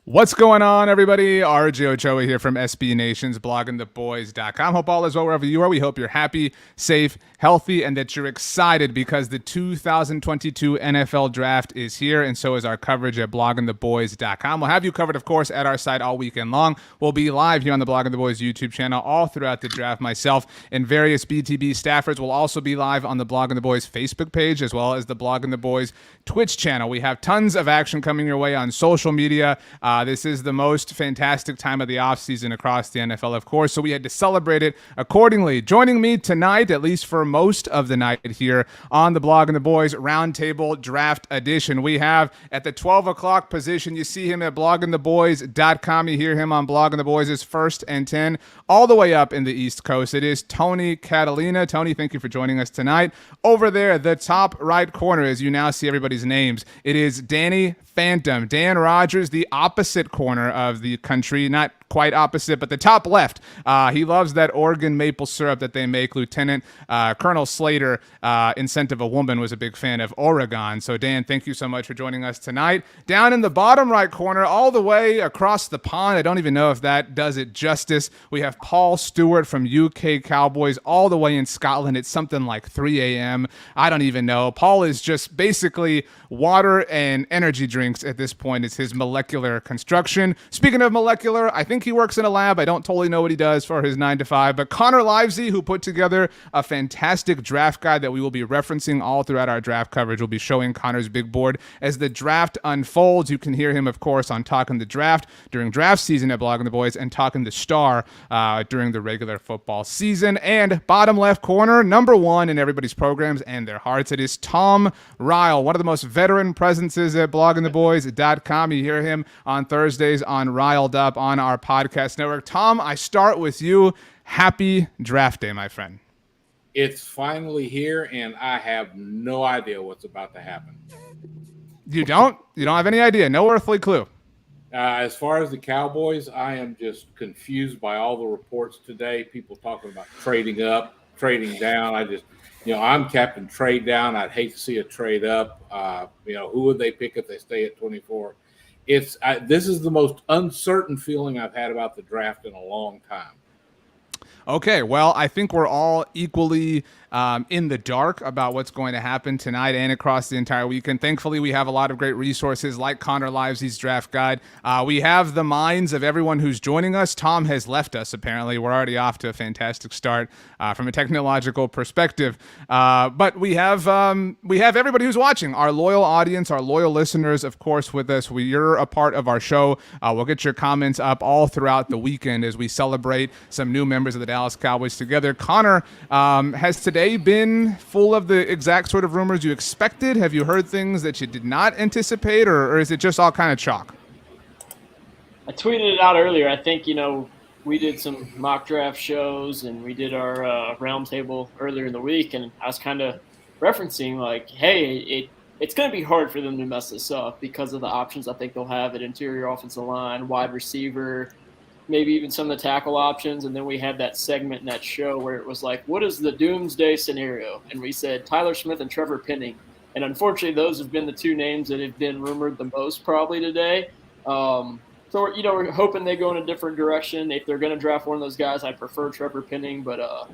What's going on, everybody? RJ Ochoa here from SB Nation's bloggingtheboys.com. Hope all is well wherever you are. We hope you're happy, safe, healthy, and that you're excited because the 2022 NFL Draft is here, and so is our coverage at bloggingtheboys.com. We'll have you covered, of course, at our site all weekend long. We'll be live here on the Blogging the Boys YouTube channel all throughout the draft. Myself and various BTB staffers will also be live on the Blogging the Boys Facebook page as well as the Blogging the Boys Twitch channel. We have tons of action coming your way on social media. This is the most fantastic time of the offseason across the NFL, of course, so we had to celebrate it accordingly. Joining me tonight, at least for most of the night here on the Blogging the Boys Roundtable Draft Edition, we have at the 12 o'clock position, you see him at bloggingtheboys.com. You hear him on Blogging the Boys' First and 10, all the way up in the East Coast. It is Tony Catalina. Tony, thank you for joining us tonight. Over there, the top right corner, as you now see everybody's names, it is Danny Phantom. Dan Rogers, the opposite corner of the country, not quite opposite, but the top left. He loves that Oregon maple syrup that they make. Lieutenant Colonel Slater, Incentive a Woman, was a big fan of Oregon. So, Dan, thank you so much for joining us tonight. Down in the bottom right corner, all the way across the pond, I don't even know if that does it justice, we have Paul Stewart from UK Cowboys all the way in Scotland. It's something like 3 a.m. I don't even know. Paul is just basically water and energy drinks at this point. It's his molecular construction. Speaking of molecular, I think he works in a lab. I don't totally know what he does for his 9 to 5, but Connor Livesey, who put together a fantastic draft guide that we will be referencing all throughout our draft coverage. We'll be showing Connor's big board as the draft unfolds. You can hear him, of course, on Talking the Draft during draft season at Blogging the Boys and Talking the Star during the regular football season. And bottom left corner, number one in everybody's programs and their hearts, it is Tom Ryle, one of the most veteran presences at bloggingtheboys.com. You hear him on Thursdays on Riled Up on our podcast network. Tom, I start with you. Happy draft day, my friend. It's finally here, and I have no idea what's about to happen. You don't? You don't have any idea? No earthly clue? As far as the Cowboys, I am just confused by all the reports today. People talking about trading up, trading down. I'm Captain Trade Down. I'd hate to see a trade up. Who would they pick if they stay at 24? This is the most uncertain feeling I've had about the draft in a long time. Okay, well, I think we're all equally in the dark about what's going to happen tonight and across the entire weekend. Thankfully, we have a lot of great resources like Connor Livesey's draft guide. We have the minds of everyone who's joining us. Tom has left us, apparently. We're already off to a fantastic start from a technological perspective. But we have everybody who's watching, our loyal audience, our loyal listeners, of course, with us. You're a part of our show. We'll get your comments up all throughout the weekend as we celebrate some new members of the Dallas Cowboys together. Connor, has today been full of the exact sort of rumors you expected? Have you heard things that you did not anticipate, or is it just all kind of chalk? I tweeted it out earlier. I think, we did some mock draft shows and we did our roundtable earlier in the week, and I was kind of referencing like, hey, it's going to be hard for them to mess this up because of the options I think they'll have at interior offensive line, wide receiver, maybe even some of the tackle options. And then we had that segment in that show where it was like, what is the Doomsday scenario? And we said Tyler Smith and Trevor Penning. And unfortunately, those have been the two names that have been rumored the most probably today. So, we're hoping they go in a different direction. If they're going to draft one of those guys, I prefer Trevor Penning. But I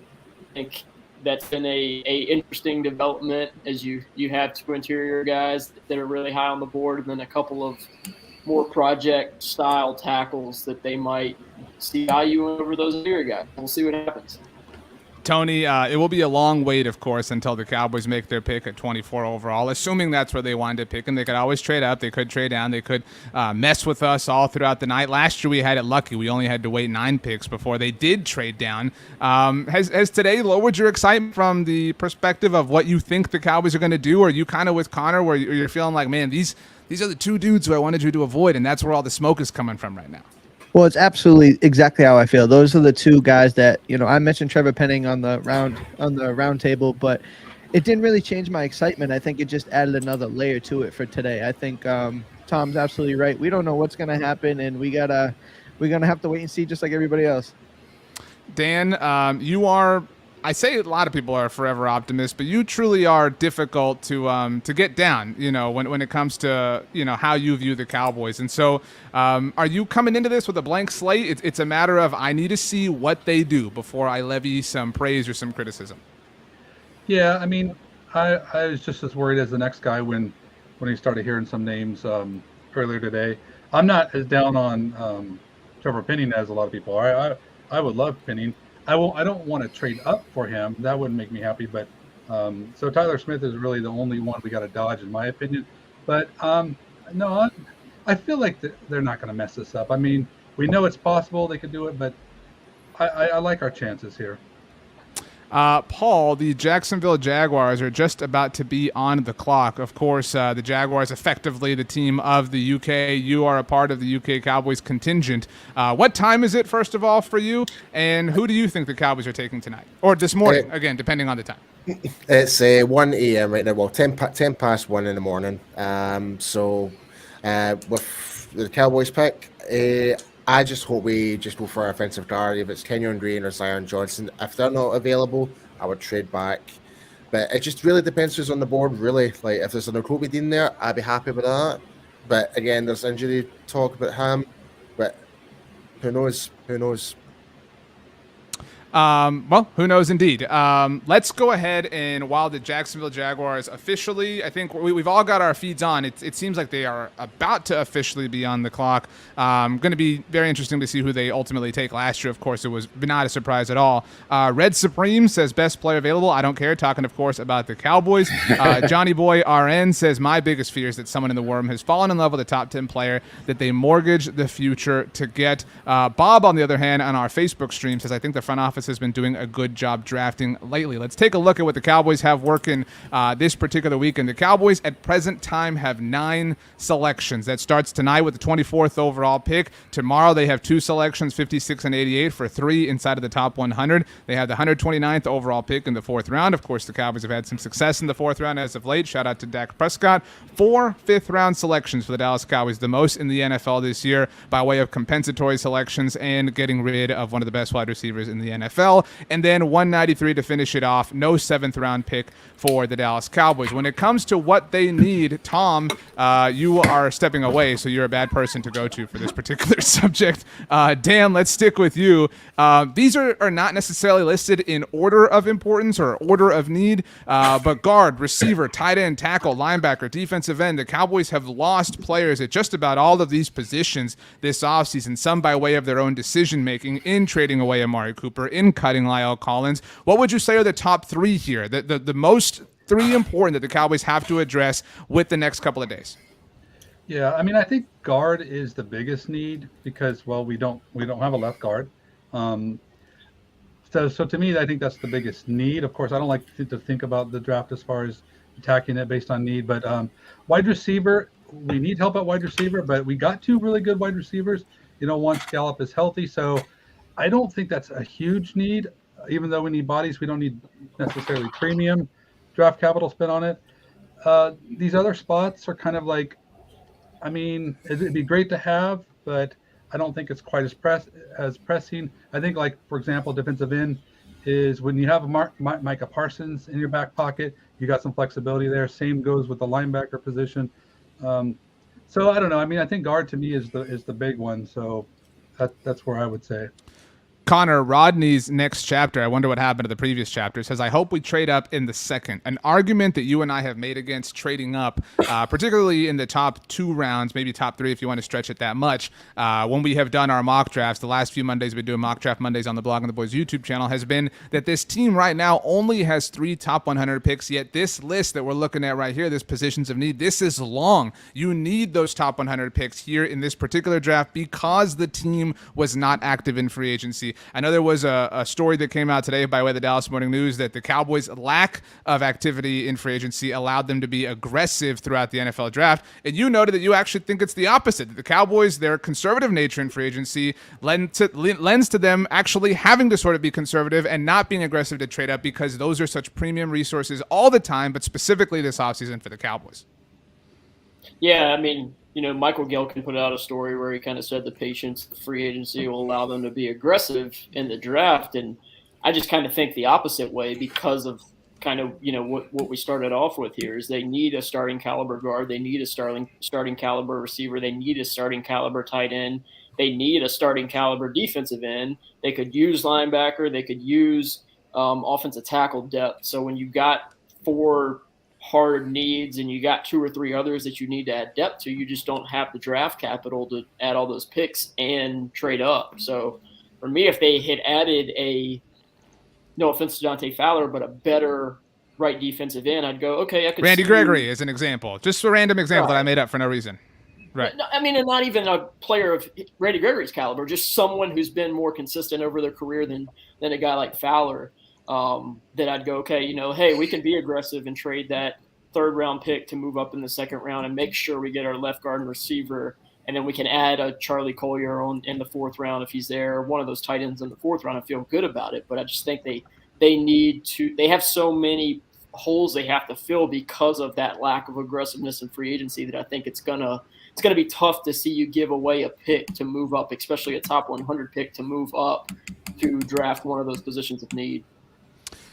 think that's been a interesting development as you have two interior guys that are really high on the board, and then a couple of more project style tackles that they might see value in over those interior guys. We'll see what happens. Tony, it will be a long wait, of course, until the Cowboys make their pick at 24 overall, assuming that's where they wind up picking. They could always trade up. They could trade down. They could mess with us all throughout the night. Last year we had it lucky. We only had to wait 9 picks before they did trade down. Has today lowered your excitement from the perspective of what you think the Cowboys are going to do? Or are you kind of with Connor where you're feeling like, man, these are the two dudes who I wanted you to avoid, and that's where all the smoke is coming from right now? Well, it's absolutely exactly how I feel. Those are the two guys that, I mentioned Trevor Penning on the round table, but it didn't really change my excitement. I think it just added another layer to it for today. I think Tom's absolutely right. We don't know what's going to happen, and we're going to have to wait and see just like everybody else. Dan, you are I say a lot of people are forever optimists, but you truly are difficult to get down, when it comes to, how you view the Cowboys. And so are you coming into this with a blank slate? It's a matter of I need to see what they do before I levy some praise or some criticism. Yeah, I mean, I was just as worried as the next guy when he started hearing some names earlier today. I'm not as down on Trevor Penning as a lot of people are. I would love Penning. I don't want to trade up for him. That wouldn't make me happy. But so Tyler Smith is really the only one we got to dodge, in my opinion. But no, I feel like they're not going to mess this up. I mean, we know it's possible they could do it, but I like our chances here. Paul, the Jacksonville Jaguars are just about to be on the clock. Of course, the Jaguars effectively the team of the UK. You are a part of the UK Cowboys contingent. What time is it, first of all, for you? And who do you think the Cowboys are taking tonight? Or this morning, again, depending on the time. It's 1 a.m. right now. Well, 10 past 1 in the morning. So with the Cowboys pick, I just hope we just go for our offensive guard. If it's Kenyon Green or Zion Johnson, if they're not available, I would trade back. But it just really depends who's on the board, really. Like, if there's an Kobe Dean there, I'd be happy with that. But again, there's injury talk about him. But who knows? Who knows? Well, who knows indeed. Let's go ahead and while the Jacksonville Jaguars officially, I think we've all got our feeds on. It seems like they are about to officially be on the clock. Going to be very interesting to see who they ultimately take. Last year, of course, it was not a surprise at all. Red Supreme says best player available. I don't care. Talking, of course, about the Cowboys. Johnny Boy RN says my biggest fear is that someone in the worm has fallen in love with a top 10 player that they mortgage the future to get. Bob, on the other hand, on our Facebook stream says I think the front office has been doing a good job drafting lately. Let's take a look at what the Cowboys have working this particular weekend. The Cowboys at present time have 9 selections. That starts tonight with the 24th overall pick. Tomorrow they have 2 selections, 56 and 88 for 3 inside of the top 100. They have the 129th overall pick in the 4th round. Of course, the Cowboys have had some success in the 4th round as of late. Shout out to Dak Prescott. 4 5th-round selections for the Dallas Cowboys, the most in the NFL this year by way of compensatory selections and getting rid of one of the best wide receivers in the NFL. And then 193 to finish it off. No 7th-round pick for the Dallas Cowboys. When it comes to what they need, Tom, you are stepping away, so you're a bad person to go to for this particular subject. Dan, let's stick with you. These are not necessarily listed in order of importance or order of need, but guard, receiver, tight end, tackle, linebacker, defensive end. The Cowboys have lost players at just about all of these positions this offseason, some by way of their own decision-making in trading away Amari Cooper, in cutting Lyle Collins. What would you say are the top 3 here, the most 3 important that the Cowboys have to address with the next couple of days? Yeah, I mean, I think guard is the biggest need because, well, we don't have a left guard. So to me, I think that's the biggest need. Of course, I don't like to think about the draft as far as attacking it based on need, but wide receiver, we need help at wide receiver, but we got 2 really good wide receivers, once Gallup is healthy. So I don't think that's a huge need. Even though we need bodies, we don't need necessarily premium draft capital spent on it. These other spots are kind of like, I mean, it'd be great to have, but I don't think it's quite as pressing. I think, like, for example, defensive end is when you have Micah Parsons in your back pocket, you got some flexibility there. Same goes with the linebacker position. So I don't know. I mean, I think guard to me is the big one. So that's where I would say. Connor, Rodney's next chapter, I wonder what happened to the previous chapter, says, I hope we trade up in the second. An argument that you and I have made against trading up, particularly in the top 2 rounds, maybe top 3 if you want to stretch it that much. When we have done our mock drafts, the last few Mondays we've been doing mock draft Mondays on the Blog and the Boys YouTube channel, has been that this team right now only has 3 top 100 picks, yet this list that we're looking at right here, this positions of need, this is long. You need those top 100 picks here in this particular draft because the team was not active in free agency. I know there was a story that came out today by way of the Dallas Morning News that the Cowboys' lack of activity in free agency allowed them to be aggressive throughout the NFL draft. And you noted that you actually think it's the opposite. The Cowboys, their conservative nature in free agency lends to them actually having to sort of be conservative and not being aggressive to trade up because those are such premium resources all the time, but specifically this offseason for the Cowboys. Yeah, I mean, Michael Gelkin put out a story where he kind of said the patience, the free agency will allow them to be aggressive in the draft. And I just kind of think the opposite way because of kind of, what we started off with here is they need a starting caliber guard. They need a starting caliber receiver. They need a starting caliber tight end. They need a starting caliber defensive end. They could use linebacker. They could use offensive tackle depth. So when you got 4 hard needs and you got 2 or 3 others that you need to add depth to, you just don't have the draft capital to add all those picks and trade up. So for me, if they had added no offense to Dante Fowler, but a better right defensive end, I'd go, okay, I could Randy Gregory is an example. Just a random example that I made up for no reason. Right. No, I mean, and not even a player of Randy Gregory's caliber, just someone who's been more consistent over their career than a guy like Fowler. That I'd go, okay, hey, we can be aggressive and trade that 3rd round pick to move up in the 2nd round and make sure we get our left guard and receiver. And then we can add a Charlie Collier in the 4th round if he's there, one of those tight ends in the 4th round. I feel good about it, but I just think they have so many holes they have to fill because of that lack of aggressiveness in free agency that I think it's gonna be tough to see you give away a pick to move up, especially a top 100 pick to move up to draft one of those positions of need.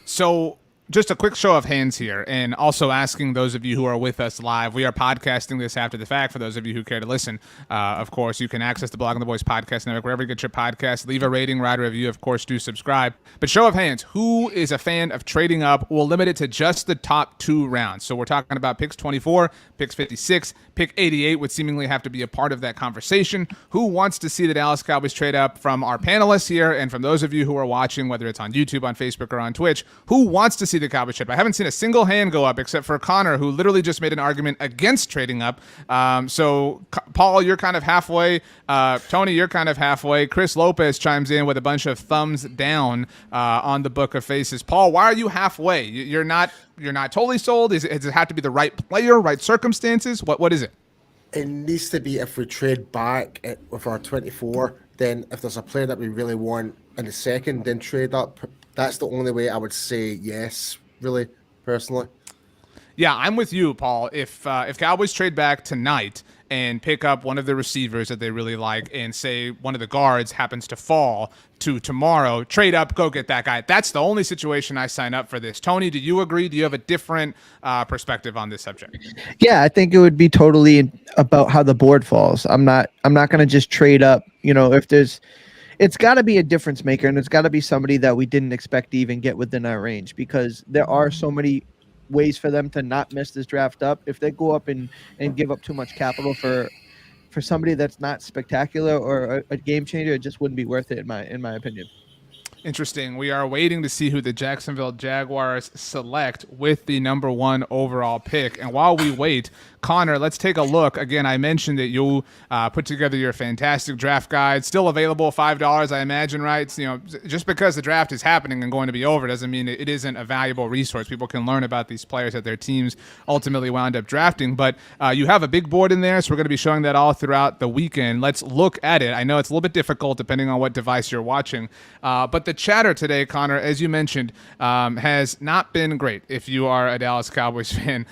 So just a quick show of hands here, and also asking those of you who are with us live. We are podcasting this after the fact for those of you who care to listen. Of course, you can access the Blogging the Boys podcast network wherever you get your podcast. Leave a rating, write a review. Of course, do subscribe. But show of hands, who is a fan of trading up? We'll limit it to just the top 2 rounds. So we're talking about picks 24, picks 56, pick 88 would seemingly have to be a part of that conversation. Who wants to see the Dallas Cowboys trade up from our panelists here and from those of you who are watching, whether it's on YouTube, on Facebook, or on Twitch? Who wants to see the Cowboys trade up? I haven't seen a single hand go up except for Connor, who literally just made an argument against trading up. So Paul, you're kind of halfway. Tony, you're kind of halfway. Chris Lopez chimes in with a bunch of thumbs down on the Book of Faces. Paul, why are you halfway? You're not totally sold? Does it have to be the right player, right circumstances? What is it? It needs to be if we trade back with our 24, then if there's a player that we really want in the 2nd, then trade up. That's the only way I would say yes, really, personally. Yeah, I'm with you, Paul. If Cowboys trade back tonight and pick up one of the receivers that they really like and say one of the guards happens to fall to tomorrow, trade up, go get that guy. That's the only situation I sign up for this. Tony, do you agree? Do you have a different perspective on this subject? Yeah, I think it would be totally about how the board falls. I'm not going to just trade up. It's got to be a difference maker, and it's got to be somebody that we didn't expect to even get within our range, because there are so many ways for them to not mess this draft up. If they go up and give up too much capital for somebody that's not spectacular or a game changer, it just wouldn't be worth it in my opinion. Interesting. We are waiting to see who the Jacksonville Jaguars select with the number 1 overall pick. And while we wait, Connor, let's take a look. Again, I mentioned that you put together your fantastic draft guide. Still available, $5, I imagine, right? Just because the draft is happening and going to be over doesn't mean it isn't a valuable resource. People can learn about these players that their teams ultimately wound up drafting. But you have a big board in there, so we're going to be showing that all throughout the weekend. Let's look at it. I know it's a little bit difficult depending on what device you're watching. But the chatter today, Connor, as you mentioned, has not been great if you are a Dallas Cowboys fan.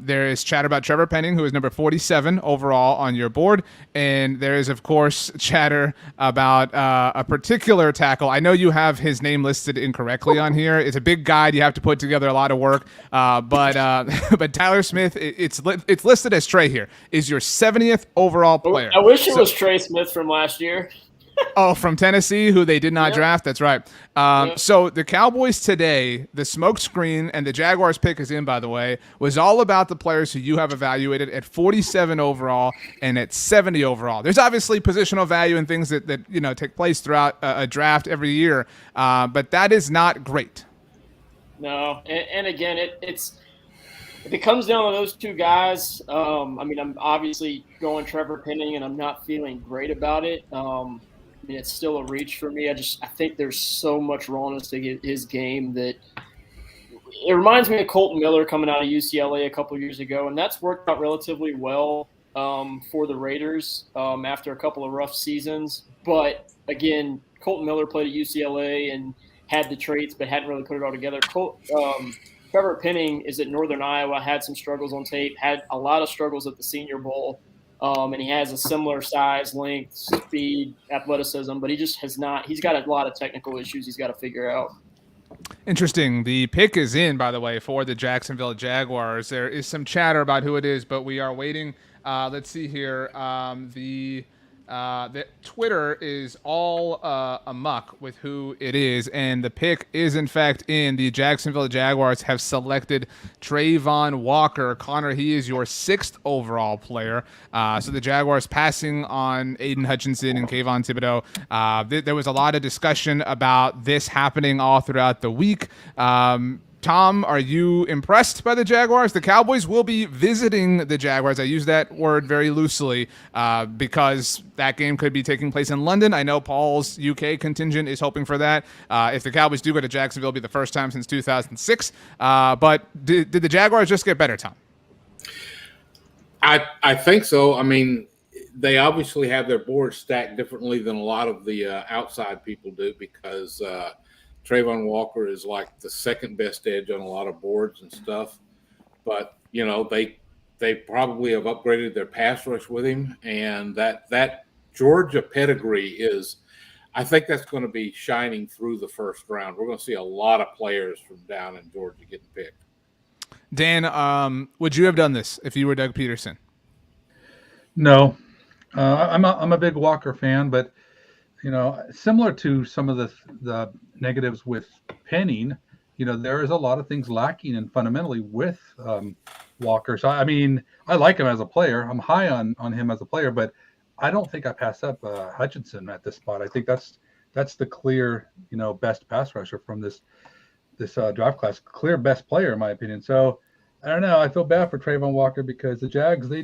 There is chatter about Trevor Penning, who is number 47 overall on your board. And there is, of course, chatter about a particular tackle. I know you have his name listed incorrectly on here. It's a big guide. You have to put together a lot of work. But Tyler Smith, it's listed as Trey here, is your 70th overall player. I wish it was Trey Smith from last year. Oh, from Tennessee, who they did not draft? That's right. So the Cowboys today, the smoke screen, and the Jaguars pick is in, by the way, was all about the players who you have evaluated at 47 overall and at 70 overall. There's obviously positional value and things that take place throughout a draft every year, but that is not great. No, and again, if it comes down to those 2 guys, I'm obviously going Trevor Penning, and I'm not feeling great about it. It's still a reach for me. I think there's so much rawness to his game that it reminds me of Colton Miller coming out of UCLA a couple of years ago, and that's worked out relatively well for the Raiders after a couple of rough seasons. But again, Colton Miller played at UCLA and had the traits, but hadn't really put it all together. Trevor Penning is at Northern Iowa, had some struggles on tape, had a lot of struggles at the Senior Bowl. And he has a similar size, length, speed, athleticism, but he just has not. He's got a lot of technical issues he's got to figure out. Interesting. The pick is in, by the way, for the Jacksonville Jaguars. There is some chatter about who it is, but we are waiting. Let's see here. The Twitter is all amuck with who it is, and the pick is in fact in. The Jacksonville Jaguars have selected Trayvon Walker. Connor, he is your 6th overall player. So the Jaguars passing on Aidan Hutchinson and Kayvon Thibodeaux. There was a lot of discussion about this happening all throughout the week. Tom, are you impressed by the Jaguars? The Cowboys will be visiting the Jaguars. I use that word very loosely because that game could be taking place in London. I know Paul's UK contingent is hoping for that. If the Cowboys do go to Jacksonville, it'll be the first time since 2006. But did the Jaguars just get better, Tom? I think so. I mean, they obviously have their board stacked differently than a lot of the outside people do because Trayvon Walker is like the second best edge on a lot of boards and stuff. But, you know, they probably have upgraded their pass rush with him. And that Georgia pedigree is, I think that's going to be shining through the first round. We're going to see a lot of players from down in Georgia getting picked. Dan, would you have done this if you were Doug Peterson? No. I'm a big Walker fan, but you know, similar to some of the negatives with Penning, you know, there is a lot of things lacking and fundamentally with Walker. So, I mean, I like him as a player. I'm high on him as a player, but I don't think I pass up Hutchinson at this spot. I think that's the clear, you know, best pass rusher from this draft class, clear best player in my opinion. So, I don't know. I feel bad for Trayvon Walker because the Jags, they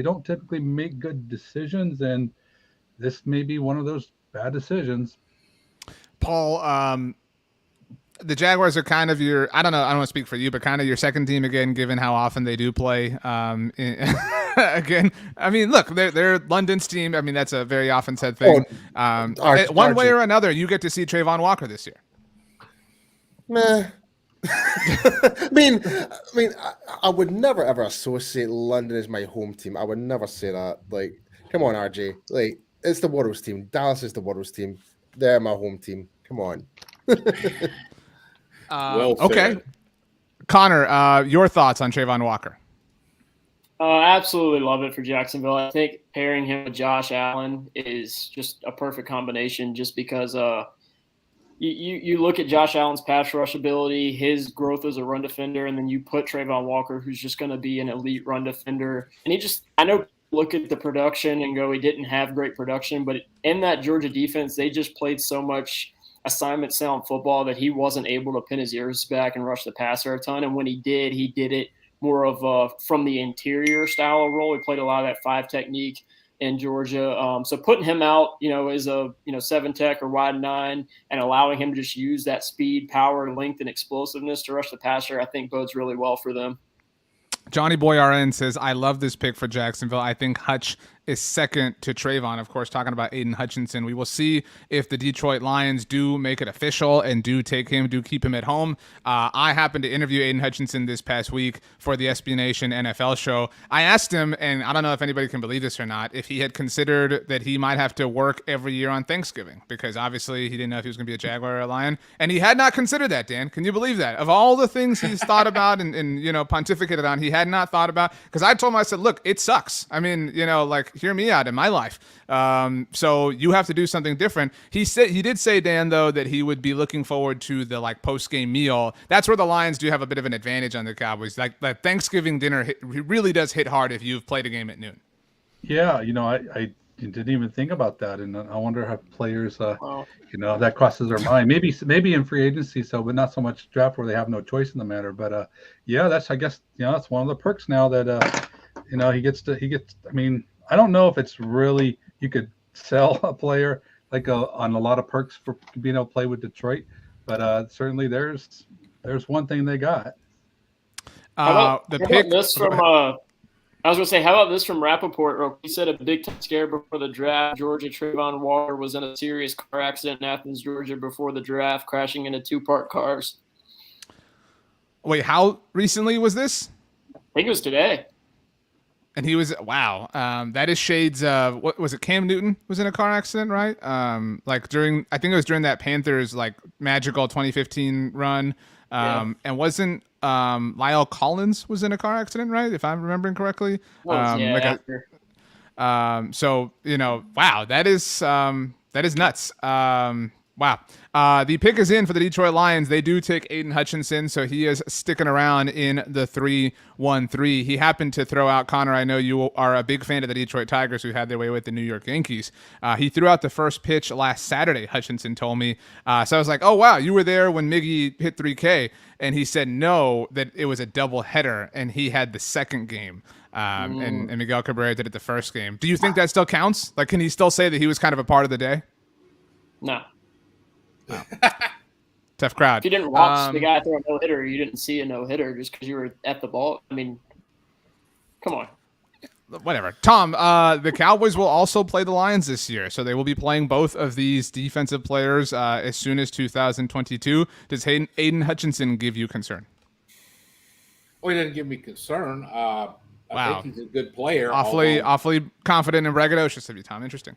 don't typically make good decisions, and this may be one of those bad decisions. Paul, the Jaguars are kind of your, I don't know, I don't want to speak for you, but kind of your second team again, given how often they do play. Again, I mean, look, they're London's team. I mean, that's a very often said thing. One way or another, you get to see Trayvon Walker this year. Meh. I mean, I would never ever associate London as my home team. I would never say that. Like, come on, RJ. Like, it's the Waddles team. Dallas is the Waddles team. They're my home team. Come on. Well said. Okay. Connor, your thoughts on Trayvon Walker? Absolutely love it for Jacksonville. I think pairing him with Josh Allen is just a perfect combination just because you look at Josh Allen's pass rush ability, his growth as a run defender, and then you put Trayvon Walker, who's just going to be an elite run defender. And I know look at the production and go, he didn't have great production, but in that Georgia defense, they just played so much assignment sound football that he wasn't able to pin his ears back and rush the passer a ton. And when he did it more of from the interior style of role. He played a lot of that 5 technique in Georgia. So putting him out, as a 7 tech or wide 9 and allowing him to just use that speed, power, length, and explosiveness to rush the passer, I think bodes really well for them. Johnny Boy RN says, I love this pick for Jacksonville. I think Hutch is second to Trayvon. Of course, talking about Aidan Hutchinson. We will see if the Detroit Lions do make it official and do keep him at home. I happened to interview Aidan Hutchinson this past week for the SB Nation NFL show. I asked him, and I don't know if anybody can believe this or not, if he had considered that he might have to work every year on Thanksgiving, because obviously he didn't know if he was going to be a Jaguar or a Lion. And he had not considered that, Dan. Can you believe that? Of all the things he's thought about and pontificated on, he had not thought about, because I told him, I said, look, it sucks. I mean, hear me out in my life. So you have to do something different. He did say, Dan, though, that he would be looking forward to the post-game meal. That's where the Lions do have a bit of an advantage on the Cowboys. Like that Thanksgiving dinner really does hit hard if you've played a game at noon. Yeah, I didn't even think about that, and I wonder how players, that crosses their mind. Maybe in free agency, but not so much draft where they have no choice in the matter. But that's that's one of the perks now that he gets. I mean, I don't know if it's really you could sell a player on a lot of perks for being able to play with Detroit, but certainly there's one thing they got. How about this from Rappaport? He said a big time scare before the draft. Georgia Trayvon Walker was in a serious car accident in Athens, Georgia before the draft, crashing into 2 parked cars. Wait, how recently was this? I think it was today. And he was that is shades of what was it? Cam Newton was in a car accident, right? Like I think it was during that Panthers like magical 2015 run. And wasn't Lyle Collins was in a car accident, right? If I'm remembering correctly. After. So wow, that is nuts. Wow. The pick is in for the Detroit Lions. They do take Aidan Hutchinson, so he is sticking around in the 3-1-3. He happened to throw out, Connor, I know you are a big fan of the Detroit Tigers who had their way with the New York Yankees. He threw out the first pitch last Saturday, Hutchinson told me. So I was like, oh, wow, you were there when Miggy hit 3K. And he said no, that it was a double header, and he had the second game. And Miguel Cabrera did it the first game. Do you think that still counts? Like, can he still say that he was kind of a part of the day? No. Wow. Tough crowd. If you didn't watch the guy throw a no-hitter, you didn't see a no-hitter just because you were at the ball. I mean, come on. Whatever. Tom, the Cowboys will also play the Lions this year, so they will be playing both of these defensive players as soon as 2022. Does Aidan Hutchinson give you concern? Well, he doesn't give me concern. Wow. I think he's a good player. Awfully confident and braggadocious of you, Tom. Interesting.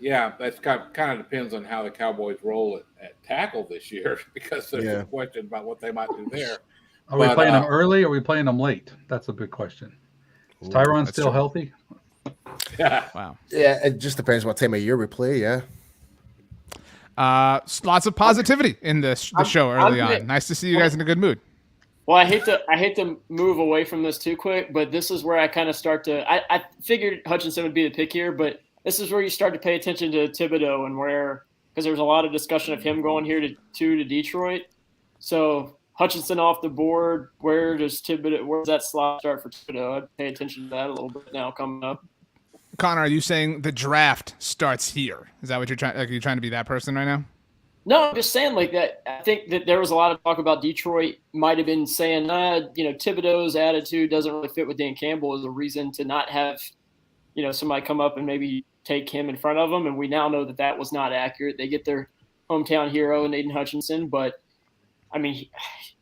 Yeah, that's kind of depends on how the Cowboys roll at tackle this year, because there's a question about what they might do there. Are we playing them early or are we playing them late? That's a big question. Is Tyron still healthy? Yeah. Wow. Yeah, it just depends what time of year we play, yeah. Lots of positivity in the show early on. Nice to see you guys in a good mood. Well, I hate to move away from this too quick, but this is where I kind of start to – I figured Hutchinson would be the pick here, but this is where you start to pay attention to Thibodeaux and where – because there's a lot of discussion of him going here to Detroit. So Hutchinson off the board, where does that slot start for Thibodeaux? I'd pay attention to that a little bit now coming up. Connor, are you saying the draft starts here? Is that what you're trying? Like, you're trying to be that person right now? No, I'm just saying like that. I think that there was a lot of talk about Detroit might have been saying, Thibodeaux's attitude doesn't really fit with Dan Campbell as a reason to not have, somebody come up and maybe take him in front of them. And we now know that was not accurate. They get their hometown hero in Aidan Hutchinson. But, I mean,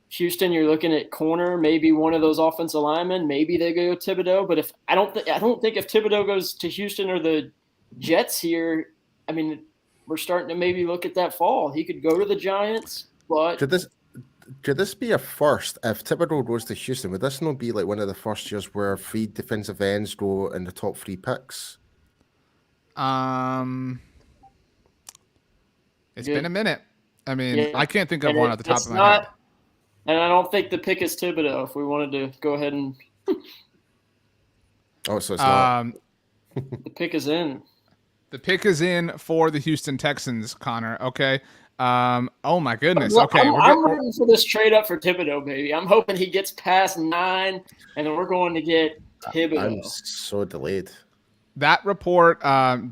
Houston, you're looking at corner, maybe one of those offensive linemen. Maybe they go Thibodeaux. But I don't think if Thibodeaux goes to Houston or the Jets here, I mean, we're starting to maybe look at that fall. He could go to the Giants, but could this be a first? If Thibodeaux goes to Houston, would this not be like one of the first years where 3 defensive ends go in the top 3 picks? It's been a minute. I mean, I can't think of one at the top of my head. And I don't think the pick is Thibodeaux. If we wanted to go ahead and so it's not. The pick is in. The pick is in for the Houston Texans, Connor. Okay. Oh my goodness. Okay. I'm rooting for this trade up for Thibodeaux, baby. I'm hoping he gets past 9, and then we're going to get Thibodeaux. I'm so delayed. That report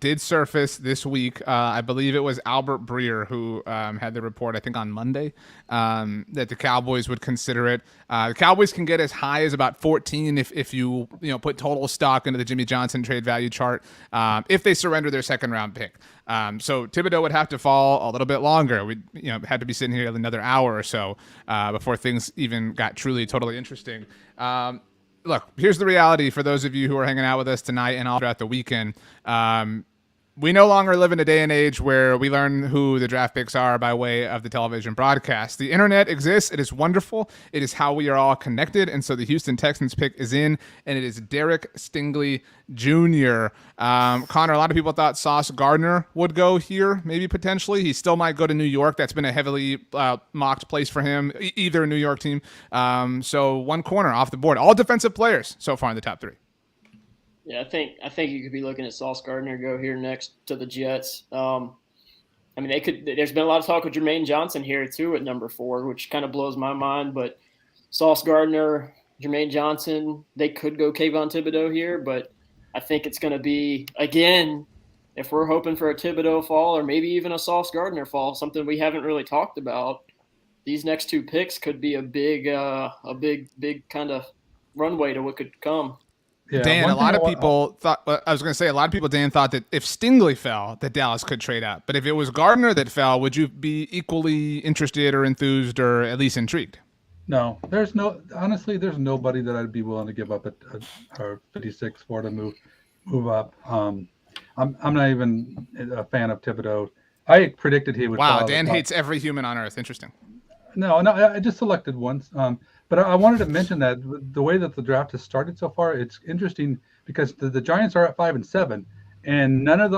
did surface this week. I believe it was Albert Breer who had the report, I think on Monday, that the Cowboys would consider it. The Cowboys can get as high as about 14 if you put total stock into the Jimmy Johnson trade value chart if they surrender their second round pick. So Thibodeaux would have to fall a little bit longer. We had to be sitting here another hour or so before things even got truly totally interesting. Look, here's the reality for those of you who are hanging out with us tonight and all throughout the weekend. We no longer live in a day and age where we learn who the draft picks are by way of the television broadcast. The internet exists. It is wonderful. It is how we are all connected. And so the Houston Texans pick is in, and it is Derek Stingley Jr. Connor, a lot of people thought Sauce Gardner would go here, maybe potentially. He still might go to New York. That's been a heavily mocked place for him, either New York team. So one corner off the board. All defensive players so far in the top 3. Yeah, I think you could be looking at Sauce Gardner go here next to the Jets. I mean, they could. There's been a lot of talk with Jermaine Johnson here too at number 4, which kind of blows my mind. But Sauce Gardner, Jermaine Johnson, they could go Kayvon Thibodeaux here, but I think it's going to be, again, if we're hoping for a Thibodeaux fall or maybe even a Sauce Gardner fall, something we haven't really talked about. These next 2 picks could be a big kind of runway to what could come. Yeah, Dan, a lot of people thought Dan thought that if Stingley fell, that Dallas could trade out. But if it was Gardner that fell, would you be equally interested or enthused or at least intrigued? No, there's nobody that I'd be willing to give up at or 56 for to move up. I'm not even a fan of Thibodeaux. I predicted he would fall Wow, out of the Dan top. hates every human on earth. Interesting. No, I just selected once. But I wanted to mention that the way that the draft has started so far, it's interesting because the Giants are at 5-7, and none of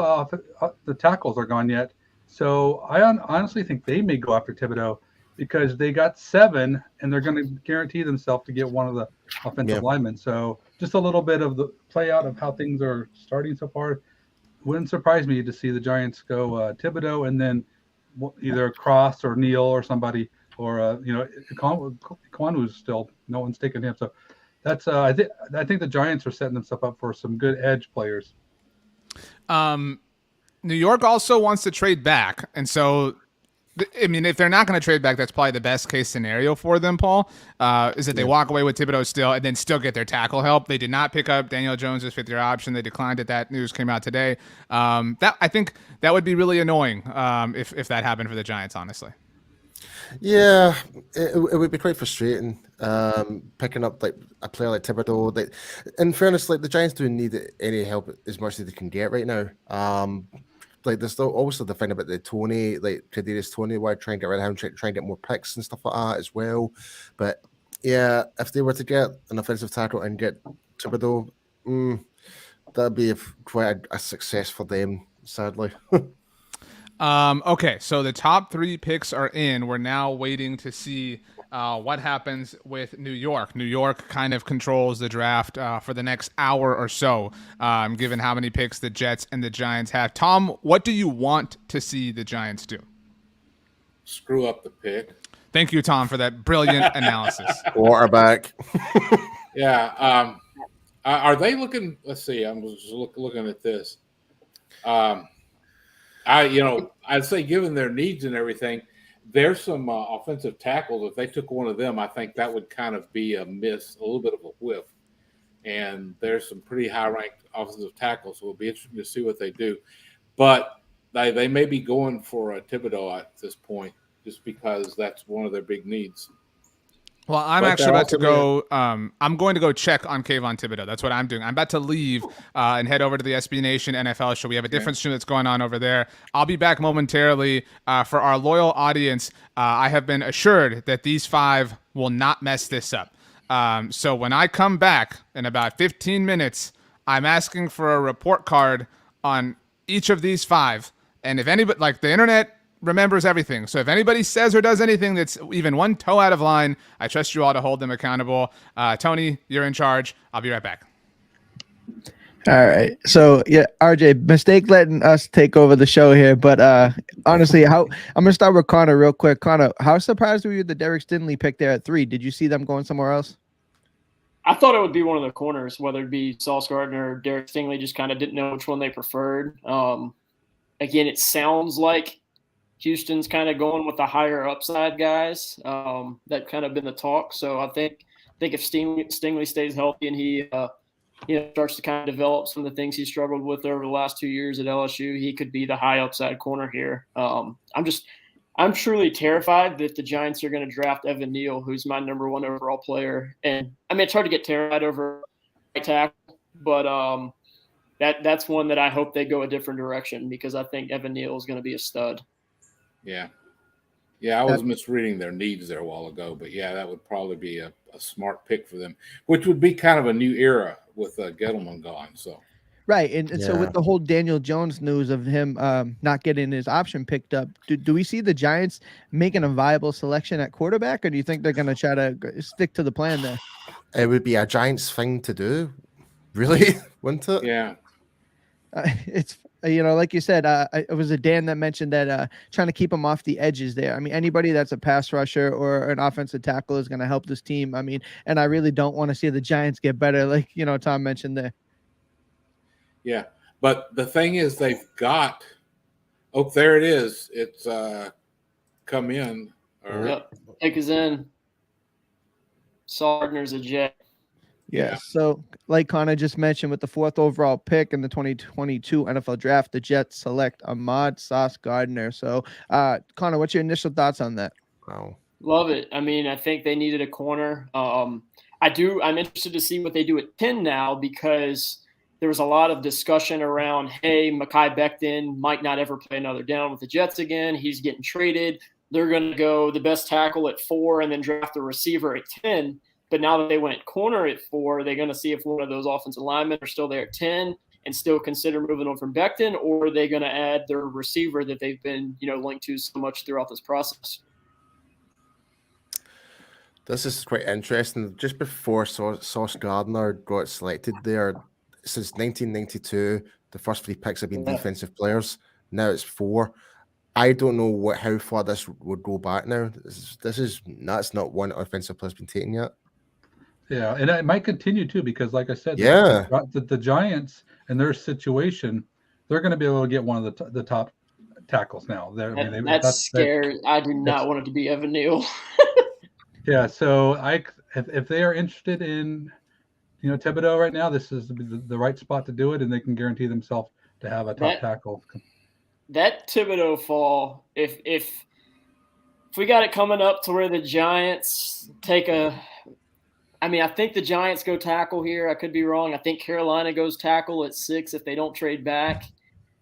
the tackles are gone yet. So I honestly think they may go after Thibodeaux because they got 7, and they're going to guarantee themselves to get one of the offensive linemen. So just a little bit of the play out of how things are starting so far. Wouldn't surprise me to see the Giants go Thibodeaux and then either Cross or Neal or somebody. Or Ekwonu still, no one's taking him. So that's I think the Giants are setting themselves up for some good edge players. New York also wants to trade back, and so I mean, if they're not going to trade back, that's probably the best case scenario for them, Paul, is that they walk away with Thibodeaux still and then still get their tackle help. They did not pick up Daniel Jones' fifth-year option. They declined it. That news came out today. I think that would be really annoying if that happened for the Giants, honestly. Yeah, it would be quite frustrating picking up like a player like Thibodeaux. In fairness, like the Giants do need any help as much as they can get right now. Like there's still also the thing about the Tony, like Kadarius Tony, where I try and get rid of him, try and get more picks and stuff like that as well. But yeah, if they were to get an offensive tackle and get Thibodeaux, that'd be quite a success for them, sadly. Okay, so the top 3 picks are in. We're now waiting to see what happens with New York. New York kind of controls the draft for the next hour or so, given how many picks the Jets and the Giants have. Tom, what do you want to see the Giants do? Screw up the pick. Thank you, Tom, for that brilliant analysis. Quarterback. Yeah. Are they looking? Let's see. I'm just looking at this. I'd say given their needs and everything, there's some offensive tackles. If they took one of them, I think that would kind of be a miss, a little bit of a whiff. And there's some pretty high-ranked offensive tackles, so it'll be interesting to see what they do. But they may be going for a Thibodeaux at this point, just because that's one of their big needs. Well, I'm actually about to go. I'm going to go check on Kayvon Thibodeaux. That's what I'm doing. I'm about to leave and head over to the SB Nation NFL show. We have a different stream that's going on over there. I'll be back momentarily. For our loyal audience, I have been assured that these 5 will not mess this up. So when I come back in about 15 minutes, I'm asking for a report card on each of these 5. And if anybody, like the internet, remembers everything. So if anybody says or does anything that's even one toe out of line, I trust you all to hold them accountable. Tony, you're in charge. I'll be right back. All right. So yeah, RJ, mistake letting us take over the show here. But honestly, I'm gonna start with Connor real quick. Connor, how surprised were you the Derek Stingley pick there at 3? Did you see them going somewhere else? I thought it would be one of the corners, whether it be Sauce Gardner or Derek Stingley. Just kind of didn't know which one they preferred. Again, it sounds like Houston's kind of going with the higher upside guys. That kind of been the talk. So I think if Stingley stays healthy and he starts to kind of develop some of the things he struggled with over the last 2 years at LSU, he could be the high upside corner here. I'm truly terrified that the Giants are going to draft Evan Neal, who's my number 1 overall player. And I mean, it's hard to get terrified over right tackle, but that's one that I hope they go a different direction, because I think Evan Neal is going to be a stud. Yeah. I was misreading their needs there a while ago, but yeah, that would probably be a smart pick for them, which would be kind of a new era with Gettleman gone. So right, and so with the whole Daniel Jones news of him not getting his option picked up, do we see the Giants making a viable selection at quarterback, or do you think they're going to try to stick to the plan there? It would be a Giants thing to do, really, wouldn't it? Yeah. It's like you said, it was a Dan that mentioned that trying to keep him off the edges there. I mean, anybody that's a pass rusher or an offensive tackle is going to help this team. I mean, and I really don't want to see the Giants get better, like Tom mentioned there. Yeah, but the thing is, they've got. Oh, there it is. It's come in. Yep, pick is in. Gardner's a Jet. Yeah. So like Connor just mentioned, with the 4th overall pick in the 2022 NFL draft, the Jets select Sauce Gardner. So Connor, what's your initial thoughts on that? Wow. Love it. I mean, I think they needed a corner. I'm interested to see what they do at 10 now, because there was a lot of discussion around, hey, Mekhi Becton might not ever play another down with the Jets again. He's getting traded. They're going to go the best tackle at 4 and then draft a receiver at 10. But now that they went corner at 4, they're going to see if one of those offensive linemen are still there at 10 and still consider moving on from Becton, or are they going to add their receiver that they've been, linked to so much throughout this process? This is quite interesting. Just before Sauce Gardner got selected there, since 1992, the first 3 picks have been defensive players. Now it's 4. I don't know how far this would go back now. That's not one offensive player has been taken yet. Yeah, and it might continue too, because like I said, the Giants and their situation, they're going to be able to get one of the top tackles now. That's scary. I do not want it to be Evan Neal. Yeah, so if they are interested in Thibodeaux right now, this is the right spot to do it, and they can guarantee themselves to have a top tackle. That Thibodeaux fall, if we got it coming up to where the Giants I think the Giants go tackle here. I could be wrong. I think Carolina goes tackle at 6 if they don't trade back.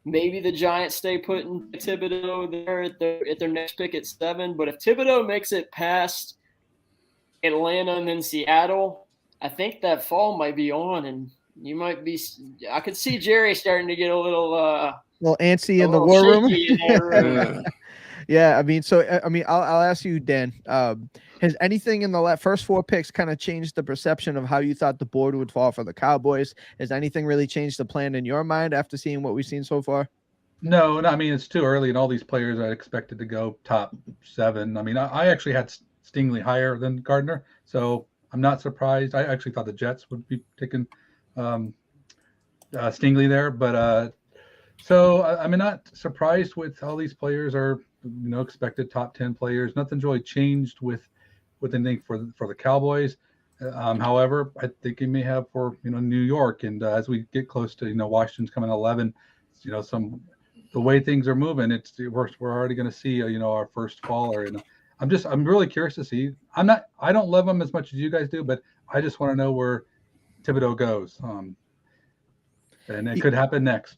Maybe the Giants stay putting Thibodeaux there at their next pick at 7. But if Thibodeaux makes it past Atlanta and then Seattle, I think that fall might be on, and you might be. I could see Jerry starting to get a little antsy in the war room. Yeah, I'll ask you, Dan. Has anything in the first 4 picks kind of changed the perception of how you thought the board would fall for the Cowboys? Has anything really changed the plan in your mind after seeing what we've seen so far? No, it's too early, and all these players I expected to go top 7. I actually had Stingley higher than Gardner, so I'm not surprised. I actually thought the Jets would be taking Stingley there, but so I'm not surprised with all these players are expected top 10 players. Nothing's really changed with anything for the Cowboys. However, I think he may have for New York, and as we get close to Washington's coming 11, the way things are moving, we're already going to see our first faller, and I'm really curious to see. I don't love him as much as you guys do, but I just want to know where Thibodeaux goes. And it could happen next,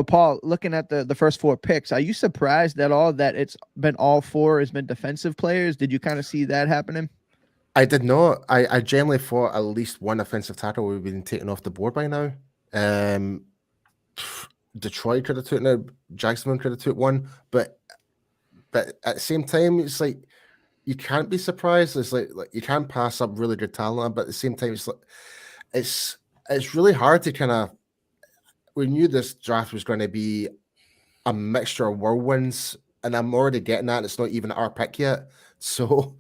Paul, looking at the first 4 picks, are you surprised at all that it's been all 4 has been defensive players? Did you kind of see that happening? I did not. I generally thought at least one offensive tackle would have been taken off the board by now. Detroit could have taken it. Jacksonville could have took one, but at the same time, it's like you can't be surprised. It's like you can't pass up really good talent, but at the same time, it's really hard to kind of. We knew this draft was going to be a mixture of whirlwinds, and I'm already getting that. It's not even our pick yet. So,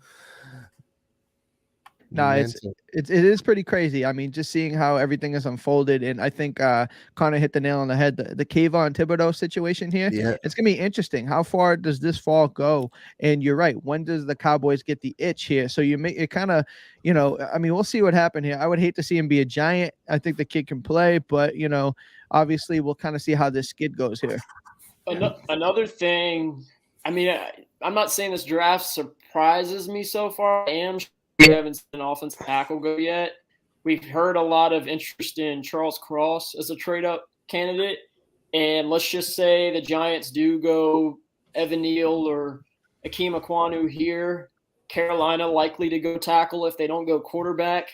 no, it is pretty crazy. Just seeing how everything is unfolded, and I think Connor hit the nail on the head. The Kayvon Thibodeaux situation here, it's gonna be interesting. How far does this fall go? And you're right. When does the Cowboys get the itch here? So you make it kind of, we'll see what happens here. I would hate to see him be a Giant. I think the kid can play, but obviously we'll kind of see how this skid goes here. Another thing, I'm not saying this draft surprises me so far. We haven't seen an offensive tackle go yet. We've heard a lot of interest in Charles Cross as a trade-up candidate. And let's just say the Giants do go Evan Neal or Ickey Ekwonu here. Carolina likely to go tackle if they don't go quarterback.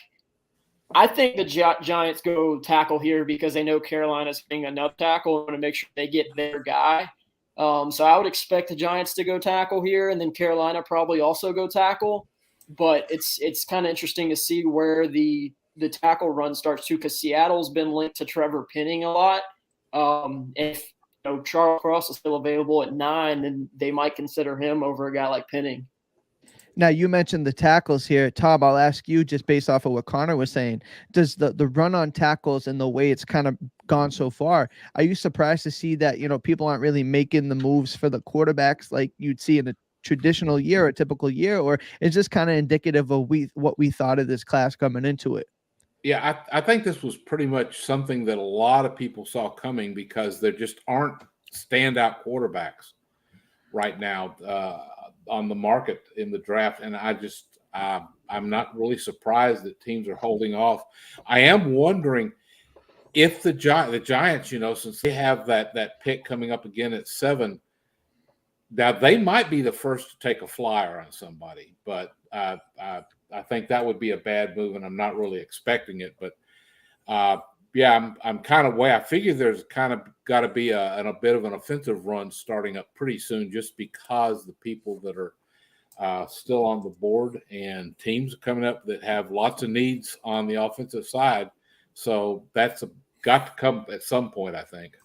I think the Giants go tackle here because they know Carolina's getting another tackle and want to make sure they get their guy. So I would expect the Giants to go tackle here, and then Carolina probably also go tackle. But it's kind of interesting to see where the tackle run starts too, because Seattle's been linked to Trevor Penning a lot. If Charles Cross is still available at 9, then they might consider him over a guy like Penning. Now, you mentioned the tackles here. Tom, I'll ask you, just based off of what Connor was saying, does the run on tackles and the way it's kind of gone so far, are you surprised to see that people aren't really making the moves for the quarterbacks like you'd see in a traditional year, a typical year, or is this kind of indicative of what we thought of this class coming into it? Yeah, I think this was pretty much something that a lot of people saw coming because there just aren't standout quarterbacks right now. on the market in the draft, and I'm not really surprised that teams are holding off. I am wondering if the Giants, since they have that pick coming up again at 7, now they might be the first to take a flyer on somebody, but I think that would be a bad move, and I'm not really expecting it. But I'm kind of way. I figure there's kind of got to be a bit of an offensive run starting up pretty soon, just because the people that are still on the board and teams coming up that have lots of needs on the offensive side. So that's got to come at some point, I think.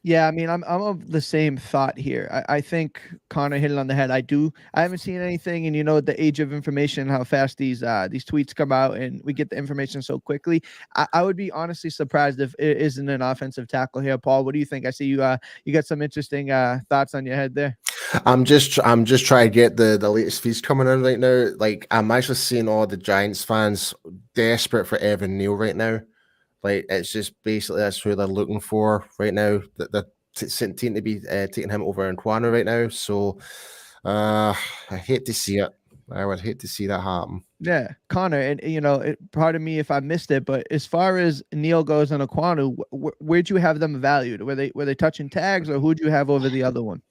Yeah, I mean, I'm of the same thought here. I think Connor hit it on the head. I haven't seen anything, and the age of information, how fast these tweets come out, and we get the information so quickly. I would be honestly surprised if it isn't an offensive tackle here. Paul, what do you think? I see you got some interesting thoughts on your head there. I'm just trying to get the latest feeds coming in right now. Like, I'm actually seeing all the Giants fans desperate for Evan Neal right now. Like, it's just basically that's who they're looking for right now. That they're seem to be taking him over Ekwonu right now. So I hate to see it. I would hate to see that happen. Yeah, Connor, and pardon me if I missed it, but as far as Neal goes and Ekwonu, where'd you have them valued? Were they touching tags, or who'd you have over the other one?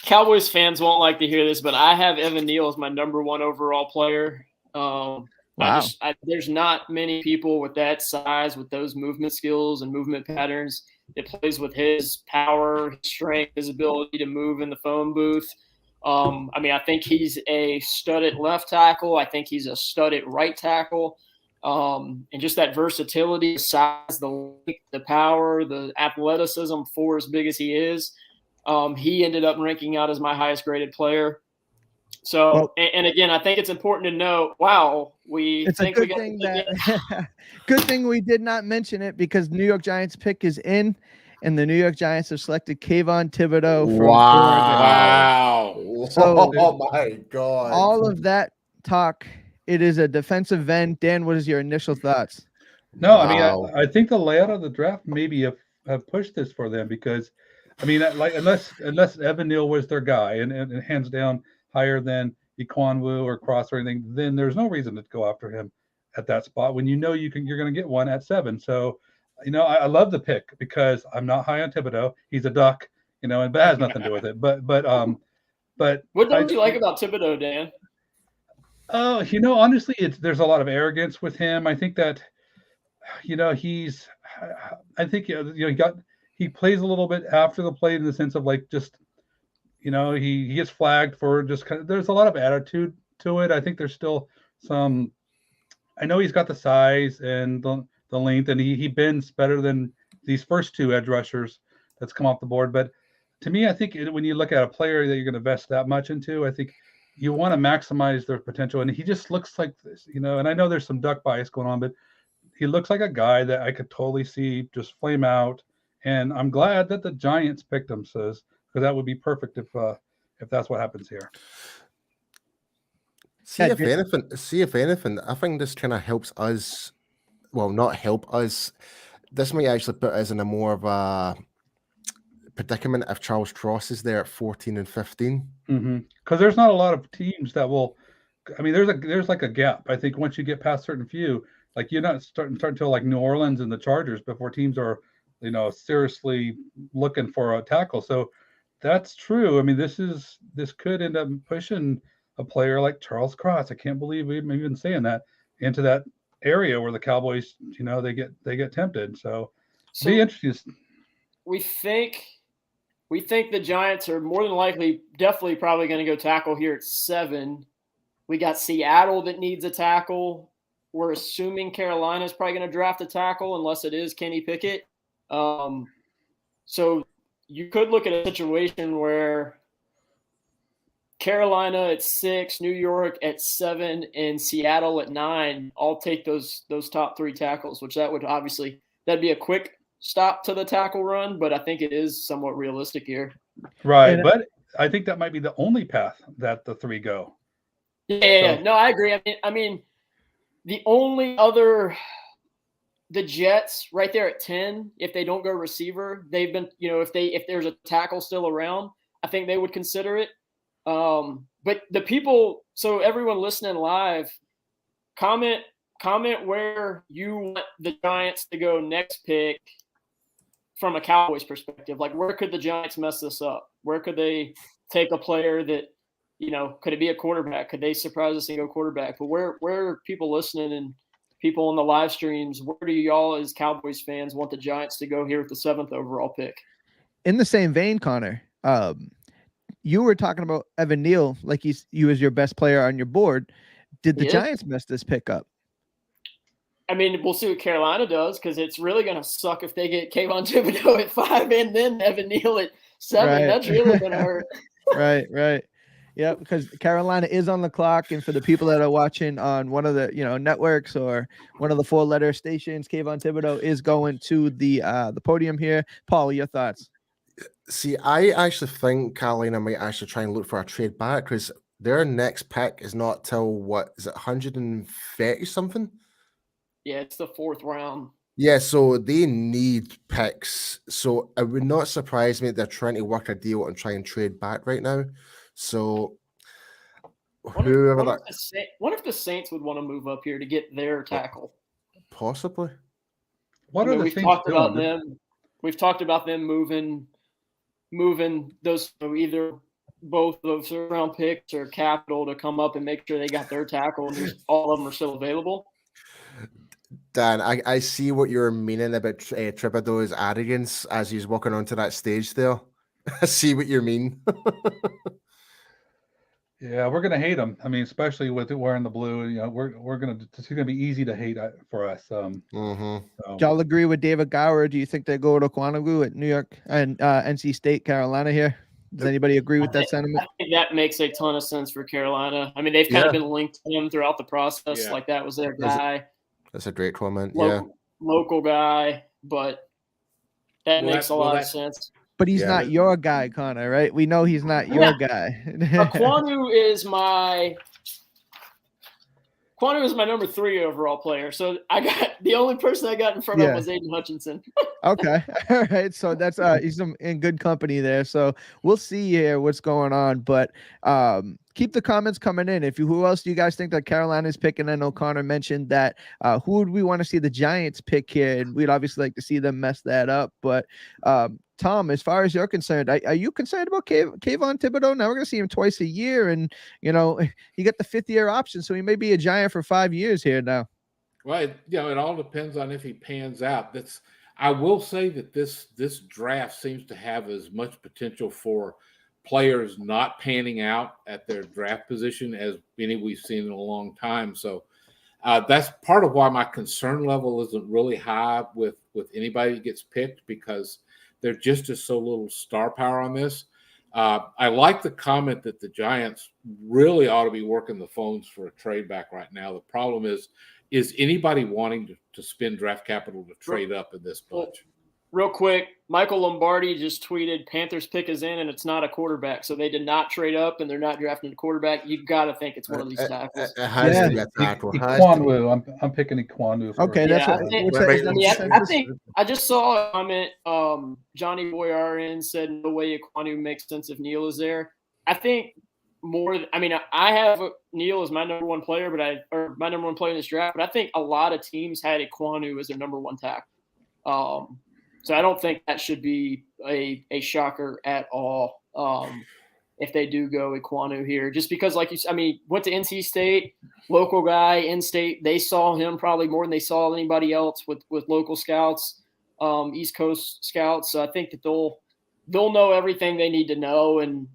Cowboys fans won't like to hear this, but I have Evan Neal as my number 1 overall player. Wow. There's not many people with that size, with those movement skills and movement patterns, that plays with his power, his strength, his ability to move in the phone booth. I think he's a stud at left tackle. I think he's a stud at right tackle. And just that versatility, the size, the length, the power, the athleticism for as big as he is. He ended up ranking out as my highest graded player. So, and again, I think it's important to note, it's a good thing good thing we did not mention it, because New York Giants pick is in, and the New York Giants have selected Kayvon Thibodeaux from Florida. Wow. So, oh my God. All of that talk, it is a defensive end. Dan, what is your initial thoughts? No, Wow. I think the layout of the draft maybe have pushed this for them, because unless Evan Neal was their guy and hands down higher than Ekwonu or Cross or anything, then there's no reason to go after him at that spot when you're going to get one at 7. So, I love the pick, because I'm not high on Thibodeaux. He's a duck, and that has nothing to do with it. But what don't you like about Thibodeaux, Dan? Honestly, there's a lot of arrogance with him. I think that, he plays a little bit after the play, in the sense of like, just, he gets flagged for just kind of, there's a lot of attitude to it. I think there's still some, I know he's got the size and the length, and he bends better than these first 2 edge rushers that's come off the board. But to me, I think when you look at a player that you're going to invest that much into, I think you want to maximize their potential. And he just looks like this, and I know there's some duck bias going on, but he looks like a guy that I could totally see just flame out. And I'm glad that the Giants picked him, because that would be perfect if that's what happens here. See if anything, I think this kind of helps us. Well, not help us. This might actually put us in a more of a predicament if Charles Cross is there at 14 and 15. Because there's not a lot of teams that will. There's like a gap. I think once you get past certain few, like you're not starting until like New Orleans and the Chargers before teams are, seriously looking for a tackle. So that's true. This could end up pushing a player like Charles Cross. I can't believe we're even saying that, into that area where the Cowboys, they get tempted. So be interesting. We think the Giants are more than likely, definitely probably going to go tackle here at 7. We got Seattle that needs a tackle. We're assuming Carolina's probably going to draft a tackle, unless it is Kenny Pickett. So you could look at a situation where Carolina at 6, New York at 7, and Seattle at 9 all take those top 3 tackles, which that'd be a quick stop to the tackle run, but I think it is somewhat realistic here. Right, but I think that might be the only path that the 3 go. Yeah, no, I agree. The only other – the Jets right there at 10, if they don't go receiver, they've been, if there's a tackle still around, I think they would consider it. But the people, so everyone listening live, comment where you want the Giants to go next pick from a Cowboys perspective. Like, where could the Giants mess this up? Where could they take a player that, could it be a quarterback? Could they surprise us and go quarterback? But where are people listening and people on the live streams, where do y'all as Cowboys fans want the Giants to go here with the 7th overall pick? In the same vein, Connor, you were talking about Evan Neal, like he was your best player on your board. Did the Giants mess this pick up? I mean, we'll see what Carolina does, because it's really going to suck if they get Kayvon Thibodeaux at 5 and then Evan Neal at 7. Right. That's really going to hurt. Right. Yeah, because Carolina is on the clock, and for the people that are watching on one of the networks or one of the 4-letter stations, Kayvon Thibodeaux is going to the podium here. Paul, your thoughts? See, I actually think Carolina might actually try and look for a trade back, because their next pick is not till, what is it, 130 something? Yeah, it's the 4th round. Yeah, so they need picks. So it would not surprise me if they're trying to work a deal and try and trade back right now. So what if the Saints would want to move up here to get their tackle? Possibly. We've talked about them. We've talked about them moving those, either both those round picks or capital to come up and make sure they got their tackle, and all of them are still available. Dan, I see what you're meaning about Thibodeaux's arrogance as he's walking onto that stage there. I see what you mean. Yeah, we're gonna hate him. I mean, especially with it wearing the blue. It's gonna be easy to hate for us. Do y'all agree with David Gower? Do you think they go to Ekwonu at New York and NC State, Carolina here? Does anybody agree with that sentiment? I think that makes a ton of sense for Carolina. I mean, they've kind of been linked to him throughout the process. Yeah. Like, that was their guy. That's a great comment. Local guy, but that makes a lot of sense. But he's not your guy, Connor, right? We know he's not your guy. Ekwonu is my number 3 overall player. So the only person I got in front of was Aidan Hutchinson. Okay. All right. So that's he's in good company there. So we'll see here what's going on. But keep the comments coming in. Who else do you guys think that Carolina's picking? I know Connor mentioned that. Who would we want to see the Giants pick here? And we'd obviously like to see them mess that up. But Tom, as far as you're concerned, are you concerned about Kayvon Thibodeaux? Now we're going to see him twice a year, and he got the 5th-year option, so he may be a Giant for 5 years here now. Well, it all depends on if he pans out. I will say that this draft seems to have as much potential for players not panning out at their draft position as any we've seen in a long time. So that's part of why my concern level isn't really high with anybody that gets picked, because there just is so little star power on this. I like the comment that the Giants really ought to be working the phones for a trade back right now. The problem is anybody wanting to spend draft capital to trade up in this bunch? Real quick, Michael Lombardi just tweeted, Panthers pick is in and it's not a quarterback. So they did not trade up and they're not drafting a quarterback. You got to think it's one of these tackles. Ekwonu. I'm picking Ekwonu. Okay, that's I think I just saw a comment. Johnny Boyarin said, no way Ekwonu makes sense if Neal is there. I think I have Neal as my number 1 player, or my number 1 player in this draft, but I think a lot of teams had Ekwonu as their number 1 tackle. So I don't think that should be a shocker at all if they do go Ekwonu here. Just because, like you said, went to NC State, local guy, in-state. They saw him probably more than they saw anybody else with local scouts, East Coast scouts. So I think that they'll know everything they need to know. And,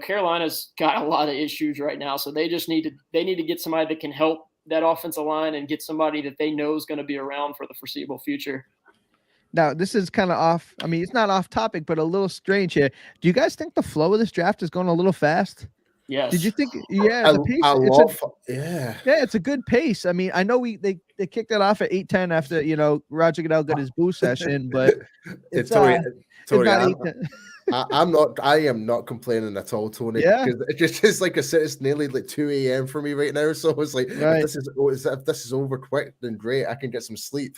Carolina's got a lot of issues right now. So they just need to get somebody that can help that offensive line and get somebody that they know is going to be around for the foreseeable future. Now, this is kind of off. It's not off topic, but a little strange here. Do you guys think the flow of this draft is going a little fast? Yes. Did you think? Yeah, the pace. It's a good pace. I know they kicked it off at 8:10 after Roger Goodell got his boo session, but it's not 8:10. I am not complaining at all, Tony. Yeah. Because it's like it's nearly like 2 a.m. for me right now. So it's like, if this is over quick, then great. I can get some sleep.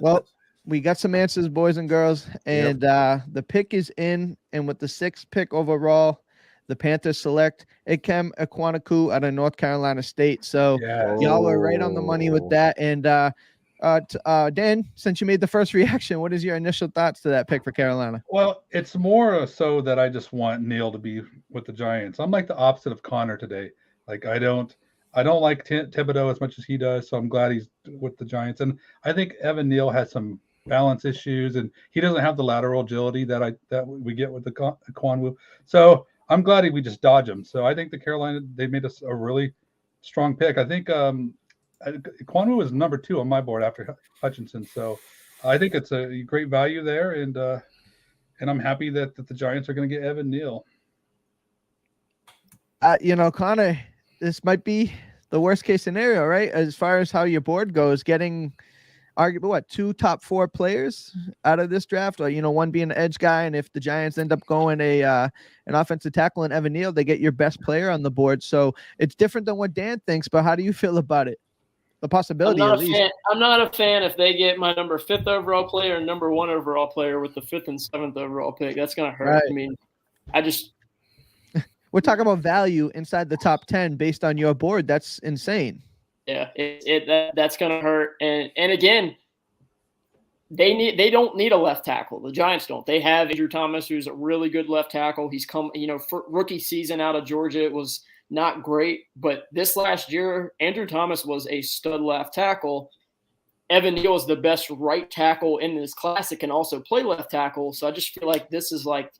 Well, we got some answers, boys and girls, and the pick is in. And with the 6th pick overall, The Panthers select Ickey Ekwonu out of North Carolina State. So y'all were right on the money with that. And Dan, since you made the first reaction, what is your initial thoughts to that pick for Carolina? Well, it's more so that I just want Neal to be with the Giants. I'm like the opposite of Connor today. Like I don't like Thibodeaux as much as he does, so I'm glad he's with the Giants. And I think Evan Neal has some balance issues, and he doesn't have the lateral agility that we get with the Ekwonu. So I'm glad we just dodge him. So I think the Carolina, they made us a really strong pick. I think Ekwonu is number 2 on my board after Hutchinson. So I think it's a great value there, and I'm happy that the Giants are going to get Evan Neal. Connor, this might be the worst case scenario, right? As far as how your board goes, getting arguably 2 top 4 players out of this draft, or one being an edge guy, and if the Giants end up going an offensive tackle and Evan Neal, they get your best player on the board. So it's different than what Dan thinks, but how do you feel about it? The possibility. I'm not a fan if they get my number 5th overall player and number 1 overall player with the 5th and 7th overall pick. That's gonna hurt. Right. I mean, we're talking about value inside the top 10 based on your board. That's insane. Yeah, that's gonna hurt. And again, they don't need a left tackle. The Giants don't. They have Andrew Thomas, who's a really good left tackle. He's come, for rookie season out of Georgia, it was not great, but this last year, Andrew Thomas was a stud left tackle. Evan Neal is the best right tackle in this class that can also play left tackle. So I just feel like this is like,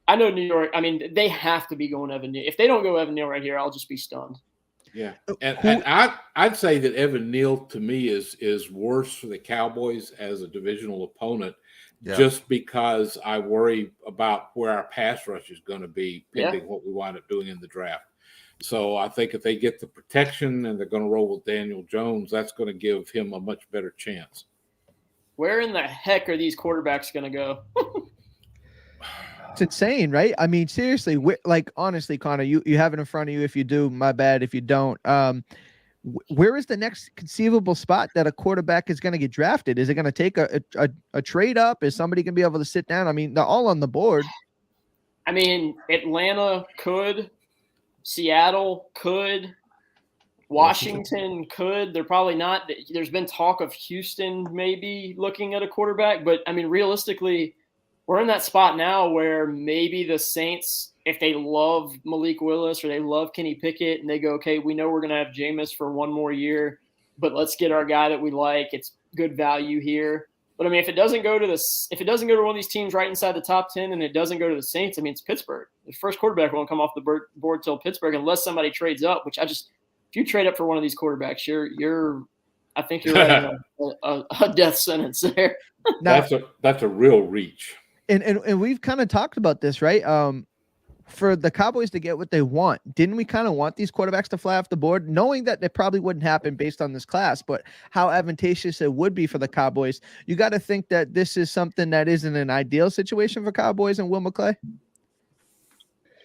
I know New York, I mean, they have to be going Evan Neal. If they don't go Evan Neal right here, I'll just be stunned. Yeah. And I'd say that Evan Neal to me is worse for the Cowboys as a divisional opponent, just because I worry about where our pass rush is going to be pending what we wind up doing in the draft. So I think if they get the protection and they're going to roll with Daniel Jones, that's going to give him a much better chance. Where in the heck are these quarterbacks going to go? It's insane, right? I mean, seriously, honestly, Connor, you have it in front of you. If you do, my bad. If you don't, where is the next conceivable spot that a quarterback is going to get drafted? Is it going to take a trade up? Is somebody going to be able to sit down? I mean, they're all on the board. I mean, Atlanta could. Seattle could, Washington could. They're probably not. There's been talk of Houston maybe looking at a quarterback, but I mean, realistically, we're in that spot now where maybe the Saints, if they love Malik Willis or they love Kenny Pickett and they go, okay, we know we're going to have Jameis for 1 more year, but let's get our guy that we like. It's good value here. But I mean, if it doesn't go to one of these teams right inside the top 10 and it doesn't go to the Saints, I mean, it's Pittsburgh. The first quarterback won't come off the board till Pittsburgh unless somebody trades up, which if you trade up for one of these quarterbacks, I think you're writing a death sentence there. Now, that's a real reach. And we've kind of talked about this, right? For the Cowboys to get what they want, didn't we kind of want these quarterbacks to fly off the board, knowing that it probably wouldn't happen based on this class, but how advantageous it would be for the Cowboys? You got to think that this is something that isn't an ideal situation for Cowboys and Will McClay.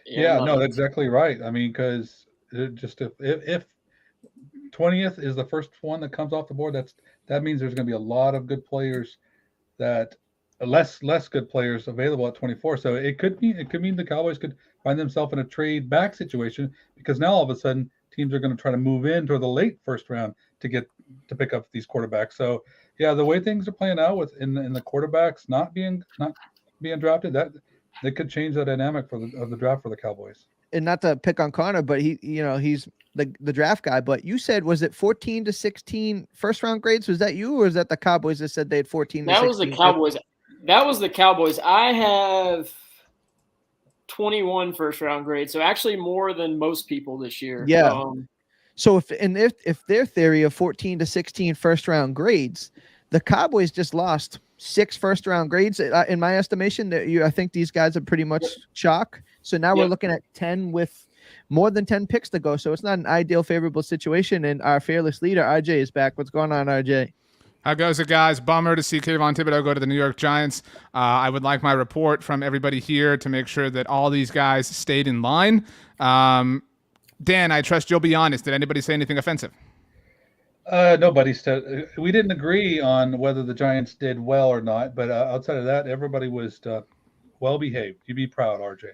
Yeah, no, that's exactly right. I mean, because just if 20th is the first one that comes off the board, that means there's going to be a lot of good players that less good players available at 24. So it could mean the Cowboys could find themselves in a trade back situation, because now all of a sudden teams are going to try to move into the late first round to pick up these quarterbacks. So yeah, the way things are playing out in the quarterbacks not being drafted, that they could change the dynamic of the draft for the Cowboys. And not to pick on Connor, but he's the draft guy. But you said, was it 14 to 16 first round grades? Was that you, or is that the Cowboys that said they had 14? That was the Cowboys. That was the Cowboys. I have 21 first round grades, so actually more than most people this year. Yeah. So if their theory of 14 to 16 first round grades, the Cowboys just lost 6 first round grades in my estimation. I think these guys are pretty much chalk. So now we're looking at 10 with more than 10 picks to go. So it's not an ideal, favorable situation. And our fearless leader, RJ, is back. What's going on, RJ? How goes it, guys? Bummer to see Kayvon Thibodeaux go to the New York Giants. I would like my report from everybody here to make sure that all these guys stayed in line. Dan, I trust you'll be honest. Did anybody say anything offensive? Nobody said. We didn't agree on whether the Giants did well or not, but outside of that, everybody was well behaved. You be proud, RJ.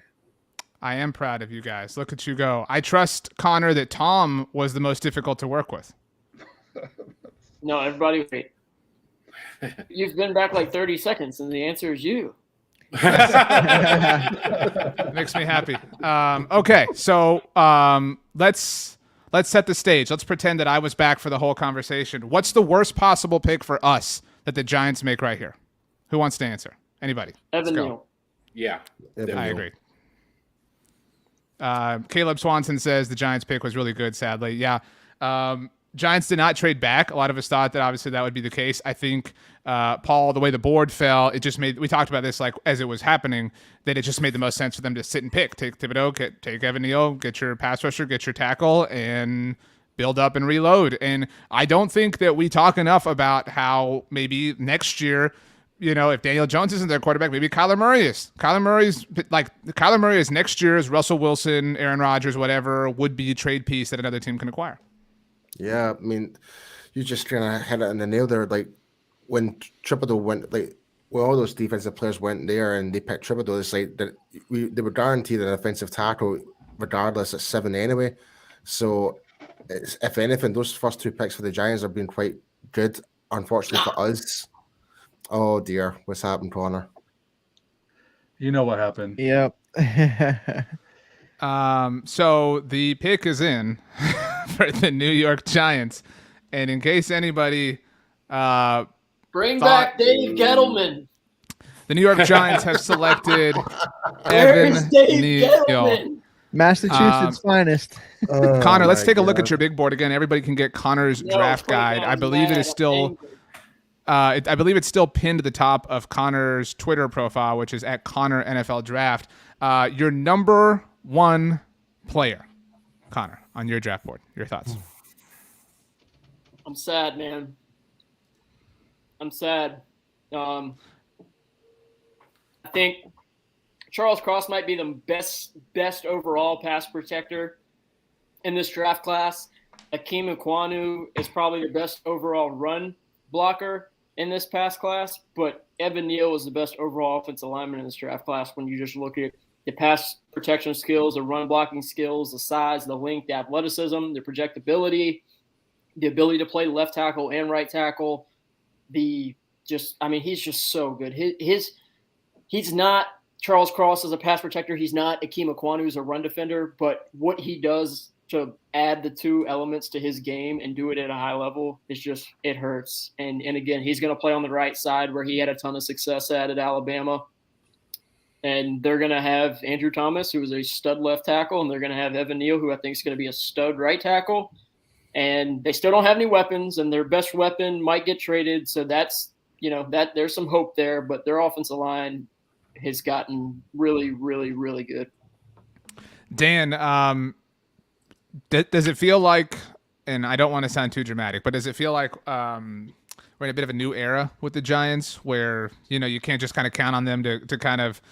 I am proud of you guys. Look at you go. I trust, Connor, that Tom was the most difficult to work with. No, everybody wait. You've been back like 30 seconds, and the answer is you. Makes me happy. Okay, so let's set the stage. Let's pretend that I was back for the whole conversation. What's the worst possible pick for us that the Giants make right here? Who wants to answer? Anybody? Evan Neal. Yeah, I agree. Caleb Swanson says the Giants pick was really good, sadly. Yeah. Giants did not trade back. A lot of us thought that obviously that would be the case. I think, Paul, the way the board fell, it just made, we talked about this like as it was happening, that it just made the most sense for them to sit and pick. Take Thibodeaux, take Evan Neal, get your pass rusher, get your tackle, and build up and reload. And I don't think that we talk enough about how maybe next year, if Daniel Jones isn't their quarterback, maybe Kyler Murray is. Kyler Murray is next year's Russell Wilson, Aaron Rodgers, whatever would-be trade piece that another team can acquire. Yeah, I mean, you just kind of hit it on the nail there. Like when Thibodeaux went, like when all those defensive players went there and they picked Thibodeaux, it's like that they were guaranteed an offensive tackle regardless at 7 anyway. So, if anything, those first 2 picks for the Giants have been quite good. Unfortunately for us, oh dear, what's happened, Connor? You know what happened. Yep. So the pick is in for the New York Giants, and in case anybody Bring back Dave Gettleman. the New York Giants have selected Where's Evan Dave Neal. Gettleman? Massachusetts finest. Connor, let's take a look at your big board again. Everybody can get Connor's draft guide. I believe it is still. I believe it's still pinned to the top of Connor's Twitter profile, which is at Connor NFL Draft. Your number 1 player, Connor, on your draft board. Your thoughts? I'm sad, man. I'm sad. I think Charles Cross might be the best overall pass protector in this draft class. Ickey Ekwonu is probably the best overall run blocker in this past class, but Evan Neal was the best overall offensive lineman in this draft class when you just look at the pass protection skills, the run blocking skills, the size, the length, the athleticism, the projectability, the ability to play left tackle and right tackle. He's just so good. He's not Charles Cross as a pass protector. He's not Ickey Ekwonu as a run defender, but what he does to add the 2 elements to his game and do it at a high level is just, it hurts. And again, he's going to play on the right side where he had a ton of success at Alabama. And they're going to have Andrew Thomas, who is a stud left tackle, and they're going to have Evan Neal, who I think is going to be a stud right tackle. And they still don't have any weapons, and their best weapon might get traded. So that's, that there's some hope there, but their offensive line has gotten really, really, really good. Dan, does it feel like, and I don't want to sound too dramatic, but does it feel like we're in a bit of a new era with the Giants where, you can't just kind of count on them to kind of,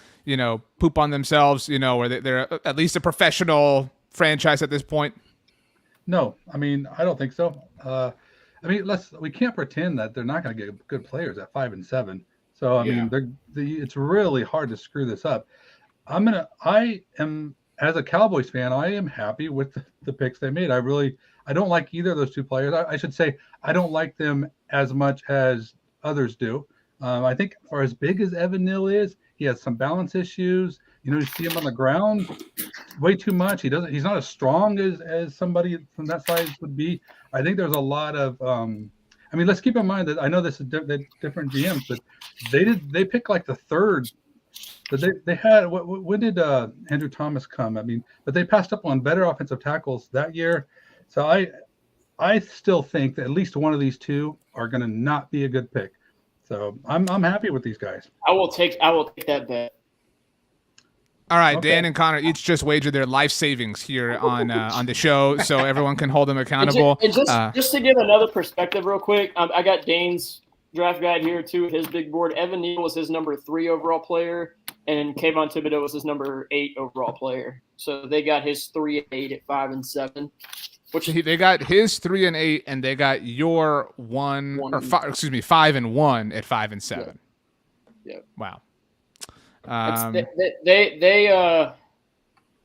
poop on themselves, where they're at least a professional franchise at this point? No, I mean, I don't think so. We can't pretend that they're not going to get good players at 5 and 7. So, I mean, it's really hard to screw this up. I am, as a Cowboys fan, I am happy with the picks they made. I don't like either of those 2 players. I should say I don't like them as much as others do. I think for as big as Evan Neal is, he has some balance issues. You see him on the ground way too much. He's not as strong as somebody from that size would be. I think there's a lot of let's keep in mind that I know this is different GMs, but they picked like the 3rd. But they had, when did Andrew Thomas come? But they passed up on better offensive tackles that year. So I still think that at least one of these 2 are going to not be a good pick. So I'm happy with these guys. I will take that bet. All right, Okay. Dan and Connor each just wagered their life savings here on the show, so everyone can hold them accountable. And just to give another perspective real quick, I got Dane's draft guide here too, his big board. Evan Neal was his number 3 overall player, and Kayvon Thibodeaux was his number 8 overall player. So they got his 3 and 8 at 5 and 7. They got his 3 and 8, and they got your 5 and 1 at 5 and 7. Yeah. Wow. I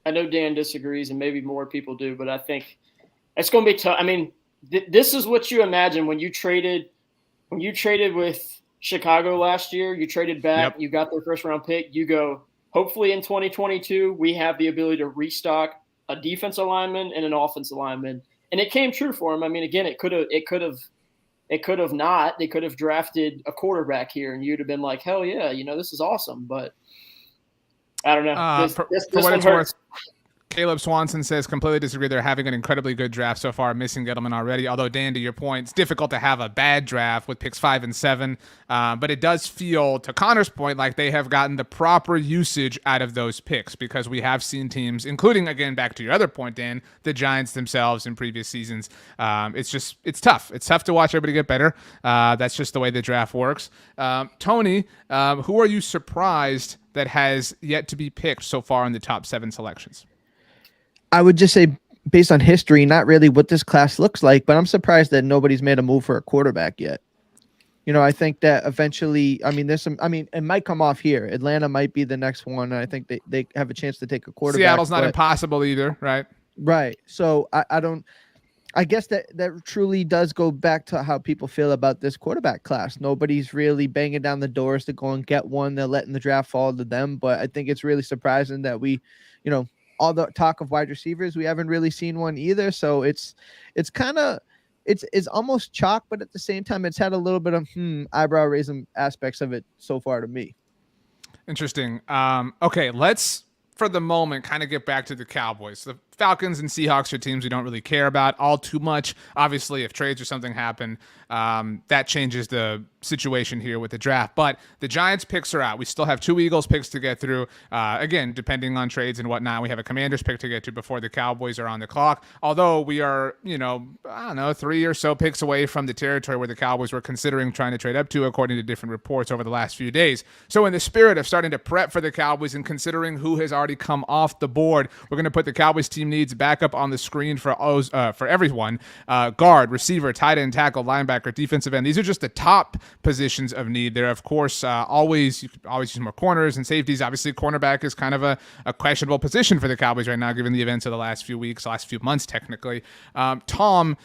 I know Dan disagrees, and maybe more people do, but I think it's going to be tough. I mean, this is what you imagine when you traded with Chicago last year. You traded back, you got their first round pick. You go, hopefully in 2022, we have the ability to restock a defensive lineman and an offensive lineman, and it came true for him. I mean, again, it could have not. They could have drafted a quarterback here, and you'd have been like, hell yeah, this is awesome. But I don't know. This one hurts. Caleb Swanson says, completely disagree. They're having an incredibly good draft so far, missing Gettleman already. Although, Dan, to your point, it's difficult to have a bad draft with picks 5 and 7. But it does feel, to Connor's point, like they have gotten the proper usage out of those picks, because we have seen teams, including, again, back to your other point, Dan, the Giants themselves in previous seasons. It's tough. It's tough to watch everybody get better. That's just the way the draft works. Tony, who are you surprised that has yet to be picked so far in the top 7 selections? I would just say, based on history, not really what this class looks like, but I'm surprised that nobody's made a move for a quarterback yet. I think that eventually, it might come off here. Atlanta might be the next one. And I think they have a chance to take a quarterback. Seattle's not impossible either, right? Right. So I guess that truly does go back to how people feel about this quarterback class. Nobody's really banging down the doors to go and get one. They're letting the draft fall to them. But I think it's really surprising that we, all the talk of wide receivers, we haven't really seen one either. So it's almost chalk, but at the same time, it's had a little bit of eyebrow raising aspects of it so far to me. Interesting. Okay, let's, for the moment, kind of get back to the Cowboys. The Falcons and Seahawks are teams we don't really care about all too much. Obviously, if trades or something happen, that changes the situation here with the draft. But the Giants picks are out. We still have 2 Eagles picks to get through. Again, depending on trades and whatnot, we have a Commanders pick to get to before the Cowboys are on the clock. Although we are, 3 or so picks away from the territory where the Cowboys were considering trying to trade up to, according to different reports over the last few days. So in the spirit of starting to prep for the Cowboys and considering who has already come off the board, we're going to put the Cowboys team needs back up on the screen for everyone. Guard, receiver, tight end, tackle, linebacker, defensive end. These are just the top positions of need. There, of course, you could always use more corners and safeties. Obviously, cornerback is kind of a questionable position for the Cowboys right now, given the events of the last few months, technically. Tom,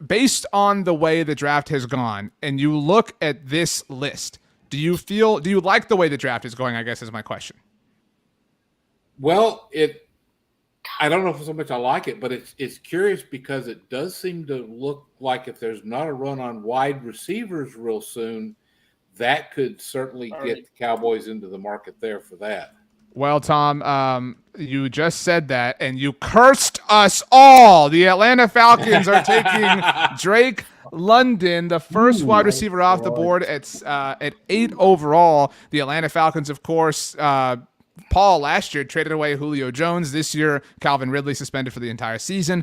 based on the way the draft has gone, and you look at this list, do you like the way the draft is going, I guess is my question. Well, I don't know if so much I like it, but it's curious because it does seem to look like if there's not a run on wide receivers real soon, that could certainly get the Cowboys into the market there for that. Well, Tom, you just said that, and you cursed us all. The Atlanta Falcons are taking Drake London, the first wide receiver off the board at 8 overall. The Atlanta Falcons, of course, Paul last year traded away Julio Jones. This year, Calvin Ridley suspended for the entire season.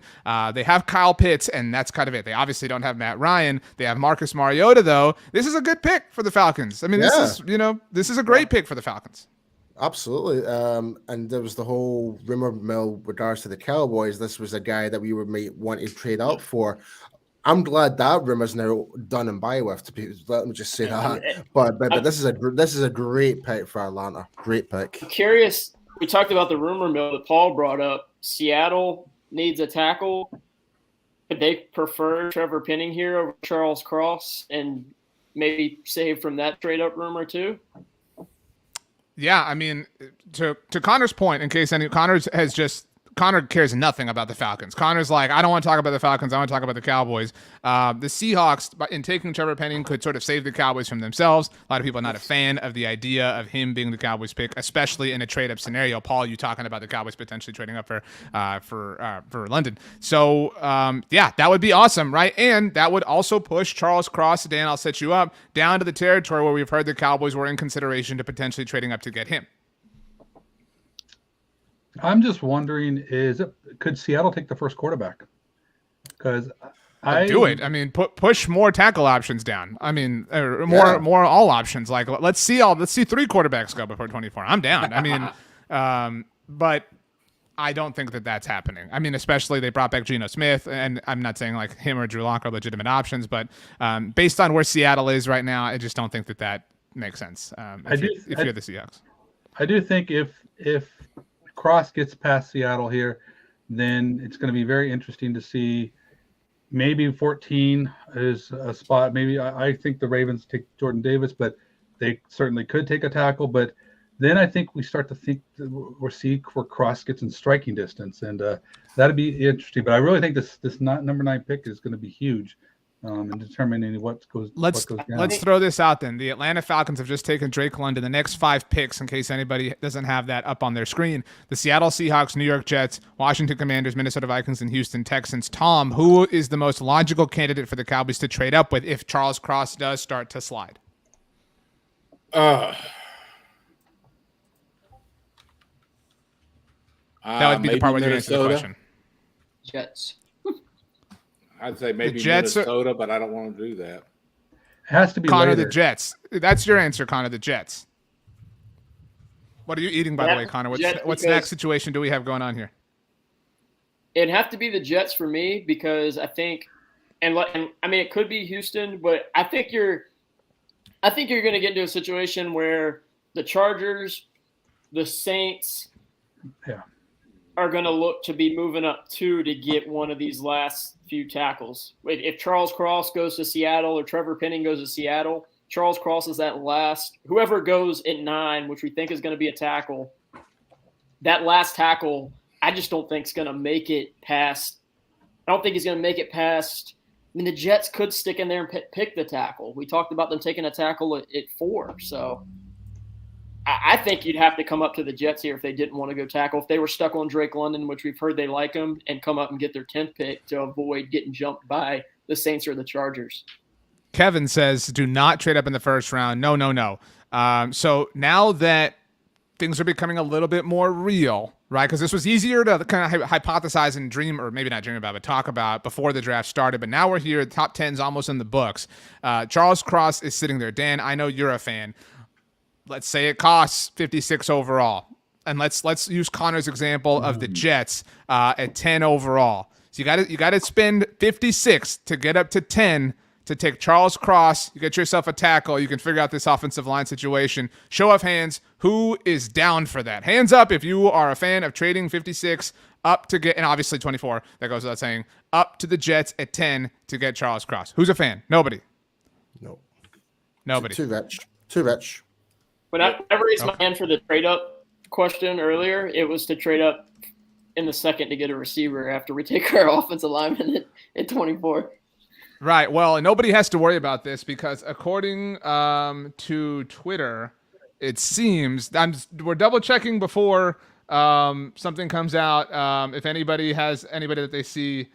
They have Kyle Pitts, and that's kind of it. They obviously don't have Matt Ryan. They have Marcus Mariota, though. This is a good pick for the Falcons. I mean, this is a great pick for the Falcons. Absolutely. And there was the whole rumor mill with regards to the Cowboys. This was a guy that we might want to trade up for. I'm glad that rumor's now done and by with. Let me just say that. But this is a great pick for Atlanta. Great pick. I'm curious. We talked about the rumor mill that Paul brought up. Seattle needs a tackle. Could they prefer Trevor Penning here over Charles Cross and maybe save from that trade up rumor too? Yeah, I mean, to Connor's point, in case Connor cares nothing about the Falcons. Connor's like, I don't want to talk about the Falcons. I want to talk about the Cowboys. The Seahawks, in taking Trevor Penning, could sort of save the Cowboys from themselves. A lot of people are not a fan of the idea of him being the Cowboys pick, especially in a trade-up scenario. Paul, you talking about the Cowboys potentially trading up for London. So, that would be awesome, right? And that would also push Charles Cross, Dan, I'll set you up, down to the territory where we've heard the Cowboys were in consideration to potentially trading up to get him. I'm just wondering, could Seattle take the first quarterback? Because do it. I mean, push more tackle options down. I mean, more all options. Like let's see 3 quarterbacks go before 24. I'm down. I mean, but I don't think that that's happening. I mean, especially they brought back Geno Smith, and I'm not saying like him or Drew Lock are legitimate options, but based on where Seattle is right now, I just don't think that makes sense. If you're the Seahawks, I do think if Cross gets past Seattle here, then it's going to be very interesting to see. Maybe 14 is a spot. Maybe I think the Ravens take Jordan Davis, but they certainly could take a tackle. But then I think we start to think or see where Cross gets in striking distance, and that'd be interesting. But I really think this number 9 pick is going to be huge in determining what goes down. Let's throw this out then. The Atlanta Falcons have just taken Drake London. The next 5 picks, in case anybody doesn't have that up on their screen: the Seattle Seahawks, New York Jets, Washington Commanders, Minnesota Vikings, and Houston Texans. Tom, who is the most logical candidate for the Cowboys to trade up with if Charles Cross does start to slide? That would be the part where you answer the question. Jets. I'd say maybe Jets Minnesota, but I don't want to do that. It has to be Connor, later. the Jets. That's your answer, Connor, the Jets. What are you eating, by the way, Connor? What's the next situation do we have going on here? It'd have to be the Jets for me because I think, and I mean, it could be Houston, but I think you're going to get into a situation where the Chargers, the Saints, are going to look to be moving up 2 to get one of these last few tackles. If Charles Cross goes to Seattle or Trevor Penning goes to Seattle, Charles Cross is that last – whoever goes at 9, which we think is going to be a tackle, that last tackle I just don't think is going to make it past – I don't think he's going to make it past – I mean, the Jets could stick in there and pick the tackle. We talked about them taking a tackle at 4, so – I think you'd have to come up to the Jets here if they didn't want to go tackle. If they were stuck on Drake London, which we've heard they like him, and come up and get their 10th pick to avoid getting jumped by the Saints or the Chargers. Kevin says, do not trade up in the first round. No. So now that things are becoming a little bit more real, right? Because this was easier to kind of hypothesize and dream, or maybe not dream about, but talk about before the draft started. But now we're here. The top 10's almost in the books. Charles Cross is sitting there. Dan, I know you're a fan. Let's say it costs 56 overall. And let's use Connor's example of the Jets at 10 overall. So you got to spend 56 to get up to 10 to take Charles Cross. You get yourself a tackle. You can figure out this offensive line situation. Show of hands, who is down for that? Hands up if you are a fan of trading 56 up to get, and obviously 24, that goes without saying, up to the Jets at 10 to get Charles Cross. Who's a fan? Nobody. No. Nobody. Too rich. When I raised my hand for the trade up question earlier, it was to trade up in the second to get a receiver after we take our offensive lineman at 24. Right. Well, nobody has to worry about this because according to Twitter, it seems we're double checking before something comes out. If anybody has anybody that they see,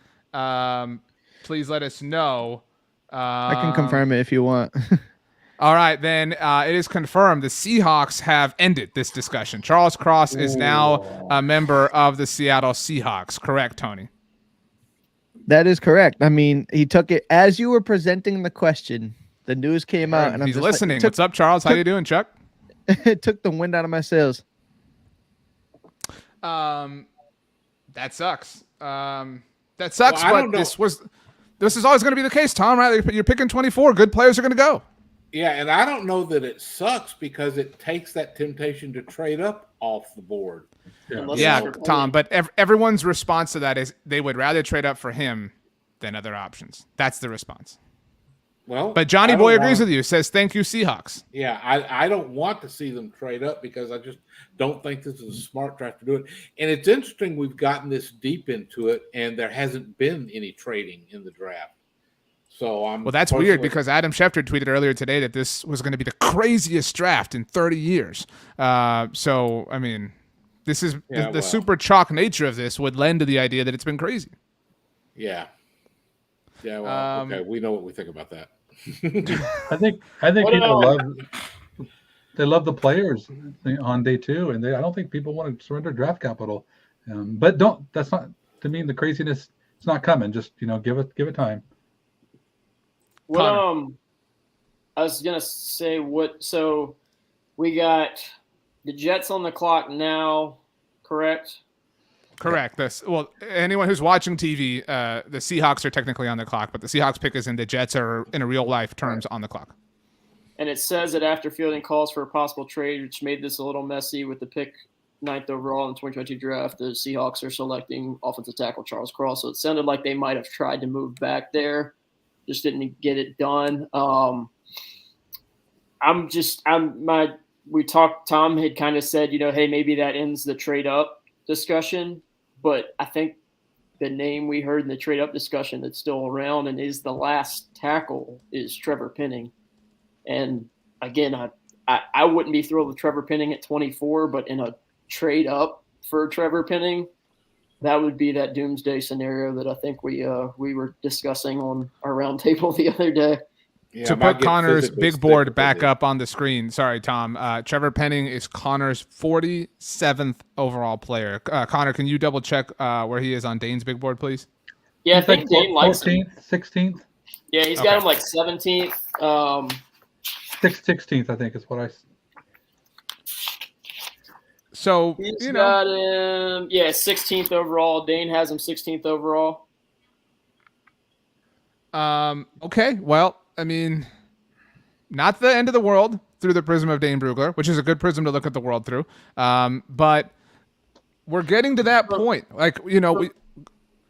please let us know. I can confirm it if you want. All right, then it is confirmed. The Seahawks have ended this discussion. Charles Cross is now a member of the Seattle Seahawks. Correct, Tony? That is correct. I mean, he took it as you were presenting the question. The news came out, and he's listening. What's up, Charles? How you doing, Chuck? It took the wind out of my sails. That sucks. That sucks. Well, but this is always going to be the case, Tom. Right? You're picking 24. Good players are going to go. Yeah, and I don't know that it sucks because it takes that temptation to trade up off the board. Yeah, Tom, but everyone's response to that is they would rather trade up for him than other options. That's the response. Well, but Johnny Boy agrees with you, says, thank you, Seahawks. Yeah, I don't want to see them trade up because I just don't think this is a smart draft to do it. And it's interesting we've gotten this deep into it, and there hasn't been any trading in the draft. So that's weird because Adam Schefter tweeted earlier today that this was going to be the craziest draft in 30 years. So, I mean, this is the super chalk nature of this would lend to the idea that it's been crazy. Yeah. Yeah, well, okay, we know what we think about that. I think people love the players on day 2, and I don't think people want to surrender draft capital. But that's not to mean the craziness. It's not coming. Just give it time. I was gonna say so we got the Jets on the clock now, correct? Correct. Anyone who's watching TV, the Seahawks are technically on the clock, but the Seahawks pick is in. The Jets are in a real life terms on the clock. And it says that after fielding calls for a possible trade, which made this a little messy with the pick 9th overall in the 2022 draft, the Seahawks are selecting offensive tackle Charles Cross. So it sounded like they might have tried to move back there, just didn't get it done. We talked, Tom had kind of said, hey, maybe that ends the trade up discussion. But I think the name we heard in the trade up discussion that's still around and is the last tackle is Trevor Penning. And again, I wouldn't be thrilled with Trevor Penning at 24, but in a trade up for Trevor Penning, that would be that doomsday scenario that I think we were discussing on our roundtable the other day. Yeah, to put Connor's big board back up on the screen, sorry, Tom, Trevor Penning is Connor's 47th overall player. Connor, can you double check where he is on Dane's big board, please? Yeah, I think Dane likes him. 16th? Yeah, he's got him like 17th. 16th, I think is what I. So he's got him, 16th overall. Dane has him 16th overall. Okay, well, I mean, not the end of the world through the prism of Dane Brugler, which is a good prism to look at the world through. But we're getting to that point. Like, go ahead.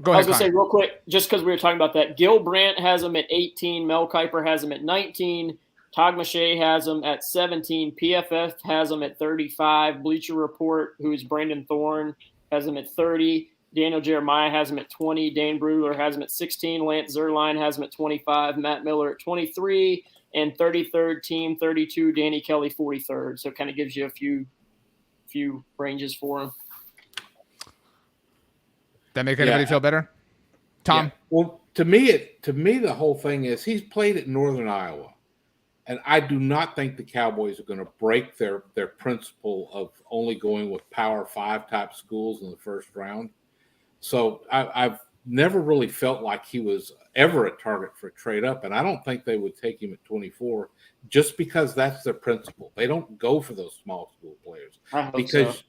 I was going to say real quick, just because we were talking about that, Gil Brandt has him at 18. Mel Kiper has him at 19. Todd McShay has him at 17. PFF has him at 35. Bleacher Report, who is Brandon Thorne, has him at 30. Daniel Jeremiah has him at 20. Dane Brugler has him at 16. Lance Zierlein has him at 25. Matt Miller at 23. And 33rd team, 32. Danny Kelly, 43rd. So it kind of gives you a few ranges for him. That make anybody feel better? Tom? Yeah. Well, to me, the whole thing is he's played at Northern Iowa. And I do not think the Cowboys are going to break their principle of only going with Power 5 type schools in the first round. So I've never really felt like he was ever a target for a trade up, and I don't think they would take him at 24 just because that's their principle. They don't go for those small school players because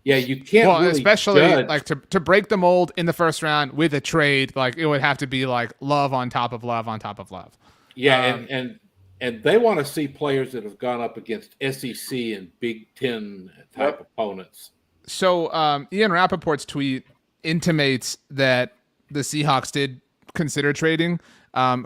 you can't. Well, really especially judge. like to break the mold in the first round with a trade, like it would have to be like love on top of love on top of love. Yeah, and they want to see players that have gone up against SEC and Big Ten type opponents. So Ian Rappaport's tweet intimates that the Seahawks did consider trading.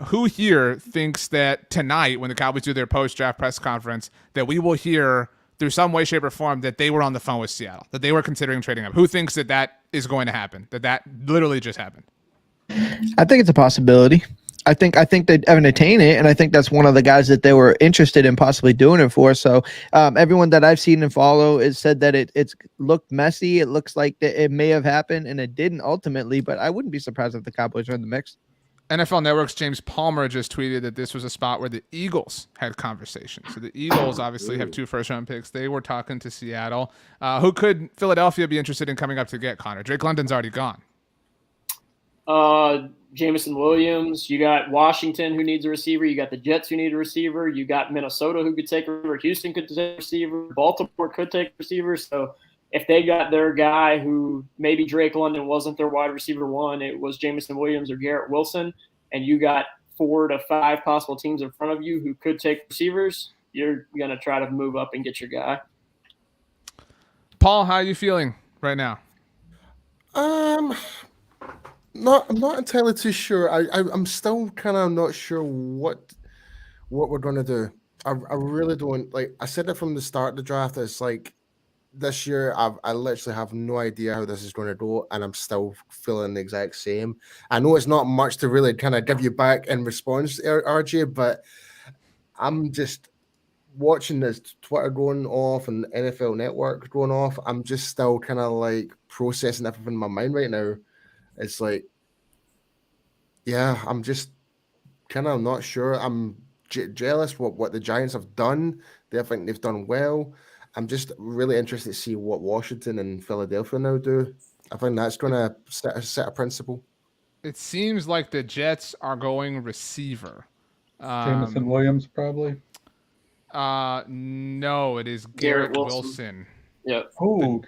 Who here thinks that tonight, when the Cowboys do their post-draft press conference, that we will hear through some way, shape, or form that they were on the phone with Seattle, that they were considering trading up? Who thinks that is going to happen, that literally just happened? I think it's a possibility. I think they'd entertain it, and I think that's one of the guys that they were interested in possibly doing it for. So everyone that I've seen and follow has said that it's looked messy. It looks like that it may have happened, and it didn't ultimately, but I wouldn't be surprised if the Cowboys are in the mix. NFL Network's James Palmer just tweeted that this was a spot where the Eagles had conversations. So the Eagles obviously have 2 first-round picks. They were talking to Seattle. Who could Philadelphia be interested in coming up to get, Connor? Drake London's already gone. Jamison Williams. You got Washington, who needs a receiver. You got the Jets, who need a receiver. You got Minnesota, who could take a receiver. Houston could take a receiver. Baltimore could take a receiver. So if they got their guy who maybe Drake London wasn't their wide receiver one, it was Jamison Williams or Garrett Wilson, and you got 4 to 5 possible teams in front of you who could take receivers, you're going to try to move up and get your guy. Paul, how are you feeling right now? I'm not entirely too sure. I'm still kind of not sure what we're going to do. I really don't. Like I said it from the start of the draft. It's like this year I literally have no idea how this is going to go, and I'm still feeling the exact same. I know it's not much to really kind of give you back in response, RJ, but I'm just watching this Twitter going off and NFL Network going off. I'm just still kind of like processing everything in my mind right now. It's like, yeah, I'm just kind of not sure. I'm jealous what the Giants have done. I think they've done well. I'm just really interested to see what Washington and Philadelphia now do. I think that's going to set a principle. It seems like the Jets are going receiver. Jamison Williams, probably. No, it is Garrett Wilson. Yep. Oh,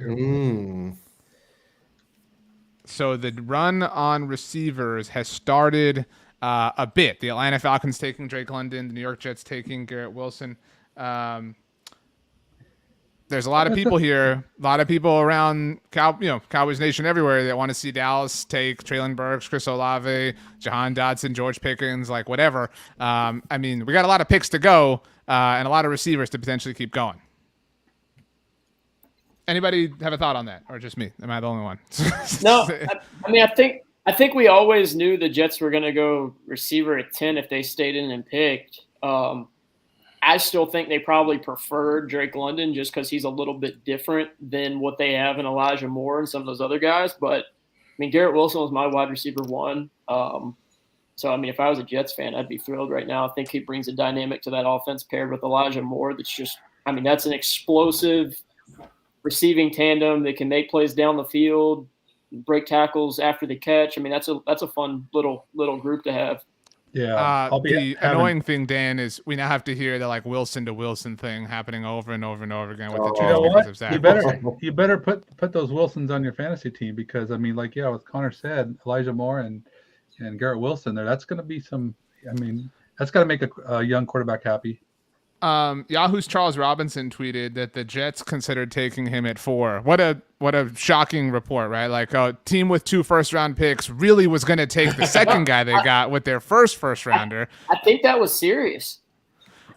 So the run on receivers has started a bit. The Atlanta Falcons taking Drake London, the New York Jets taking Garrett Wilson. there's a lot of people here, a lot of people around Cowboys Nation everywhere that want to see Dallas take Traylon Burks, Chris Olave, Jahan Dotson, George Pickens, like whatever. I mean, we got a lot of picks to go and a lot of receivers to potentially keep going. Anybody have a thought on that, or just me? Am I the only one? No, I mean, I think we always knew the Jets were going to go receiver at 10 if they stayed in and picked. I still think they probably prefer Drake London just because he's a little bit different than what they have in Elijah Moore and some of those other guys. But, I mean, Garrett Wilson was my wide receiver 1. So, I mean, if I was a Jets fan, I'd be thrilled right now. I think he brings a dynamic to that offense paired with Elijah Moore that's just – I mean, that's an explosive receiving tandem that can make plays down the field, break tackles after the catch. I mean, that's a fun little group to have. Yeah. Annoying thing, Dan, is we now have to hear the like Wilson to Wilson thing happening over and over and over again with the You know Jets. what? You better put those Wilsons on your fantasy team because I mean, like what Connor said, Elijah Moore and Garrett Wilson there. That's going to be some. I mean, that's got to make a young quarterback happy. Yahoo's Charles Robinson tweeted that the Jets considered taking him at 4. What a shocking report, right? Like a team with 2 first-round picks really was going to take the second guy they got with their first rounder. I think that was serious.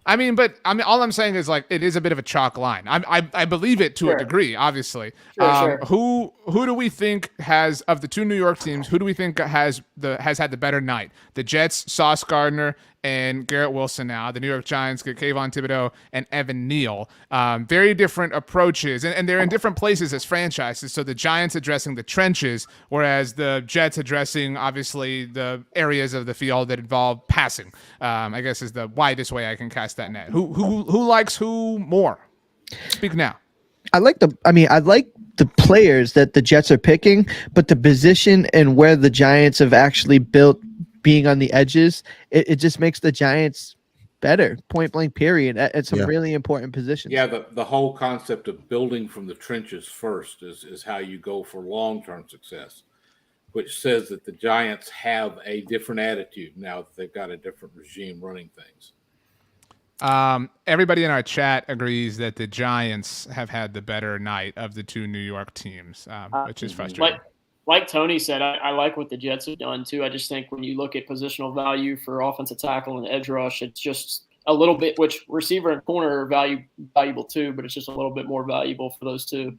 I mean, all I'm saying is like it is a bit of a chalk line. I believe it to a degree, obviously. Sure. Who do we think has of the 2 New York teams? Who do we think has had the better night? The Jets, Sauce Gardner, and Garrett Wilson. Now the New York Giants get Kayvon Thibodeaux and Evan Neal. Very different approaches, and they're in different places as franchises. So the Giants addressing the trenches, whereas the Jets addressing obviously the areas of the field that involve passing. I guess is the widest way I can cast that net. Who likes who more? Speak now. I like the players that the Jets are picking, but the position and where the Giants have actually built being on the edges, it just makes the Giants better, point blank period, at some really important positions. Yeah, the whole concept of building from the trenches first is how you go for long-term success, which says that the Giants have a different attitude now that they've got a different regime running things. Everybody in our chat agrees that the Giants have had the better night of the 2 New York teams, which is frustrating. Like Tony said, I like what the Jets have done too. I just think when you look at positional value for offensive tackle and edge rush, it's just a little bit, which receiver and corner are valuable too, but it's just a little bit more valuable for those 2.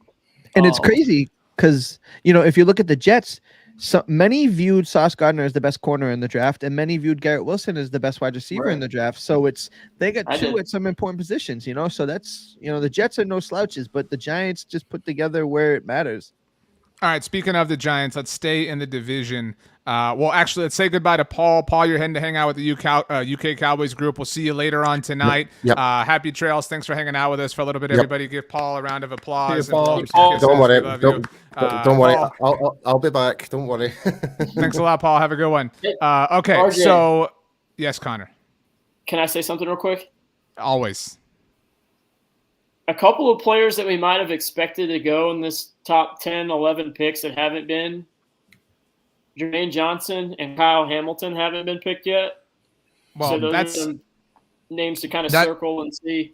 And it's crazy because, if you look at the Jets, so many viewed Sauce Gardner as the best corner in the draft, and many viewed Garrett Wilson as the best wide receiver in the draft. So they got 2 at some important positions, So that's, the Jets are no slouches, but the Giants just put together where it matters. All right, speaking of the Giants, let's stay in the division. Well, actually, let's say goodbye to Paul. Paul, you're heading to hang out with the UK Cowboys group. We'll see you later on tonight. Yep. Happy trails. Thanks for hanging out with us for a little bit. Everybody give Paul a round of applause. Paul. Don't worry. Don't worry. I'll be back. Don't worry. Thanks a lot, Paul. Have a good one. Okay, RJ, so yes, Connor. Can I say something real quick? Always. A couple of players that we might have expected to go in this top 10, 11 picks that haven't been. Jermaine Johnson and Kyle Hamilton haven't been picked yet. Well, so those that's are some names to kind of circle and see.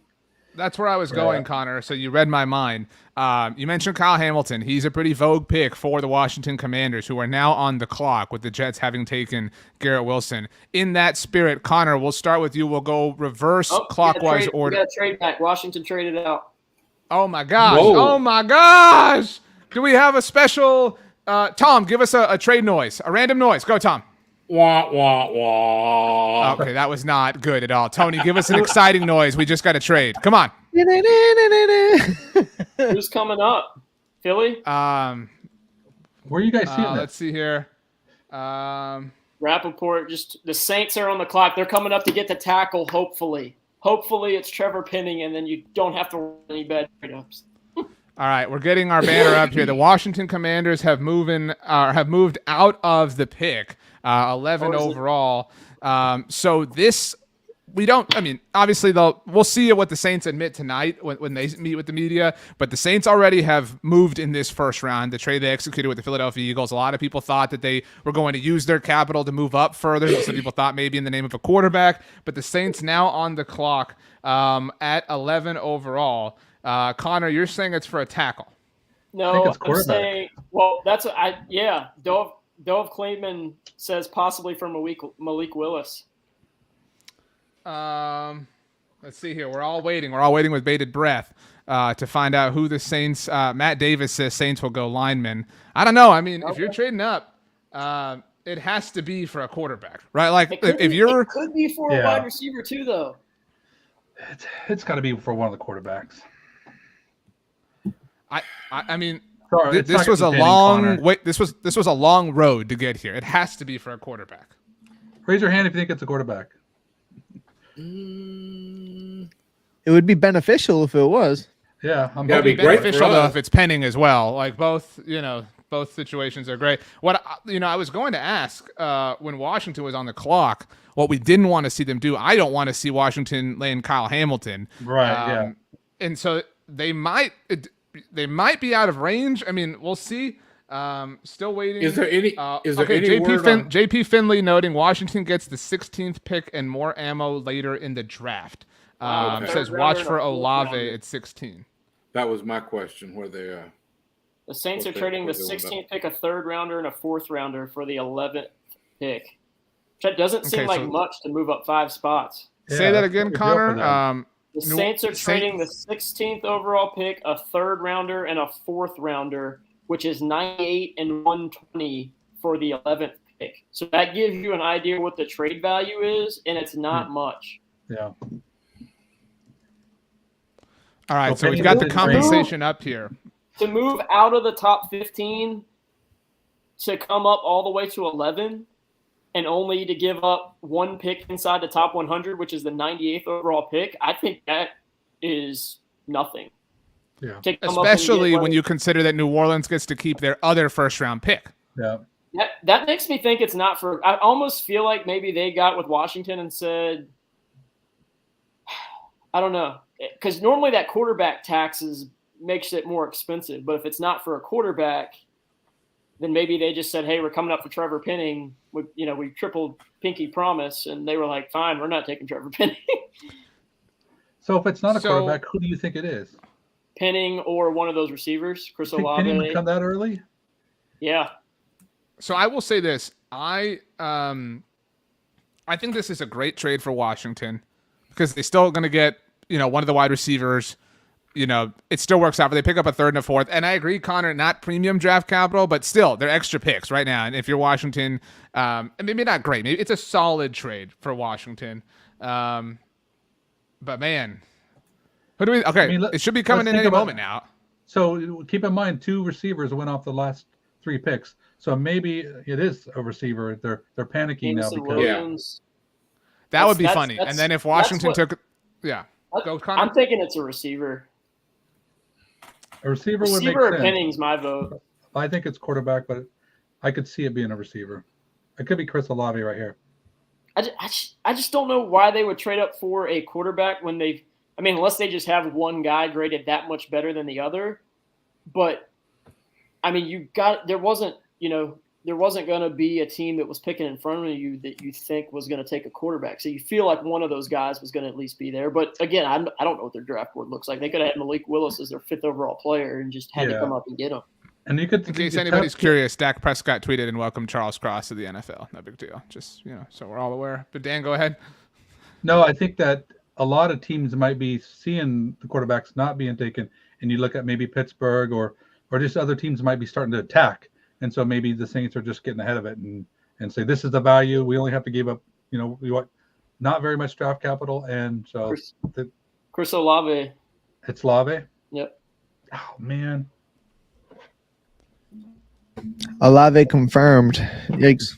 That's where I was going, Connor. So you read my mind. You mentioned Kyle Hamilton. He's a pretty vogue pick for the Washington Commanders, who are now on the clock with the Jets having taken Garrett Wilson. In that spirit, Connor, we'll start with you. We'll go reverse clockwise order. We got to trade back. Washington traded out. Oh, my gosh. Whoa. Oh, my gosh. Do we have a special Tom, give us a trade noise, a random noise. Go, Tom. Wah, wah, wah. Okay, that was not good at all. Tony, give us an exciting noise. We just got to trade. Come on. Who's coming up? Philly? Where are you guys seeing that? Let's see here. Rappaport, just the Saints are on the clock. They're coming up to get the tackle, hopefully. Hopefully it's Trevor Penning, and then you don't have to run any bad trade-ups. All right, we're getting our banner up here. The Washington Commanders have moved out of the pick, 11 overall. So this, we don't. I mean, obviously, we'll see what the Saints admit tonight when they meet with the media. But the Saints already have moved in this first round. The trade they executed with the Philadelphia Eagles. A lot of people thought that they were going to use their capital to move up further. Some people thought maybe in the name of a quarterback. But the Saints now on the clock at 11 overall. Connor, you're saying it's for a tackle. No, it's I'm quarterback. saying, well, that's what Dove Clayman says possibly for Malik Willis. Let's see here. We're all waiting. We're all waiting with bated breath to find out who the Saints. Matt Davis says Saints will go lineman. I don't know. I mean, if you're trading up, it has to be for a quarterback, right? Like It could be for a wide receiver too, though. It's got to be for one of the quarterbacks. I mean, Sorry, this was a long wait. This was a long road to get here. It has to be for a quarterback. Raise your hand if you think it's a quarterback. It would be beneficial if it was. Yeah, It'd be beneficial though if it's Penning as well. Like both situations are great. What I was going to ask when Washington was on the clock, what we didn't want to see them do. I don't want to see Washington laying Kyle Hamilton. Right. And so they might be out of range. I mean, we'll see. Still waiting. Is there any? JP Finley noting Washington gets the 16th pick and more ammo later in the draft. Says watch for Olave at 16. That was my question. Where they? The Saints are trading the 16th pick, a third rounder, and a fourth rounder for the 11th pick. That doesn't seem like much to move up 5 spots. Say that again, Connor. The Saints are trading the 16th overall pick, a third rounder, and a fourth rounder, which is 98 and 120 for the 11th pick. So that gives you an idea what the trade value is, and it's not much. Yeah. All right, so we've got the compensation up here. To move out of the top 15 to come up all the way to 11 and only to give up 1 pick inside the top 100, which is the 98th overall pick, I think that is nothing. Yeah. Especially when you consider that New Orleans gets to keep their other first-round pick. Yeah. That makes me think it's not for – I almost feel like maybe they got with Washington and said – I don't know. Because normally that quarterback taxes makes it more expensive. But if it's not for a quarterback, then maybe they just said, hey, we're coming up for Trevor Penning. We tripled Pinky Promise. And they were like, fine, we're not taking Trevor Penning. So if it's not a quarterback, who do you think it is? Penning or one of those receivers, Chris Olave. Penning would come that early? Yeah. So I will say this. I think this is a great trade for Washington because they're still going to get, one of the wide receivers. It still works out, but they pick up a third and a fourth. And I agree, Connor, not premium draft capital, but still, they're extra picks right now. And if you're Washington, maybe not great. Maybe it's a solid trade for Washington. But man, who do we? Okay, it should be coming in any moment now. So keep in mind, 2 receivers went off the last 3 picks. So maybe it is a receiver. They're panicking now because that would be funny. And then if Washington took, go Connor. I'm thinking it's a receiver. A receiver would make sense. Receiver Penning's my vote. I think it's quarterback, but I could see it being a receiver. It could be Chris Olave right here. I just don't know why they would trade up for a quarterback when unless they just have one guy graded that much better than the other. But there wasn't going to be a team that was picking in front of you that you think was going to take a quarterback. So you feel like one of those guys was going to at least be there. But again, I don't know what their draft board looks like. They could have had Malik Willis as their 5th overall player and just had to come up and get him. And in case anybody's curious, Dak Prescott tweeted and welcomed Charles Cross to the NFL. No big deal. Just, so we're all aware. But Dan, go ahead. No, I think that a lot of teams might be seeing the quarterbacks not being taken. And you look at maybe Pittsburgh or just other teams might be starting to attack. And so maybe the Saints are just getting ahead of it and say, this is the value. We only have to give up, we want not very much draft capital. And so Chris Olave. It's Olave? Yep. Oh, man. Olave confirmed. Yikes.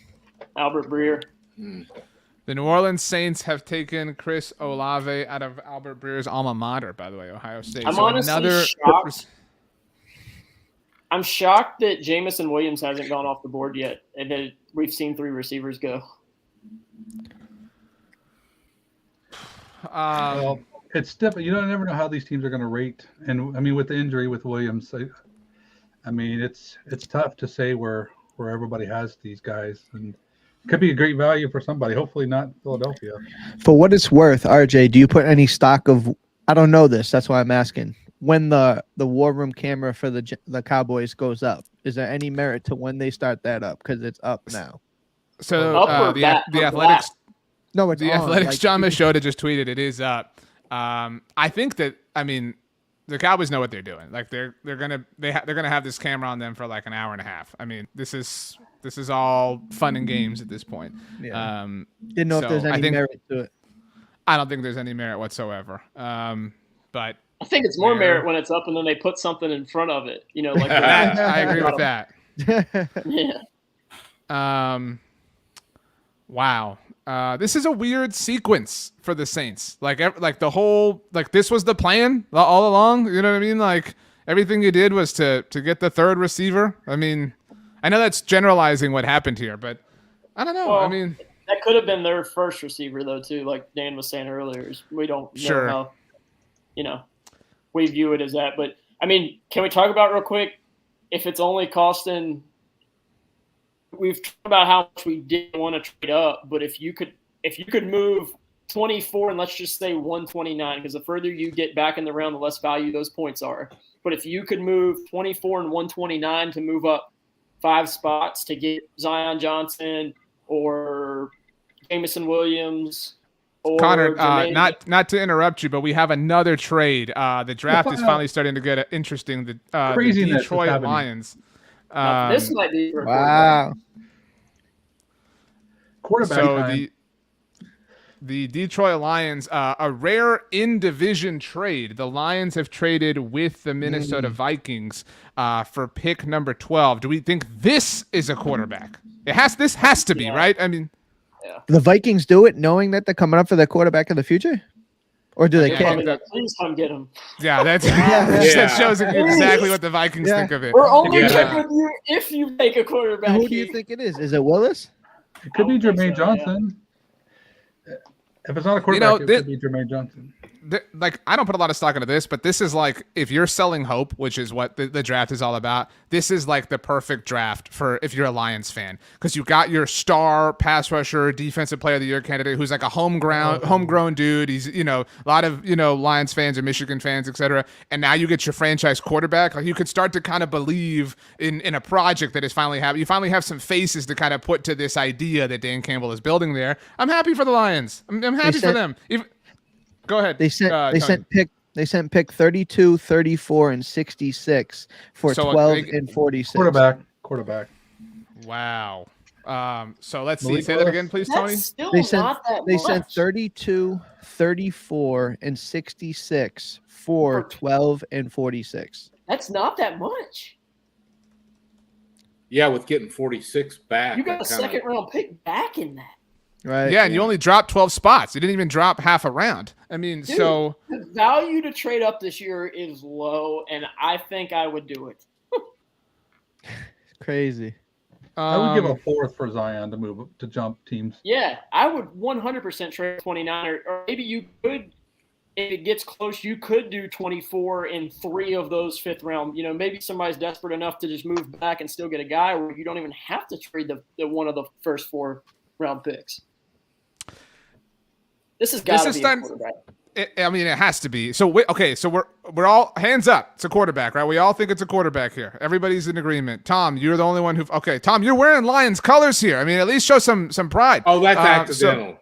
Albert Breer. The New Orleans Saints have taken Chris Olave out of Albert Breer's alma mater, by the way, Ohio State. I'm honestly shocked. I'm shocked that Jamison Williams hasn't gone off the board yet, and that we've seen 3 receivers go. Well, it's different. You don't never know how these teams are going to rate, and with the injury with Williams, it's tough to say where everybody has these guys, and it could be a great value for somebody. Hopefully, not Philadelphia. For what it's worth, RJ, do you put any stock of? I don't know this. That's why I'm asking. when the war room camera for the Cowboys goes up? Is there any merit to when they start that up? Because it's up now. So the Athletics. No, it's the on. Athletics. John Machota just tweeted it is up. I think that the Cowboys know what they're doing. Like they're gonna have this camera on them for like an hour and a half. I mean, this is all fun and games at this point. Yeah. Didn't know if there's any merit to it. I don't think there's any merit whatsoever. But I think it's more merit when it's up and then they put something in front of it. You know, like I agree with that. Yeah. Wow. This is a weird sequence for the Saints. Like the whole, like this was the plan all along. You know what I mean? Like everything you did was to get the third receiver. I mean, I know that's generalizing what happened here, but I don't know. Well, I mean, that could have been their first receiver though too. Like Dan was saying earlier, we don't know how, we view it as that. But I mean, can we talk about real quick if it's only costing? We've talked about how much we didn't want to trade up, but if you could move 24 and let's just say 129, because the further you get back in the round, the less value those points are. But if you could move 24 and 129 to move up 5 spots to get Zion Johnson or Jameson Williams or Connor, not to interrupt you, but we have another trade. The draft is finally starting to get interesting. The Detroit Lions. This might be wow. Quarterback time. The Detroit Lions, a rare in-division trade. The Lions have traded with the Minnesota Vikings for pick number 12. Do we think this is a quarterback? This has to be, right? I mean, the Vikings do it knowing that they're coming up for their quarterback of the future? Or do they care? Please come get him. Yeah, that shows exactly what the Vikings think of it. We're only checking with you if you make a quarterback. Who do you think it is? Is it Willis? It could be Jermaine Johnson. Yeah. If it's not a quarterback, it could be Jermaine Johnson. I don't put a lot of stock into this, but this is like if you're selling hope, which is what the draft is all about. This is like the perfect draft for if you're a Lions fan, because you got your star pass rusher, defensive player of the year candidate, who's like a homegrown dude. He's a lot of Lions fans or Michigan fans, etc. And now you get your franchise quarterback. Like you could start to kind of believe in a project that is finally happening. You finally have some faces to kind of put to this idea that Dan Campbell is building there. I'm happy for the Lions. I'm happy for them. Go ahead. They sent pick 32, 34, and 66 for 12 and 46. Quarterback. Wow. So let's see. Say that again, please, Tony. They sent 32, 34, and 66 for 12 and 46. That's not that much. Yeah, with getting 46 back. You got a second round pick back in that. Right. Yeah, and you only dropped 12 spots. You didn't even drop half a round. I mean, Dude, so the value to trade up this year is low, and I think I would do it. Crazy. I would give a fourth for Zion to move to jump teams. Yeah, I would 100% trade 29, or maybe you could, if it gets close, you could do 24 in 3 of those fifth round. Maybe somebody's desperate enough to just move back and still get a guy where you don't even have to trade the one of the first 4 round picks. This has got to be a quarterback. It has to be. So we're all hands up. It's a quarterback, right? We all think it's a quarterback here. Everybody's in agreement. Tom, you're the only one who. Okay, Tom, you're wearing Lions colors here. I mean, at least show some pride. Oh, that's accidental.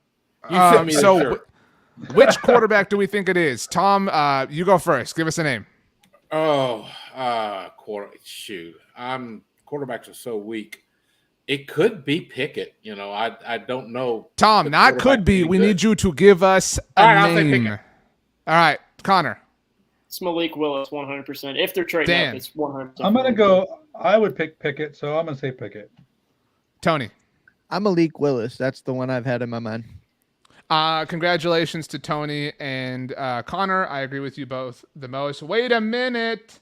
Which quarterback do we think it is? Tom, you go first. Give us a name. Shoot. Quarterbacks are so weak. It could be Pickett. I don't know. Tom, not could be. We need you to give us a name. All right, Connor. It's Malik Willis, 100%. If they're trading up, it's 100%. I'm going to go. I would pick Pickett, so I'm going to say Pickett. Tony. I'm Malik Willis. That's the one I've had in my mind. Congratulations to Tony and Connor. I agree with you both the most. Wait a minute.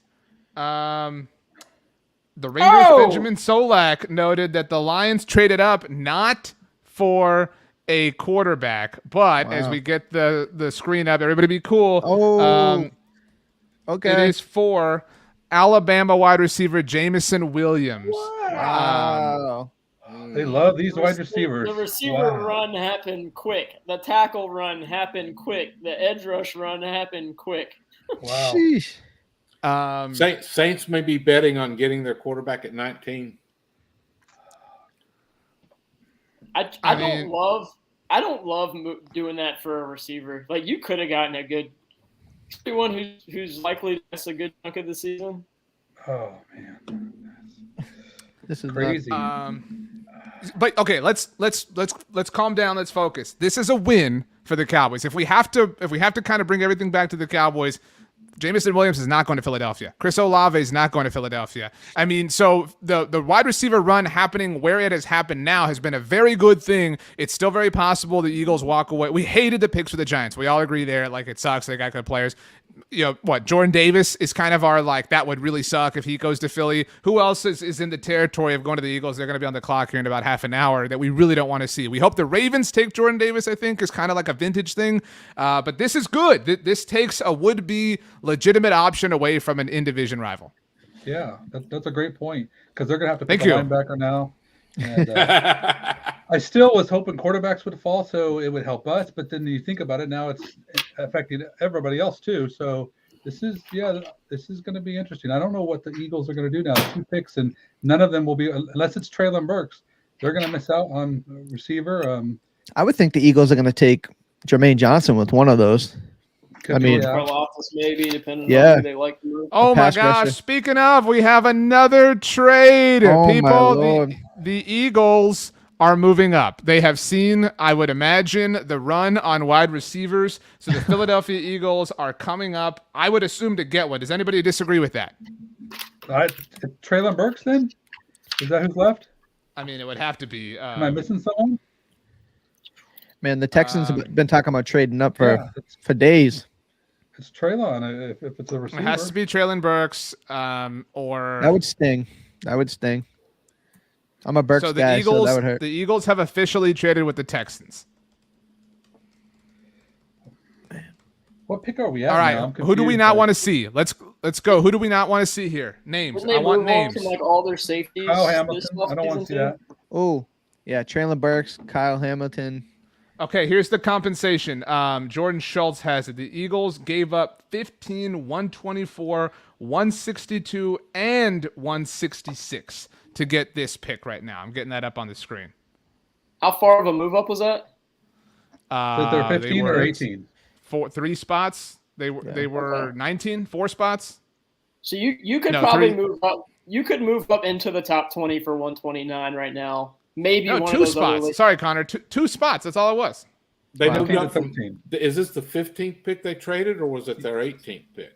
The Ringer's Benjamin Solak noted that the Lions traded up not for a quarterback, but as we get the screen up, everybody be cool. Okay. It is for Alabama wide receiver Jameson Williams. Wow. They love these wide receivers. The receiver run happened quick. The tackle run happened quick. The edge rush run happened quick. Wow. Sheesh. Saints may be betting on getting their quarterback at 19. I don't love doing that for a receiver. Like, you could have gotten a good one who's likely to miss a good chunk of the season. Oh man, This is crazy. But okay, let's calm down. Let's focus. This is a win for the Cowboys. If we have to kind of bring everything back to the Cowboys, Jameson Williams is not going to Philadelphia. Chris Olave is not going to Philadelphia. I mean, so the wide receiver run happening where it has happened now has been a very good thing. It's still very possible the Eagles walk away. We hated the picks for the Giants. We all agree there. Like, it sucks. They got good players. You know what? Jordan Davis is kind of our, like, that would really suck if he goes to Philly. Who else is in the territory of going to the Eagles? They're going to be on the clock here in about half an hour that we really don't want to see. We hope the Ravens take Jordan Davis, I think, is kind of like a vintage thing. But this is good. This takes a would-be legitimate option away from an in-division rival. Yeah, that's a great point, because they're going to have to Thank pick a you. linebacker now. And, I still was hoping quarterbacks would fall, so it would help us. But then you think about it, now it's affecting everybody else too. So this is going to be interesting. I don't know what the Eagles are going to do now. 2 picks, and none of them will be, unless it's Treylon Burks. They're going to miss out on receiver. I would think the Eagles are going to take Jermaine Johnson with one of those. I mean, Karlaftis maybe, depending Yeah. on who they like to move. Oh my pass gosh! rusher. Speaking of, we have another trade. Oh, my People, Lord. the Eagles are moving up. They have seen, I would imagine, the run on wide receivers. So the Philadelphia Eagles are coming up. I would assume to get one. Does anybody disagree with that? Treylon Burks, then? Is that who's left? I mean, it would have to be. Am I missing someone? Man, the Texans have been talking about trading up Yeah, for days. it's Treylon. If it's a receiver, It has to be Treylon Burks, or That would sting. I'm a Burks so the guy, Eagles. so that would hurt. The Eagles have officially traded with the Texans. What pick are we at? All right, now? I'm who do we confused. not want to see? Let's go. Who do we not want to see here? Names. Wouldn't they I want move on names. from, like, all their safeties? Kyle this Hamilton. I don't want to see that. Oh, yeah, Traylon Burks, Kyle Hamilton. Okay, here's the compensation. Jordan Schultz has it. The Eagles gave up 15, 124, 162, and 166 to get this pick right now. I'm getting that up on the screen. How far of a move up was that? Is there 15 or 18? 3 spots. They were 19, 4 spots. So you could No, probably 3. move up. You could move up into the top 20 for 129 right now. Maybe No, one 2 of those spots. other Sorry, Connor. 2 spots. That's all it was. They Wow. moved up from. 15. Is this the 15th pick they traded, or was it their 18th pick?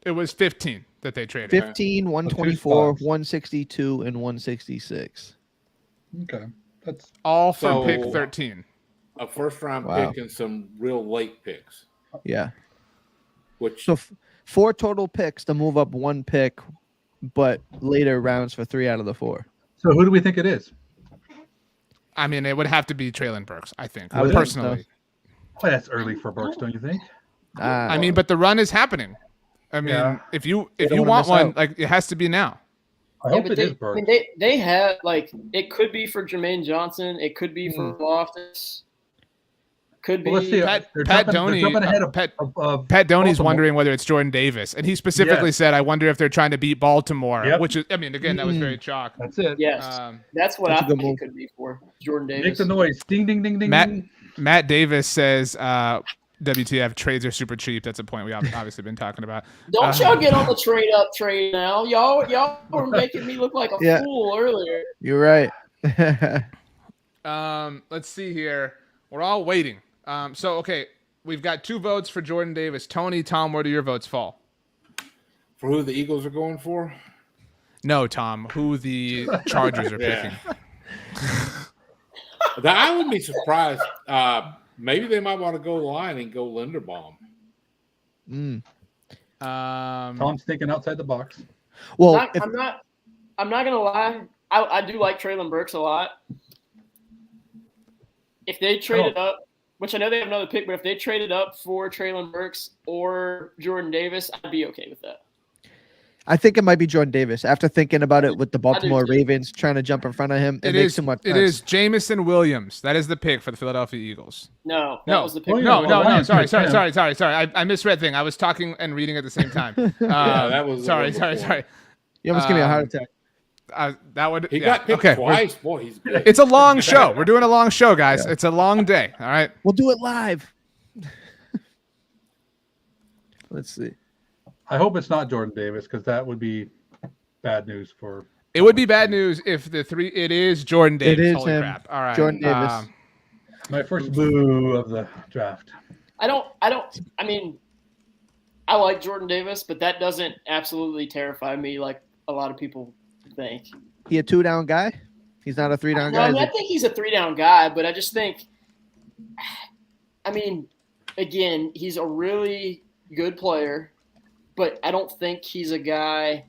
It was 15 that they traded. 15, 124, spots. 162, and 166. Okay, that's All from So- pick 13. A first-round Wow. pick and some real late picks, Yeah. which So 4 total picks to move up 1 pick, but later rounds for 3 out of the 4. so. Who do we think it is? I mean, it would have to be Treylon Burks, I think, I would personally. think Well, that's early for Burks, don't you think? I mean, but the run is happening. I mean, Yeah. if you don't wanna want miss one, out. like, it has to be now. I hope but it they, is Burks. I mean, they had, like, it could be for Jermaine Johnson. It could be for Loftus. Could be. Well, let's see. Pat They're Doney- jumping ahead of Pat of Doney's Baltimore. wondering whether it's Jordan Davis, and he specifically Yes. said, "I wonder if they're trying to beat Baltimore," Yep. which is, I mean, again, that was very chalk. That's it. Yes, Um, that's what That's a I good think it move. could be for Jordan Make Davis. the noise. Ding, ding, ding, ding. Matt ding. Matt Davis says, "WTF trades are super cheap." That's a point we obviously been talking about. Don't y'all get on the trade up trade now. Y'all were making me look like a Yeah. fool earlier. You're right. Let's see here. We're all waiting. So okay, we've got 2 votes for Jordan Davis. Tony, Tom, where do your votes fall? for who the Eagles are going for. No, Tom, who the Chargers are Yeah. picking. I wouldn't be surprised. Maybe they might want to go line and go Linderbaum. Tom's thinking outside the box. Well, I'm not gonna lie. I do like Treylon Burks a lot. If they traded up, which I know they have another pick, but if they traded up for Treylon Burks or Jordan Davis, I'd be okay with that. I think it might be Jordan Davis. After thinking about it with the Baltimore Ravens trying to jump in front of him, it makes too much sense. It is Jamison Williams. That is the pick for the Philadelphia Eagles. No, that was the pick. No. Sorry. I misread thing. I was talking and reading at the same time. That was sorry. You almost give me a heart attack. He got picked twice. Boy, he's good. It's a long show. We're doing a long show, guys. Yeah. It's a long day. All right. We'll do it live. Let's see. I hope it's not Jordan Davis because that would be bad news for. It would be bad news if it is Jordan Davis. It is Holy him. crap. All right. Jordan Davis. My first boo of the draft. I mean, I like Jordan Davis, but that doesn't absolutely terrify me like a lot of people think. He a 2-down guy? He's not a 3-down guy? I think he's a 3-down guy, but I just think, I mean, again, he's a really good player, but I don't think he's a guy.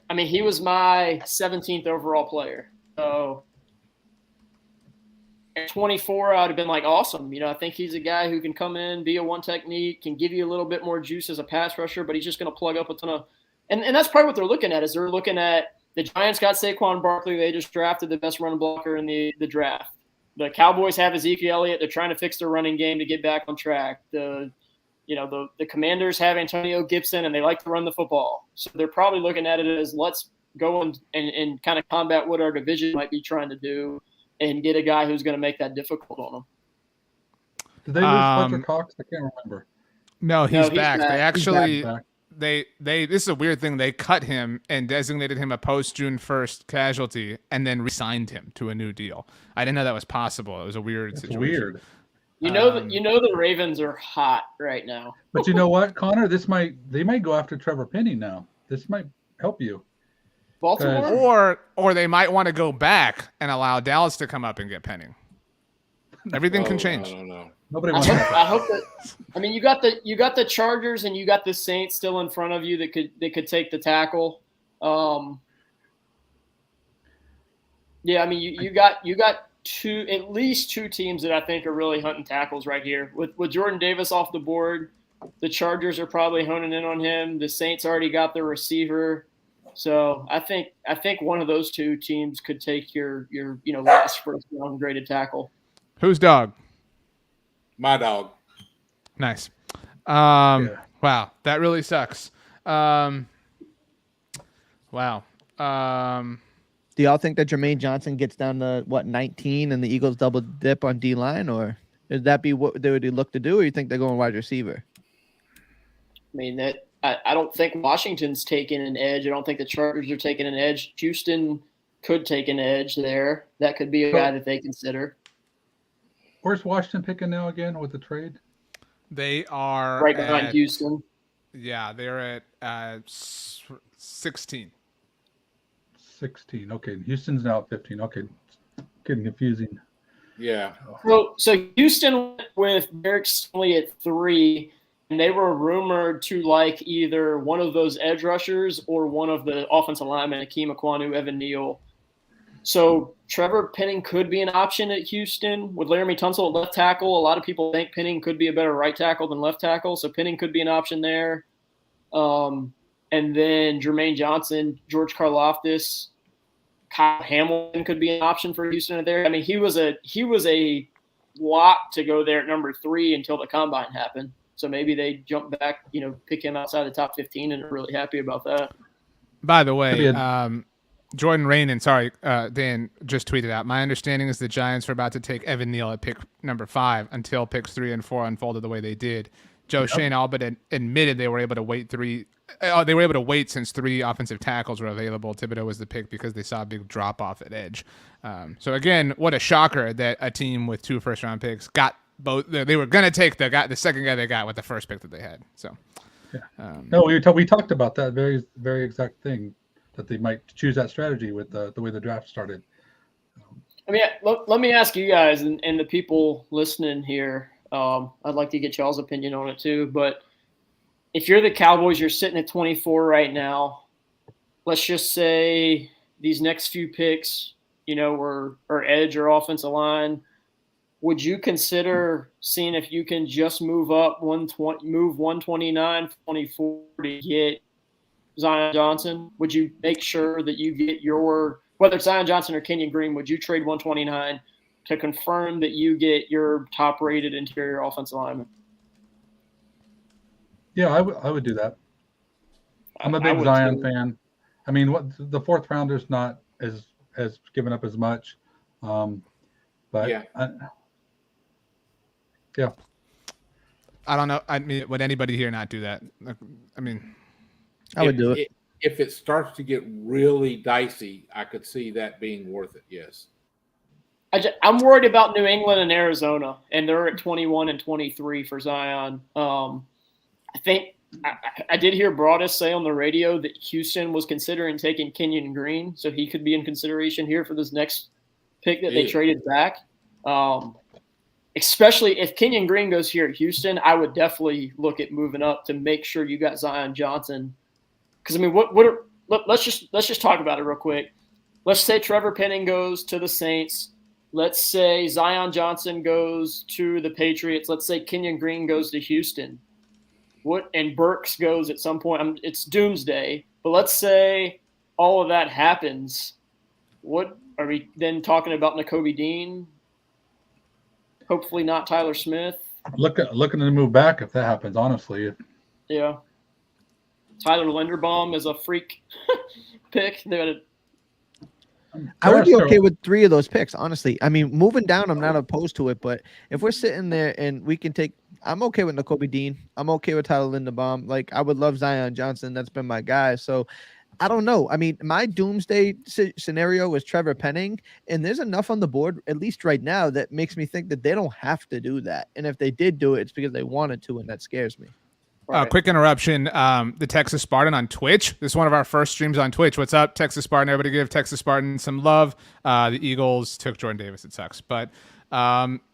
I mean, he was my 17th overall player. So at 24, I would have been like, awesome. I think he's a guy who can come in, be a one technique, can give you a little bit more juice as a pass rusher, but he's just going to plug up a ton of – and that's probably what they're looking at is they're looking at the Giants got Saquon Barkley. They just drafted the best run blocker in the draft. The Cowboys have Ezekiel Elliott. They're trying to fix their running game to get back on track. The Commanders have Antonio Gibson, and they like to run the football. So they're probably looking at it as let's go and kind of combat what our division might be trying to do and get a guy who's going to make that difficult on them. Did they lose Fletcher Cox? I can't remember. No, he's back. They actually back. They this is a weird thing. They cut him and designated him a post-June 1st casualty and then re-signed him to a new deal. I didn't know that was possible. It was a weird situation. Weird. The Ravens are hot right now. But you know what, Connor? They might go after Trevor Penning now. This might help you. Baltimore? Or they might want to go back and allow Dallas to come up and get Penning. Everything can change. I don't know. Nobody wants I hope that. I mean, you got the Chargers and you got the Saints still in front of you that could take the tackle. Yeah, I mean, you got at least two teams that I think are really hunting tackles right here. With Jordan Davis off the board, the Chargers are probably honing in on him. The Saints already got their receiver, so I think one of those two teams could take your last first round graded tackle. Whose dog? My dog. Nice. Wow, that really sucks. Wow. Do y'all think that Jermaine Johnson gets down to 19 and the Eagles double dip on D-line, or would that be what they would look to do, or you think they're going wide receiver? I mean, I don't think Washington's taking an edge. I don't think the Chargers are taking an edge. Houston could take an edge there. That could be a guy that they consider. Where's Washington picking now again with the trade? They are right behind Houston. Yeah, they're at 16. 16. Okay, Houston's now at 15. Okay, getting confusing. Yeah. So Houston went with Derek Stingley at 3, and they were rumored to like either one of those edge rushers or one of the offensive linemen, Ickey Ekwonu, Evan Neal. So Trevor Penning could be an option at Houston with Laramie Tunsil at left tackle. A lot of people think Penning could be a better right tackle than left tackle, so Penning could be an option there. And then Jermaine Johnson, George Karlaftis, Kyle Hamilton could be an option for Houston there. I mean, he was a lock to go there at number 3 until the combine happened. So maybe they jump back, pick him outside the top 15 and are really happy about that. By the way, Jordan Rainan, Dan just tweeted out, my understanding is the Giants are about to take Evan Neal at pick number 5 until picks 3 and 4 unfolded the way they did. Joe Shane Albert admitted they were able to wait since 3 offensive tackles were available. Thibodeaux was the pick because they saw a big drop off at edge. So again, what a shocker that a team with 2 first-round picks got both. They were going to take the second guy they got with the first pick that they had. So, no, we talked about that very, very exact thing, that they might choose that strategy with the way the draft started. I mean, let me ask you guys and the people listening here. I'd like to get y'all's opinion on it too. But if you're the Cowboys, you're sitting at 24 right now. Let's just say these next few picks, are edge or offensive line. Would you consider seeing if you can just move up 129, 24 to get Zion Johnson? Would you make sure that you get whether it's Zion Johnson or Kenyon Green, would you trade 129 to confirm that you get your top-rated interior offensive lineman? Yeah, I would do that. I'm a big Zion fan. I mean, the fourth rounder's not has given up as much, but Yeah. Yeah. I don't know. I mean, would anybody here not do that? I mean, I would do it. If it starts to get really dicey, I could see that being worth it. Yes. I'm worried about New England and Arizona, and they're at 21 and 23 for Zion. I think I did hear Broadus say on the radio that Houston was considering taking Kenyon Green, so he could be in consideration here for this next pick that they traded back. Especially if Kenyon Green goes here at Houston, I would definitely look at moving up to make sure you got Zion Johnson. Because I mean, let's just talk about it real quick. Let's say Trevor Penning goes to the Saints. Let's say Zion Johnson goes to the Patriots. Let's say Kenyon Green goes to Houston. And Burks goes at some point. It's doomsday. But let's say all of that happens. What are we then talking about? Nakobe Dean? Hopefully not Tyler Smith. Looking to move back if that happens, honestly. Yeah. Tyler Linderbaum is a freak pick. I would be okay with 3 of those picks, honestly. I mean, moving down, I'm not opposed to it, but if we're sitting there and we can take – I'm okay with Nakobe Dean. I'm okay with Tyler Linderbaum. Like, I would love Zion Johnson. That's been my guy. So, I don't know. I mean, my doomsday scenario was Trevor Penning, and there's enough on the board, at least right now, that makes me think that they don't have to do that. And if they did do it, it's because they wanted to, and that scares me. Right. Quick interruption. The Texas Spartan on Twitch. This is one of our first streams on Twitch. What's up, Texas Spartan? Everybody give Texas Spartan some love. The Eagles took Jordan Davis. It sucks. But the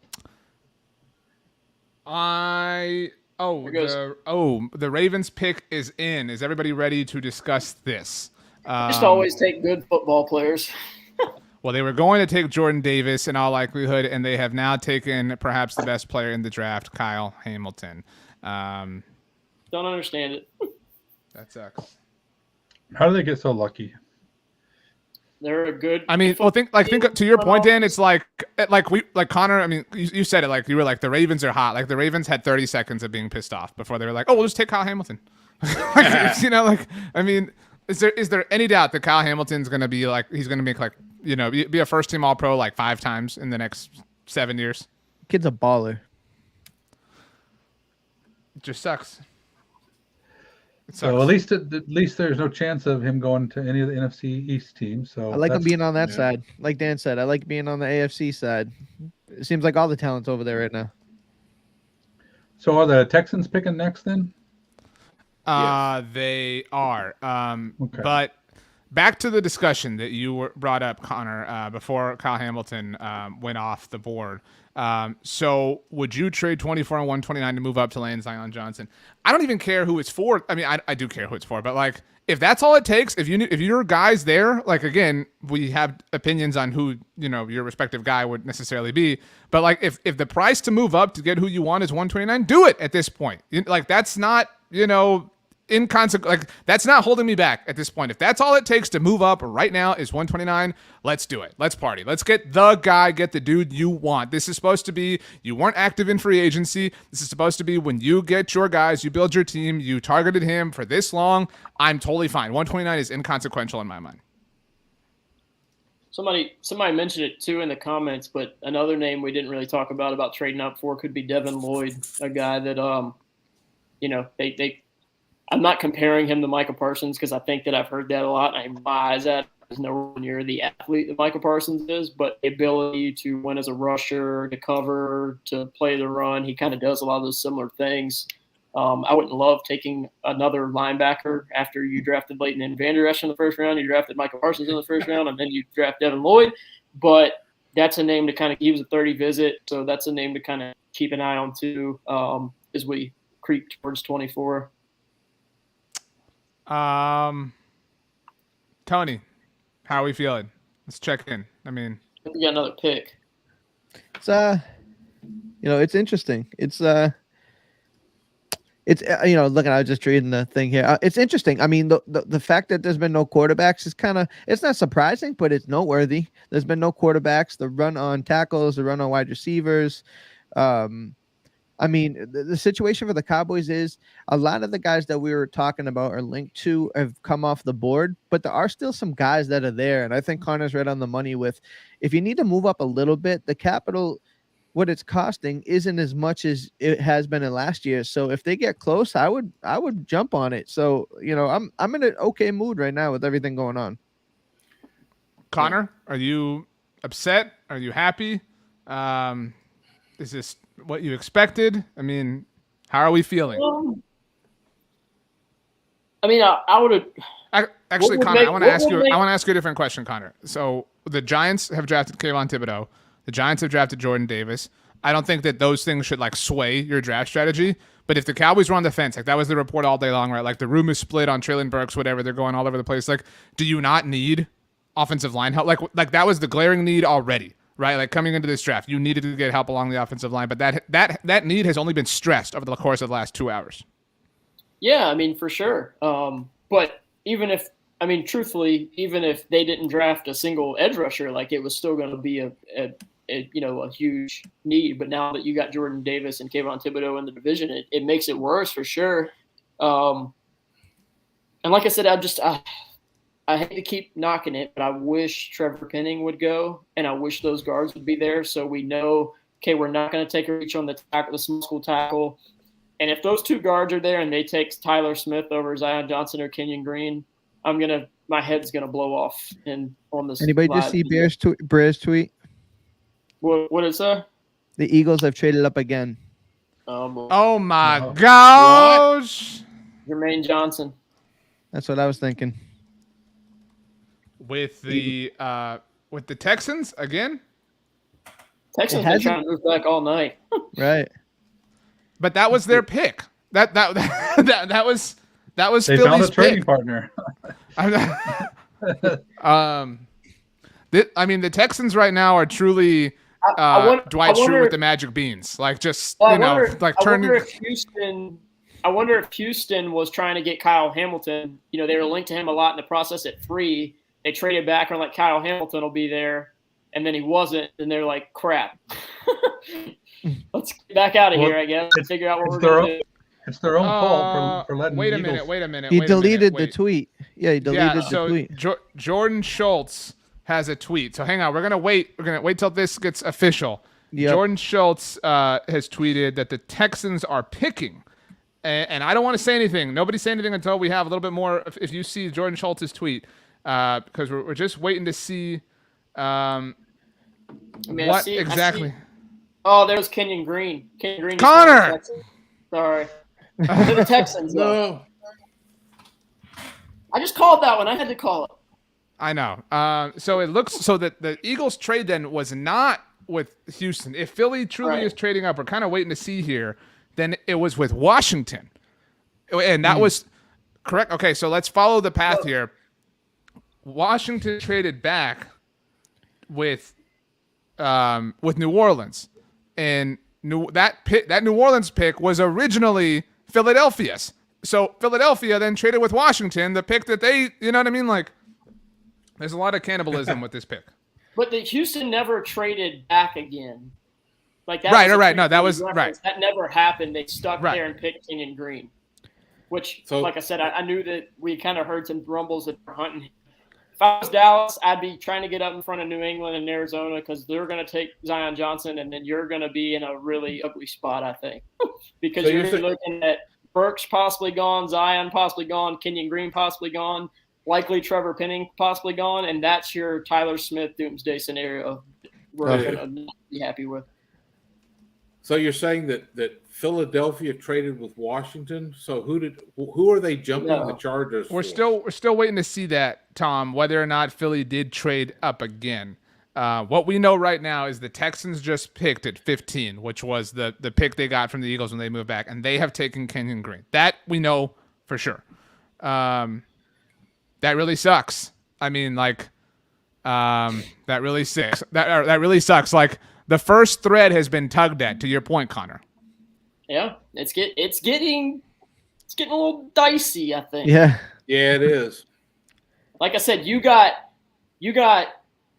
Ravens pick is in. Is everybody ready to discuss this? Just always take good football players. Well, they were going to take Jordan Davis in all likelihood, and they have now taken perhaps the best player in the draft, Kyle Hamilton. Don't understand it. That sucks. How do they get so lucky? They're a good. I mean, well, think to your point, Dan. It's like Connor. I mean, you said it like you were like the Ravens are hot. Like the Ravens had 30 seconds of being pissed off before they were like, oh, we'll just take Kyle Hamilton. I mean, is there any doubt that Kyle Hamilton's going to be like he's going to make like be a first team All Pro like 5 times in the next 7 years? Kid's a baller. It just sucks. So at least there's no chance of him going to any of the NFC East teams. So I like him being on that side. Like Dan said, I like being on the AFC side. It seems like all the talent's over there right now. So are the Texans picking next then? Yes. They are. Okay. But back to the discussion that you brought up, Connor, before Kyle Hamilton went off the board. So would you trade 24 and 129 to move up to land Zion Johnson? I don't even care who it's for. I mean, I do care who it's for, but like, if that's all it takes, if your guy's there, like, again, we have opinions on who, your respective guy would necessarily be, but like, if the price to move up to get who you want is 129, do it at this point. Like, that's not, inconsequential. Like, that's not holding me back at this point. If that's all it takes to move up right now is 129, let's do it. Let's party. Let's get the guy, get the dude you want. This is supposed to be, you weren't active in free agency. This is supposed to be when you get your guys, you build your team, you targeted him for this long. I'm totally fine. 129 is inconsequential in my mind. Somebody mentioned it too in the comments, but another name we didn't really talk about trading up for could be Devin Lloyd, a guy that, I'm not comparing him to Micah Parsons because I think that I've heard that a lot. And I buy that is nowhere near the athlete that Micah Parsons is, but the ability to win as a rusher, to cover, to play the run, he kind of does a lot of those similar things. I wouldn't love taking another linebacker after you drafted Leighton and Vander Esch in the first round. You drafted Micah Parsons in the first round, and then you draft Devin Lloyd. But that's a name to kind of – he was a 30 visit, so that's a name to kind of keep an eye on too as we creep towards 24. Tony, how are we feeling? Let's check in. I mean, we got another pick. It's it's interesting. It's it's looking, I was just reading the thing here. It's interesting. I mean, the fact that there's been no quarterbacks is it's not surprising, but it's noteworthy. There's been no quarterbacks. The run on tackles, the run on wide receivers. I mean, the situation for the Cowboys is a lot of the guys that we were talking about or linked to have come off the board, but there are still some guys that are there. And I think Connor's right on the money with, if you need to move up a little bit, the capital, what it's costing isn't as much as it has been in last year. So if they get close, I would jump on it. So, I'm in an okay mood right now with everything going on. Connor, are you upset? Are you happy? Is this what you expected? I mean, how are we feeling? I mean, I would have. Actually, Connor, I want to ask you a different question, Connor. So the Giants have drafted Kayvon Thibodeaux. The Giants have drafted Jordan Davis. I don't think that those things should sway your draft strategy. But if the Cowboys were on the fence, that was the report all day long, right? The room is split on Traylon Burks, whatever. They're going all over the place. Do you not need offensive line help? Like that was the glaring need already, right? Coming into this draft, you needed to get help along the offensive line, but that need has only been stressed over the course of the last 2 hours. Yeah, I mean, for sure. But truthfully, even if they didn't draft a single edge rusher, it was still going to be a huge need. But now that you got Jordan Davis and Kayvon Thibodeaux in the division, it makes it worse for sure. And like I said, I hate to keep knocking it, but I wish Trevor Penning would go, and I wish those guards would be there so we know, okay, we're not going to take a reach on the small school tackle. And if those two guards are there and they take Tyler Smith over Zion Johnson or Kenyon Green, my head's gonna blow off. And on this, anybody just see Bear's tweet? What is that? The Eagles have traded up again. Oh my gosh! Jermaine Johnson. That's what I was thinking. With the Texans again. Texans been trying to move back all night. Right. But that was their pick. That was they Philly's found a trading pick. partner. The Texans right now are truly Dwight Schrute with the magic beans. I wonder if Houston was trying to get Kyle Hamilton. They were linked to him a lot in the process at free. They traded back and Kyle Hamilton will be there, and then he wasn't, and they're like, crap. Let's get back out of here, I guess, and figure out what we're going to do. It's their own fault for letting Wait a Eagles. minute. He deleted the tweet. Yeah, he deleted the tweet. Jordan Schultz has a tweet. So hang on. We're going to wait. We're going to wait till this gets official. Yep. Jordan Schultz has tweeted that the Texans are picking. And I don't want to say anything. Nobody say anything until we have a little bit more. If you see Jordan Schultz's tweet, because we're just waiting to see exactly. Oh, there's Kenyon Green. Kenyon Green. Connor! Sorry. To the Texans, though. I just called that one. I had to call it. I know. So it looks so that the Eagles trade then was not with Houston. If Philly truly is trading up, we're kind of waiting to see here. Then it was with Washington, and that was correct. Okay, so let's follow the path here. Washington traded back with New Orleans, and that New Orleans pick was originally Philadelphia's. So Philadelphia then traded with Washington, the pick that they, you know what I mean? There's a lot of cannibalism with this pick. But the Houston never traded back again. That right. No, that was right. That never happened. They stuck there and picked Kenyon Green, which, like I said, I knew that we kind of heard some rumbles that were hunting. If I was Dallas, I'd be trying to get up in front of New England and Arizona because they're going to take Zion Johnson, and then you're going to be in a really ugly spot, I think, because you're looking at Burks possibly gone, Zion possibly gone, Kenyon Green possibly gone, likely Trevor Penning possibly gone, and that's your Tyler Smith doomsday scenario we're going to not be happy with. So you're saying that Philadelphia traded with Washington? So who are they jumping the Chargers We're for? still waiting to see that, Tom, whether or not Philly did trade up again. What we know right now is the Texans just picked at 15, which was the pick they got from the Eagles when they moved back, and they have taken Kenyon Green. That we know for sure. That really sucks. I mean, that really sucks. That really sucks. The first thread has been tugged at, to your point, Connor. Yeah, it's getting getting a little dicey, I think. Yeah. Yeah, it is. Like I said, you got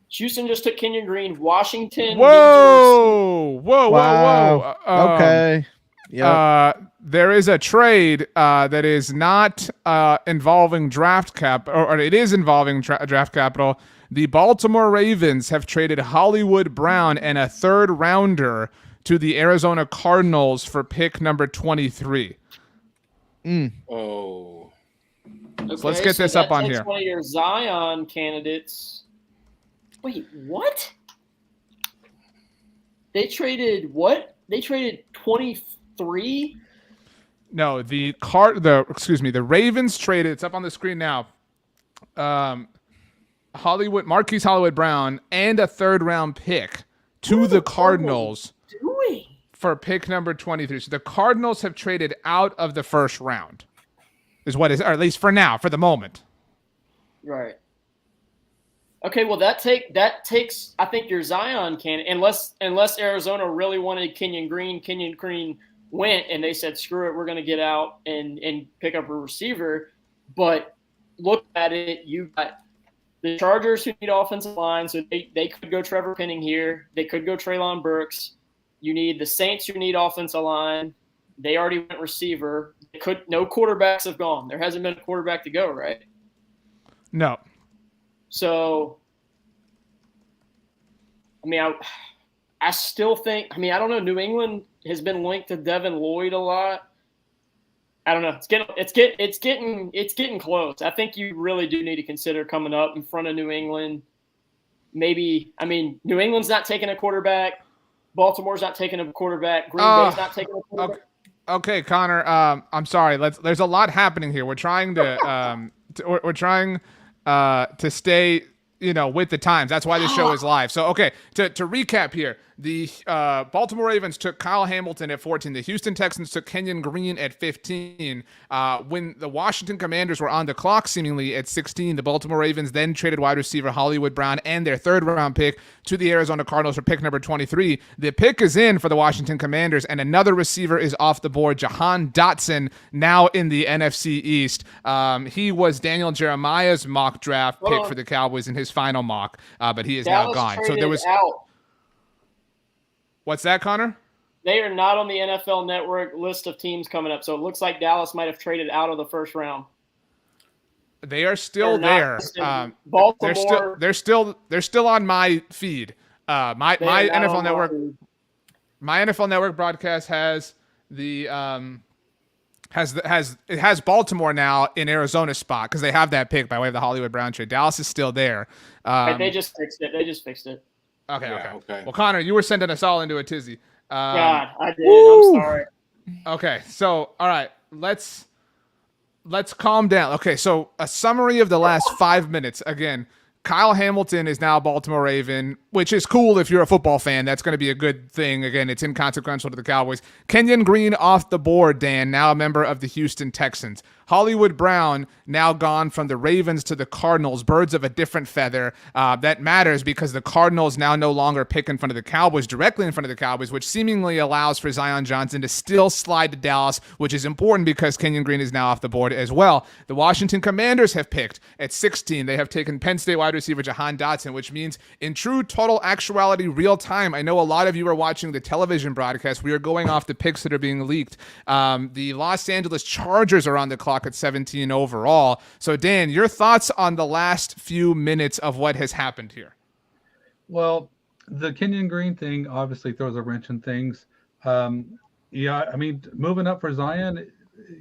Houston just took Kenyon Green. Washington. Whoa. Wow. Okay. Yeah. There is a trade that is not involving draft cap, or it is involving draft capital. The Baltimore Ravens have traded Hollywood Brown and a third rounder to the Arizona Cardinals for pick number 23. Oh. Okay, So let's get this up on here. One of your Zion candidates. Wait, what? They traded what? They traded 23? No, the Ravens traded, it's up on the screen now. Marquise Hollywood Brown and a third round pick to the Cardinals for pick number 23. So the Cardinals have traded out of the first round. Or at least for now, for the moment. Right. Okay, well that takes I think your Zion candidate, unless Arizona really wanted Kenyon Green went and they said screw it, we're going to get out and pick up a receiver. But look at it, you got the Chargers who need offensive line, so they could go Trevor Penning here. They could go Treylon Burks. You need the Saints who need offensive line. They already went receiver. No quarterbacks have gone. There hasn't been a quarterback to go, right? No. So, I mean, I still think. I mean, I don't know. New England has been linked to Devin Lloyd a lot. I don't know. It's getting close. I think you really do need to consider coming up in front of New England. Maybe. I mean, New England's not taking a quarterback. Baltimore's not taking a quarterback. Green Bay's not taking a quarterback. Okay, Connor. I'm sorry. There's a lot happening here. We're trying to to stay, with the times. That's why this show is live. So, okay, to recap here, the Baltimore Ravens took Kyle Hamilton at 14. The Houston Texans took Kenyon Green at 15. When the Washington Commanders were on the clock, seemingly at 16, the Baltimore Ravens then traded wide receiver Hollywood Brown and their third-round pick to the Arizona Cardinals for pick number 23. The pick is in for the Washington Commanders, and another receiver is off the board, Jahan Dotson, now in the NFC East. He was Daniel Jeremiah's mock draft pick for the Cowboys in his final mock, but he is now gone. So there was out. What's that, Connor? They are not on the NFL Network list of teams coming up, so it looks like Dallas might have traded out of the first round. They are still there. Baltimore. They're still on my feed. My NFL Network broadcast has the has Baltimore now in Arizona's spot because they have that pick by way of the Hollywood Brown trade. Dallas is still there. They just fixed it. Okay. Well, Connor, you were sending us all into a tizzy. God, I did. I'm sorry. Okay, so all right, let's calm down. Okay, so a summary of the last 5 minutes. Again, Kyle Hamilton is now a Baltimore Raven, which is cool if you're a football fan. That's going to be a good thing. Again, it's inconsequential to the Cowboys. Kenyon Green off the board, Dan, now a member of the Houston Texans. Hollywood Brown now gone from the Ravens to the Cardinals, birds of a different feather. That matters because the Cardinals now no longer pick in front of the Cowboys, directly in front of the Cowboys, which seemingly allows for Zion Johnson to still slide to Dallas, which is important because Kenyon Green is now off the board as well. The Washington Commanders have picked at 16. They have taken Penn State wide receiver Jahan Dotson, which means in true total actuality, real time. I know a lot of you are watching the television broadcast. We are going off the picks that are being leaked. The Los Angeles Chargers are on the clock at 17 overall. So, Dan, your thoughts on the last few minutes of what has happened here? Well, the Kenyon Green thing obviously throws a wrench in things. Yeah, I mean, moving up for Zion,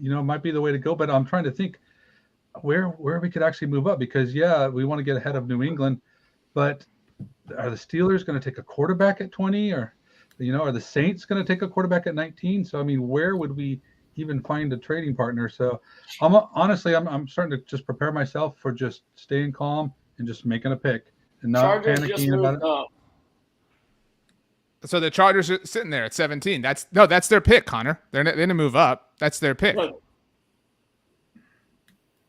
might be the way to go. But I'm trying to think where we could actually move up because, yeah, we want to get ahead of New England. But are the Steelers going to take a quarterback at 20 or, are the Saints going to take a quarterback at 19? So, I mean, where would we even find a trading partner? So I'm starting to just prepare myself for just staying calm and just making a pick and not Chargers panicking about it. Up. So the Chargers are sitting there at 17. That's their pick, Connor. They're going to move up. That's their pick.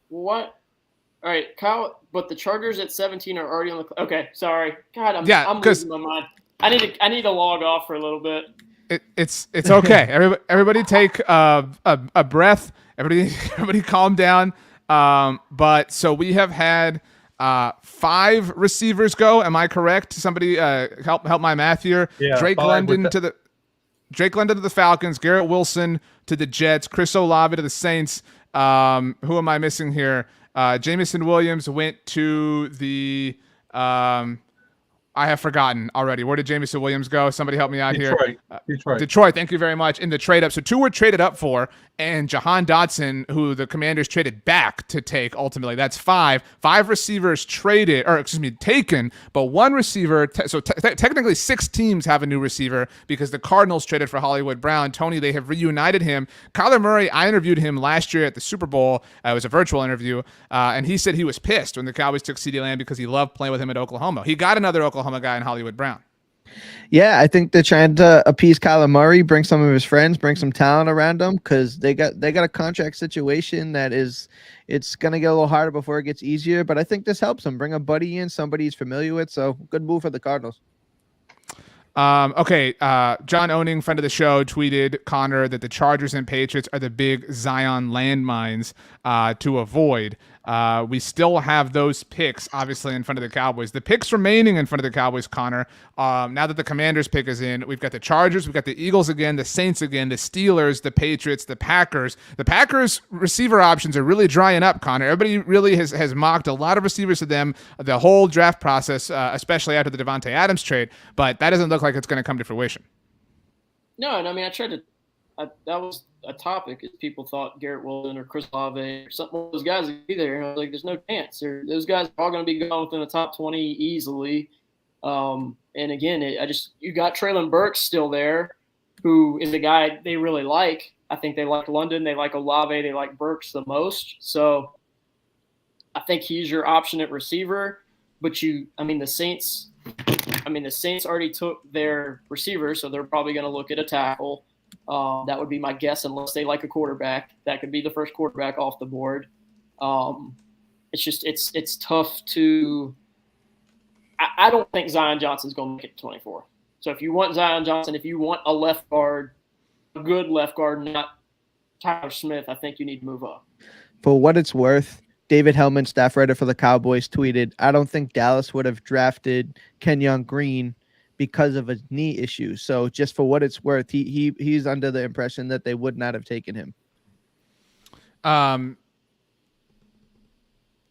What? All right, Kyle. But the Chargers at 17 are already on the. Okay, sorry. God, I'm losing my mind. I need to log off for a little bit. It's okay. Everybody take a breath. Everybody calm down. But so we have had 5 receivers go. Am I correct? Somebody help my math here. Yeah, Drake London to the Falcons, Garrett Wilson to the Jets, Chris Olave to the Saints. Who am I missing here? Jamison Williams went to the I have forgotten already. Where did Jamison Williams go? Somebody help me out here. Detroit. Thank you very much. In the trade up. So 2 were traded up for, and Jahan Dotson, who the Commanders traded back to take ultimately. That's 5. 5 receivers taken, but 1 receiver. Technically 6 teams have a new receiver because the Cardinals traded for Hollywood Brown. Tony, they have reunited him. Kyler Murray, I interviewed him last year at the Super Bowl. It was a virtual interview, and he said he was pissed when the Cowboys took CeeDee Lamb because he loved playing with him at Oklahoma. He got another Oklahoma guy in Hollywood Brown. Yeah, I think they're trying to appease Kyler Murray, bring some of his friends, bring some talent around him, because they got a contract situation that it's gonna get a little harder before it gets easier. But I think this helps him bring a buddy in, somebody he's familiar with. So good move for the Cardinals. Okay. John Owning, friend of the show, tweeted Connor that the Chargers and Patriots are the big Zion landmines to avoid. We still have those picks, obviously, in front of the Cowboys. The picks remaining in front of the Cowboys, Connor, now that the Commanders pick is in, we've got the Chargers, we've got the Eagles again, the Saints again, the Steelers, the Patriots, the Packers. The Packers receiver options are really drying up, Connor. Everybody really has mocked a lot of receivers to them the whole draft process, especially after the Devontae Adams trade, but that doesn't look like it's going to come to fruition. No, and I mean, that was a topic is people thought Garrett Wilson or Chris Olave or something of those guys would be there. And I was like, there's no chance. Those guys are all going to be going within the top 20 easily. And again, you got Treylon Burks still there, who is a guy they really like. I think they like London, they like Olave, they like Burks the most. So I think he's your option at receiver. But the Saints already took their receiver, so they're probably going to look at a tackle. That would be my guess, unless they like a quarterback. That could be the first quarterback off the board. It's tough to. I don't think Zion Johnson's going to make it to 24. So if you want Zion Johnson, if you want a left guard, a good left guard, not Tyler Smith, I think you need to move up. For what it's worth, David Hellman, staff writer for the Cowboys, tweeted, "I don't think Dallas would have drafted Kenyon Green because of a knee issue." So just for what it's worth, he's under the impression that they would not have taken him.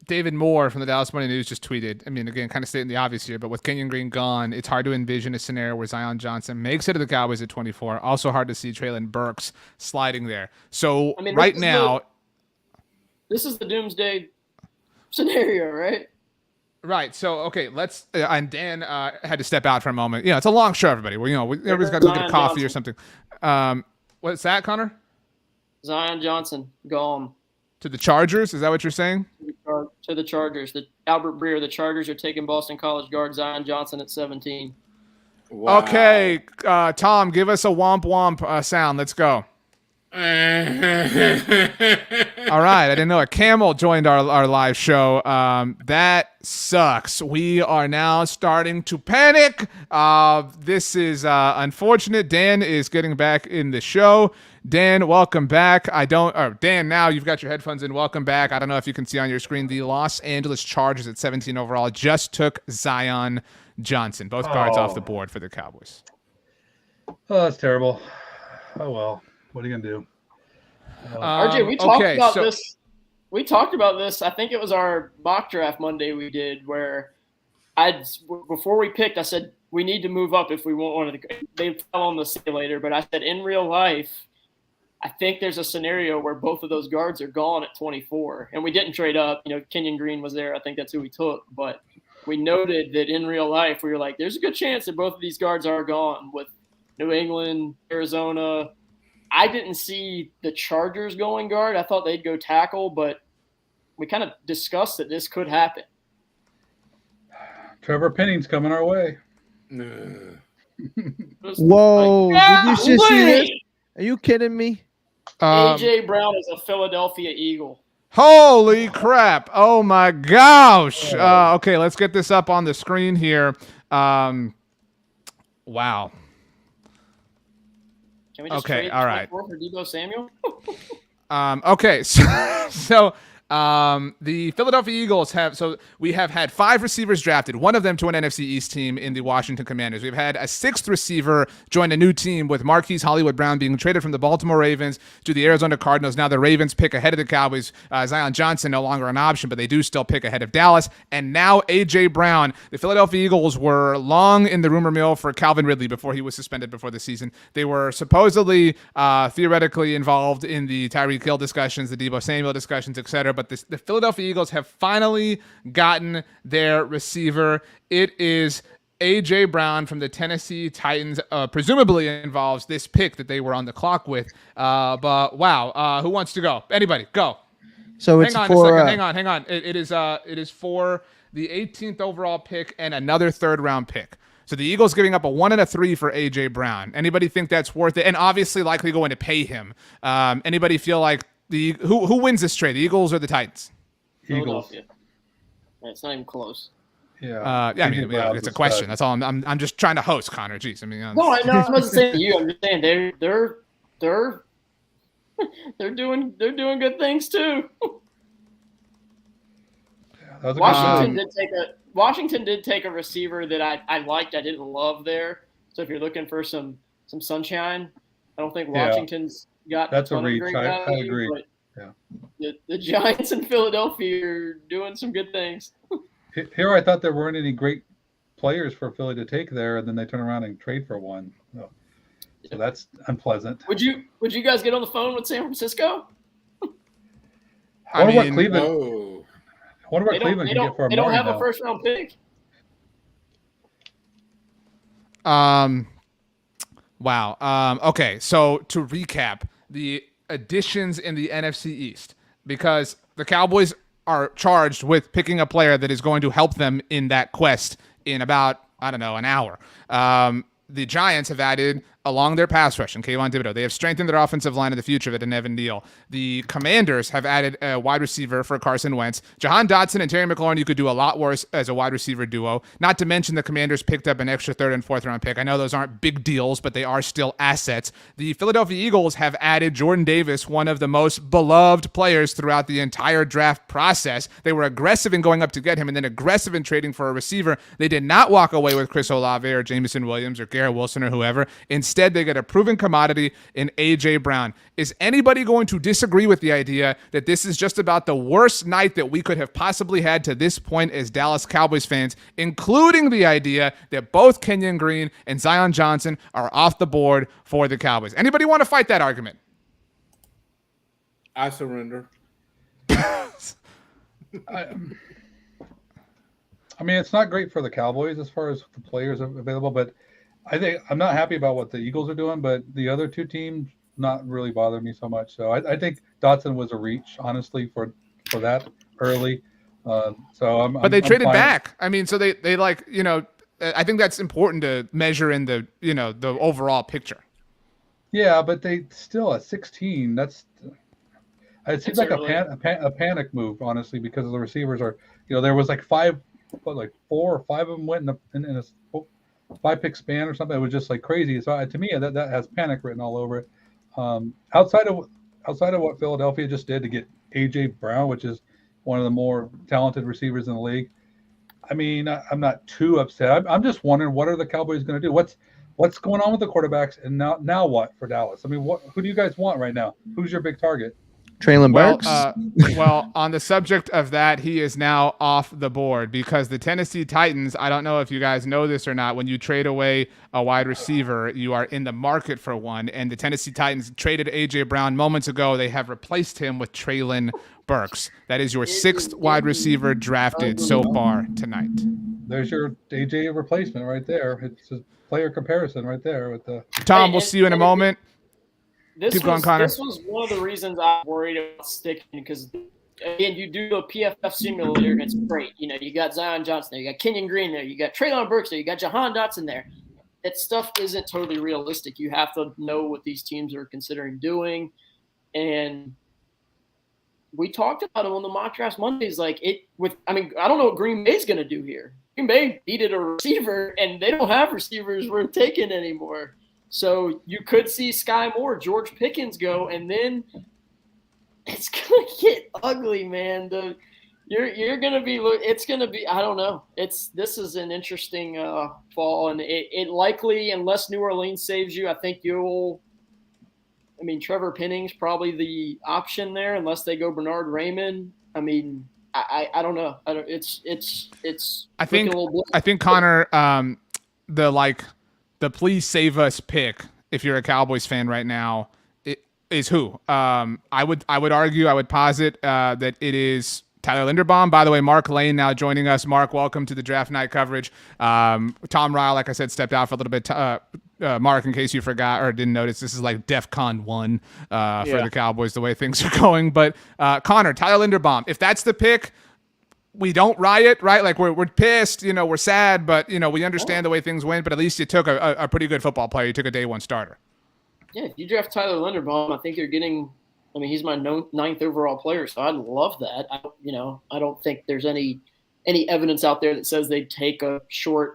David Moore from the Dallas Morning News just tweeted, again, kind of stating the obvious here, but with Kenyon Green gone, it's hard to envision a scenario where Zion Johnson makes it to the Cowboys at 24. Also hard to see Treylon Burks sliding there. So right now... This is the Doomsday scenario, right? Right. So, okay, let's and Dan had to step out for a moment. Yeah, it's a long show, everybody. Everybody's got to go get a coffee or something. What's that, Connor? Zion Johnson gone to the Chargers. Is that what you're saying? To the Chargers. The Albert Breer. The Chargers are taking Boston College guard Zion Johnson at 17. Wow. Okay, Tom, give us a womp womp sound. Let's go. All right, I didn't know a camel joined our live show. That sucks. We are now starting to panic. This is unfortunate. Dan is getting back in the show. Dan, welcome back. Dan, now you've got your headphones in. Welcome back. I don't know if you can see on your screen, the Los Angeles Chargers at 17 overall just took Zion Johnson. Both guards off the board for the Cowboys. Oh, that's terrible. Oh, well. What are you going to do? RJ, we talked about this. We talked about this. I think it was our mock draft Monday we did where before we picked, I said, we need to move up if we want one of the – they fell on the simulator. But I said, in real life, I think there's a scenario where both of those guards are gone at 24. And we didn't trade up. Kenyon Green was there. I think that's who we took. But we noted that in real life, we were like, there's a good chance that both of these guards are gone with New England, Arizona. I didn't see the Chargers going guard. I thought they'd go tackle, but we kind of discussed that this could happen. Trevor Penning's coming our way. Whoa. Did you just see this? Are you kidding me? A.J. Brown is a Philadelphia Eagle. Holy crap. Oh, my gosh. Okay, let's get this up on the screen here. Wow. Can we just Okay, trade all right. 24 for Deebo Samuel? Okay, so the Philadelphia Eagles we have had 5 receivers drafted, one of them to an NFC East team in the Washington Commanders. We've had a 6th receiver join a new team with Marquise Hollywood Brown being traded from the Baltimore Ravens to the Arizona Cardinals. Now the Ravens pick ahead of the Cowboys. Zion Johnson no longer an option, but they do still pick ahead of Dallas. And now A.J. Brown. The Philadelphia Eagles were long in the rumor mill for Calvin Ridley before he was suspended before the season. They were supposedly theoretically involved in the Tyreek Hill discussions, the Deebo Samuel discussions, etc. But the Philadelphia Eagles have finally gotten their receiver. It is A.J. Brown from the Tennessee Titans. Presumably involves this pick that they were on the clock with. But wow, who wants to go? Anybody, go. So it's hang on for, a second. Hang on. It is for the 18th overall pick and another 3rd round pick. So the Eagles giving up a 1 and a 3 for A.J. Brown. Anybody think that's worth it? And obviously likely going to pay him. Anybody feel like who wins this trade, the Eagles or the Titans? Eagles. It's not even close. Yeah. I mean, it's a question. That's all. I'm just trying to host, Connor. Jeez, I mean. No, I know. I'm not saying you. I'm just saying they're doing good things too. Washington did take a receiver that I liked. I didn't love there. So if you're looking for some sunshine, I don't think Washington's got. That's a reach. I agree. Yeah. The Giants in Philadelphia are doing some good things. Here, I thought there weren't any great players for Philly to take there, and then they turn around and trade for one. So that's unpleasant. Would you guys get on the phone with San Francisco? I wonder what Cleveland can get for a They don't have now. a first-round pick. Wow. Okay, so to recap, the additions in the NFC East, because the Cowboys are charged with picking a player that is going to help them in that quest in about, an hour. The Giants have added along their pass rush and Kayvon Thibodeaux. They have strengthened their offensive line in the future with an Evan Neal. The Commanders have added a wide receiver for Carson Wentz. Jahan Dotson and Terry McLaurin, you could do a lot worse as a wide receiver duo. Not to mention the Commanders picked up an extra 3rd and 4th round pick. I know those aren't big deals, but they are still assets. The Philadelphia Eagles have added Jordan Davis, one of the most beloved players throughout the entire draft process. They were aggressive in going up to get him and then aggressive in trading for a receiver. They did not walk away with Chris Olave or Jameson Williams or Garrett Wilson or whoever. Instead, they get a proven commodity in A.J. Brown. Is anybody going to disagree with the idea that this is just about the worst night that we could have possibly had to this point as Dallas Cowboys fans, including the idea that both Kenyon Green and Zion Johnson are off the board for the Cowboys? Anybody want to fight that argument? I surrender. I mean, it's not great for the Cowboys as far as the players available, but I think I'm not happy about what the Eagles are doing, but the other two teams not really bother me so much. So I think Dotson was a reach, honestly, for that early. But they traded back. I mean, so they I think that's important to measure in the the overall picture. Yeah, but they still at 16. It seems like a panic move, honestly, because the receivers are there was like 4 or 5 of them went in a 5-pick span or something. It was just like crazy. So to me, that has panic written all over it. Outside of what Philadelphia just did to get A.J. Brown, which is one of the more talented receivers in the league, I mean, I'm not too upset. I'm just wondering, what are the Cowboys going to do? What's going on with the quarterbacks, and now what for Dallas? I mean, who do you guys want right now? Who's your big target? Traylon Burks? Well, on the subject of that, he is now off the board because the Tennessee Titans, I don't know if you guys know this or not, when you trade away a wide receiver, you are in the market for one, and the Tennessee Titans traded A.J. Brown moments ago. They have replaced him with Traylon Burks. That is your 6th wide receiver drafted so far tonight. There's your A.J. replacement right there. It's a player comparison right there with the Tom. We'll see you in a moment. Keep going, Connor. This was one of the reasons I'm worried about sticking because, again, you do a PFF simulator and it's great. You got Zion Johnson there, you got Kenyon Green there, you got Traylon Burks there, you got Jahan Dotson there. That stuff isn't totally realistic. You have to know what these teams are considering doing. And we talked about it on the mock drafts Mondays. I don't know what Green Bay's going to do here. Green Bay needed a receiver, and they don't have receivers worth taking anymore. So you could see Sky Moore, George Pickens go, and then it's gonna get ugly, man. You're gonna be. It's gonna be. I don't know. This is an interesting fall, and it likely, unless New Orleans saves you, I think you'll. I mean, Trevor Penning's probably the option there, unless they go Bernard Raymond. I mean, I don't know. It's. I think Connor, the please save us pick, if you're a Cowboys fan right now, is who? I would argue, I would posit that it is Tyler Linderbaum. By the way, Mark Lane now joining us. Mark, welcome to the draft night coverage. Tom Ryle, like I said, stepped out for a little bit. Mark, in case you forgot or didn't notice, this is like DEFCON 1 for the Cowboys, the way things are going. But Connor, Tyler Linderbaum, if that's the pick, we don't riot, right? Like we're pissed, we're sad, but we understand the way things went. But at least you took a pretty good football player. You took a day one starter. Yeah, if you draft Tyler Linderbaum, I think you're getting. I mean, he's my 9th overall player, so I'd love that. I don't think there's any evidence out there that says they'd take a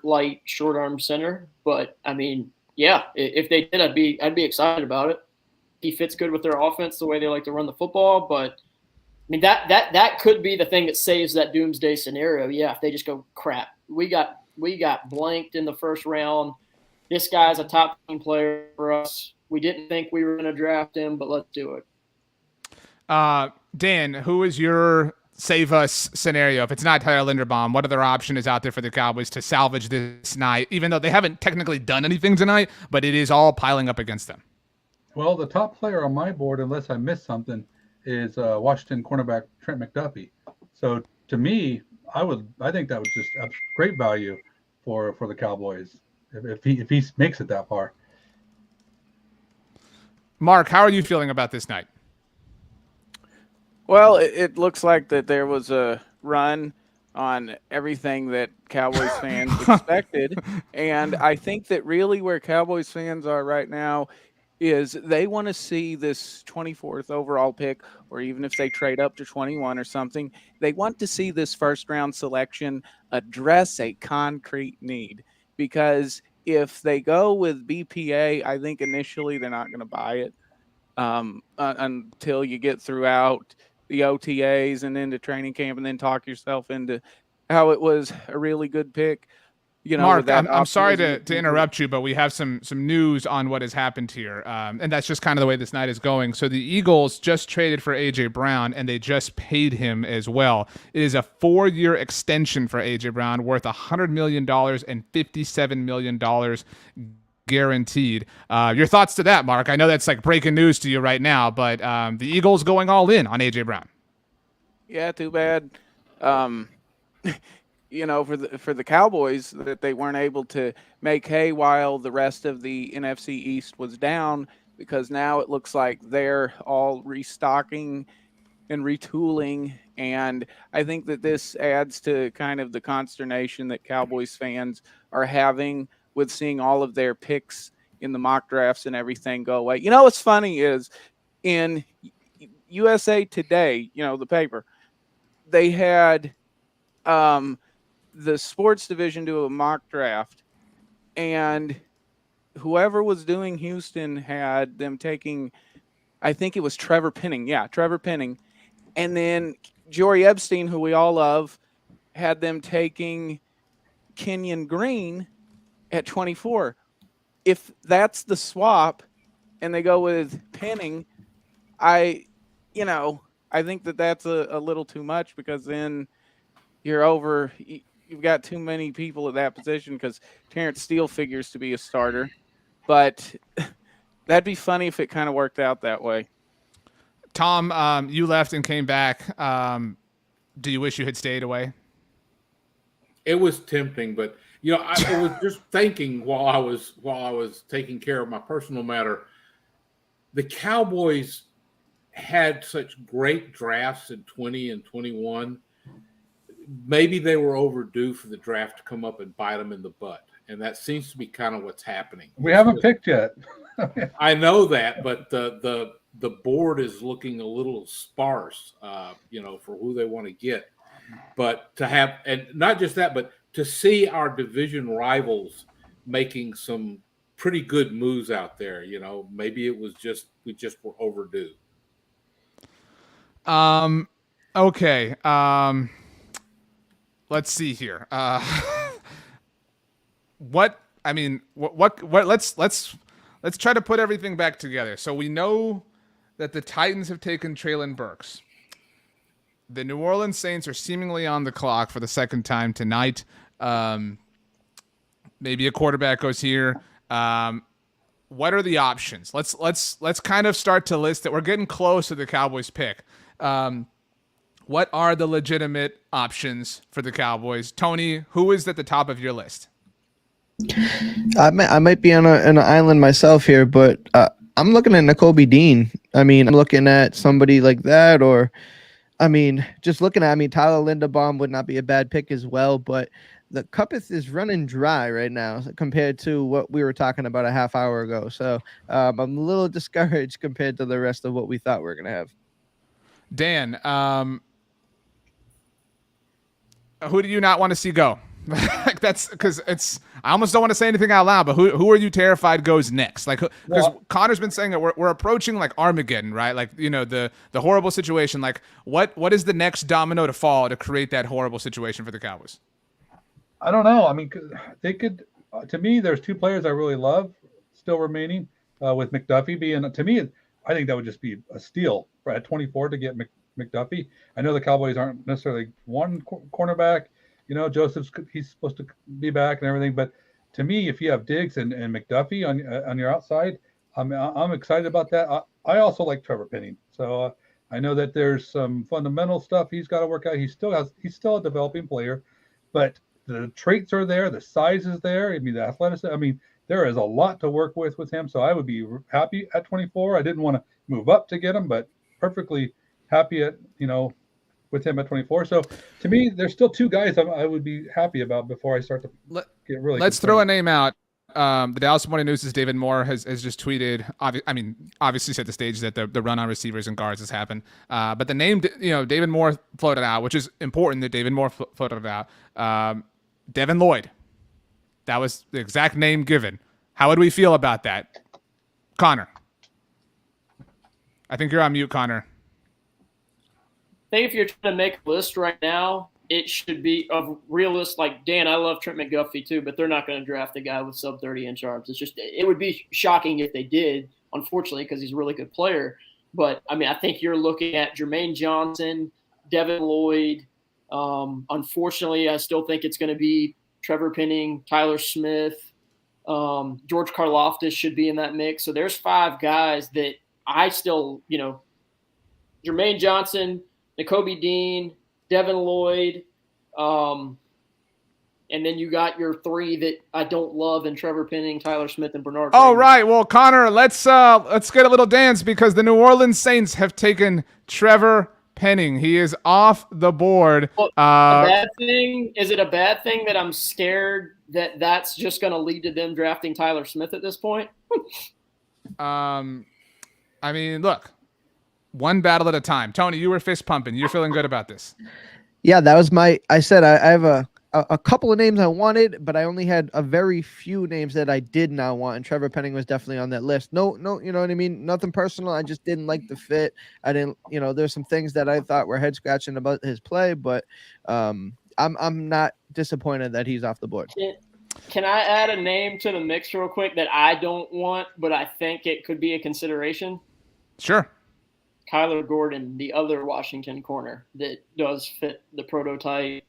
light, short arm center. But I mean, yeah, if they did, I'd be excited about it. He fits good with their offense, the way they like to run the football. But I mean, that could be the thing that saves that doomsday scenario. Yeah, if they just go, crap, we got blanked in the first round. This guy's a top 10 player for us. We didn't think we were going to draft him, but let's do it. Dan, who is your save us scenario? If it's not Tyler Linderbaum, what other option is out there for the Cowboys to salvage this night, even though they haven't technically done anything tonight, but it is all piling up against them? Well, the top player on my board, unless I missed something, is Washington cornerback Trent McDuffie. So to me, I think that was just a great value for the Cowboys if he makes it that far. Mark, how are you feeling about this night? Well, it looks like that there was a run on everything that Cowboys fans expected. And I think that really where Cowboys fans are right now is they want to see this 24th overall pick, or even if they trade up to 21 or something, they want to see this first round selection address a concrete need. Because if they go with BPA, I think initially they're not going to buy it until you get throughout the OTAs and into training camp and then talk yourself into how it was a really good pick. Mark, I'm sorry to interrupt you, but we have some news on what has happened here. And that's just kind of the way this night is going. So the Eagles just traded for A.J. Brown, and they just paid him as well. It is a 4-year extension for A.J. Brown worth $100 million and $57 million guaranteed. Your thoughts to that, Mark? I know that's like breaking news to you right now, but the Eagles going all in on A.J. Brown. Yeah, too bad. For the Cowboys, that they weren't able to make hay while the rest of the NFC East was down, because now it looks like they're all restocking and retooling. And I think that this adds to kind of the consternation that Cowboys fans are having with seeing all of their picks in the mock drafts and everything go away. What's funny is in USA Today, the paper, they had the sports division do a mock draft, and whoever was doing Houston had them taking, I think it was Trevor Penning. Yeah, Trevor Penning. And then Jory Epstein, who we all love, had them taking Kenyon Green at 24. If that's the swap and they go with Penning, I think that that's a little too much, because then you're over. You've got too many people at that position, because Terrence Steele figures to be a starter. But that'd be funny if it kind of worked out that way. Tom, you left and came back. Do you wish you had stayed away? It was tempting, but I was just thinking while I was taking care of my personal matter, the Cowboys had such great drafts in 20 and 21. Maybe they were overdue for the draft to come up and bite them in the butt. And that seems to be kind of what's happening. We haven't picked yet. I know that, but the board is looking a little sparse, for who they want to get. But to have, and not just that, but to see our division rivals making some pretty good moves out there. Maybe it was we just were overdue. Okay. Let's see here. What let's try to put everything back together. So we know that the Titans have taken Treylon Burks. The New Orleans Saints are seemingly on the clock for the second time tonight. Maybe a quarterback goes here. What are the options? Let's kind of start to list it. We're getting close to the Cowboys pick. What are the legitimate options for the Cowboys? Tony, who is at the top of your list? I might be on an island myself here, but I'm looking at Nakobe Dean. I'm looking at somebody like that, or just looking at Tyler Linderbaum would not be a bad pick as well, but the cup is running dry right now compared to what we were talking about a half hour ago. So I'm a little discouraged compared to the rest of what we thought we were going to have. Dan, who do you not want to see go? That's because I almost don't want to say anything out loud, but who are you terrified goes next? Because Connor's been saying that we're approaching like Armageddon, right? The horrible situation. Like what is the next domino to fall to create that horrible situation for the Cowboys? I don't know. They could. To me, there's two players I really love still remaining. With Mcduffie being, to me, I think that would just be a steal at 24 to get Mcduffie. I know the Cowboys aren't necessarily one cornerback. He's supposed to be back and everything, but to me, if you have Diggs and McDuffie on your outside, I'm excited about that. I also like Trevor Penning, so I know that there's some fundamental stuff he's got to work out. He's still a developing player, but the traits are there, the size is there. The athleticism. There is a lot to work with him. So I would be happy at 24. I didn't want to move up to get him, but perfectly happy at with him at 24. So to me, there's still two guys I would be happy about before I start to get really. Let's throw a name out. The Dallas Morning News' David Moore has just tweeted. Obviously set the stage that the run on receivers and guards has happened. But the name, David Moore floated out, which is important that David Moore floated out. Devin Lloyd. That was the exact name given. How would we feel about that? Connor. I think you're on mute, Connor. I think if you're trying to make a list right now, it should be of real list. Like Dan, I love Trent McDuffie too, but they're not going to draft a guy with sub 30-inch arms. It would be shocking if they did, unfortunately, because he's a really good player. But I think you're looking at Jermaine Johnson, Devin Lloyd. Unfortunately, I still think it's going to be Trevor Penning, Tyler Smith, George Karlaftis should be in that mix. So there's five guys that I still, Jermaine Johnson, Nakobe Dean, Devin Lloyd, and then you got your three that I don't love in Trevor Penning, Tyler Smith, and Bernard. All right, well, Connor, let's get a little dance because the New Orleans Saints have taken Trevor Penning. He is off the board. Well, a bad thing? Is it a bad thing that I'm scared that that's just going to lead to them drafting Tyler Smith at this point? Look, one battle at a time. Tony, you were fist pumping. You're feeling good about this. Yeah, that was I said I have a couple of names I wanted, but I only had a very few names that I did not want, and Trevor Penning was definitely on that list. No, you know what I mean? Nothing personal. I just didn't like the fit. I didn't, there's some things that I thought were head scratching about his play, but I'm not disappointed that he's off the board. Can I add a name to the mix real quick that I don't want, but I think it could be a consideration? Sure. Kyler Gordon, the other Washington corner that does fit the prototype.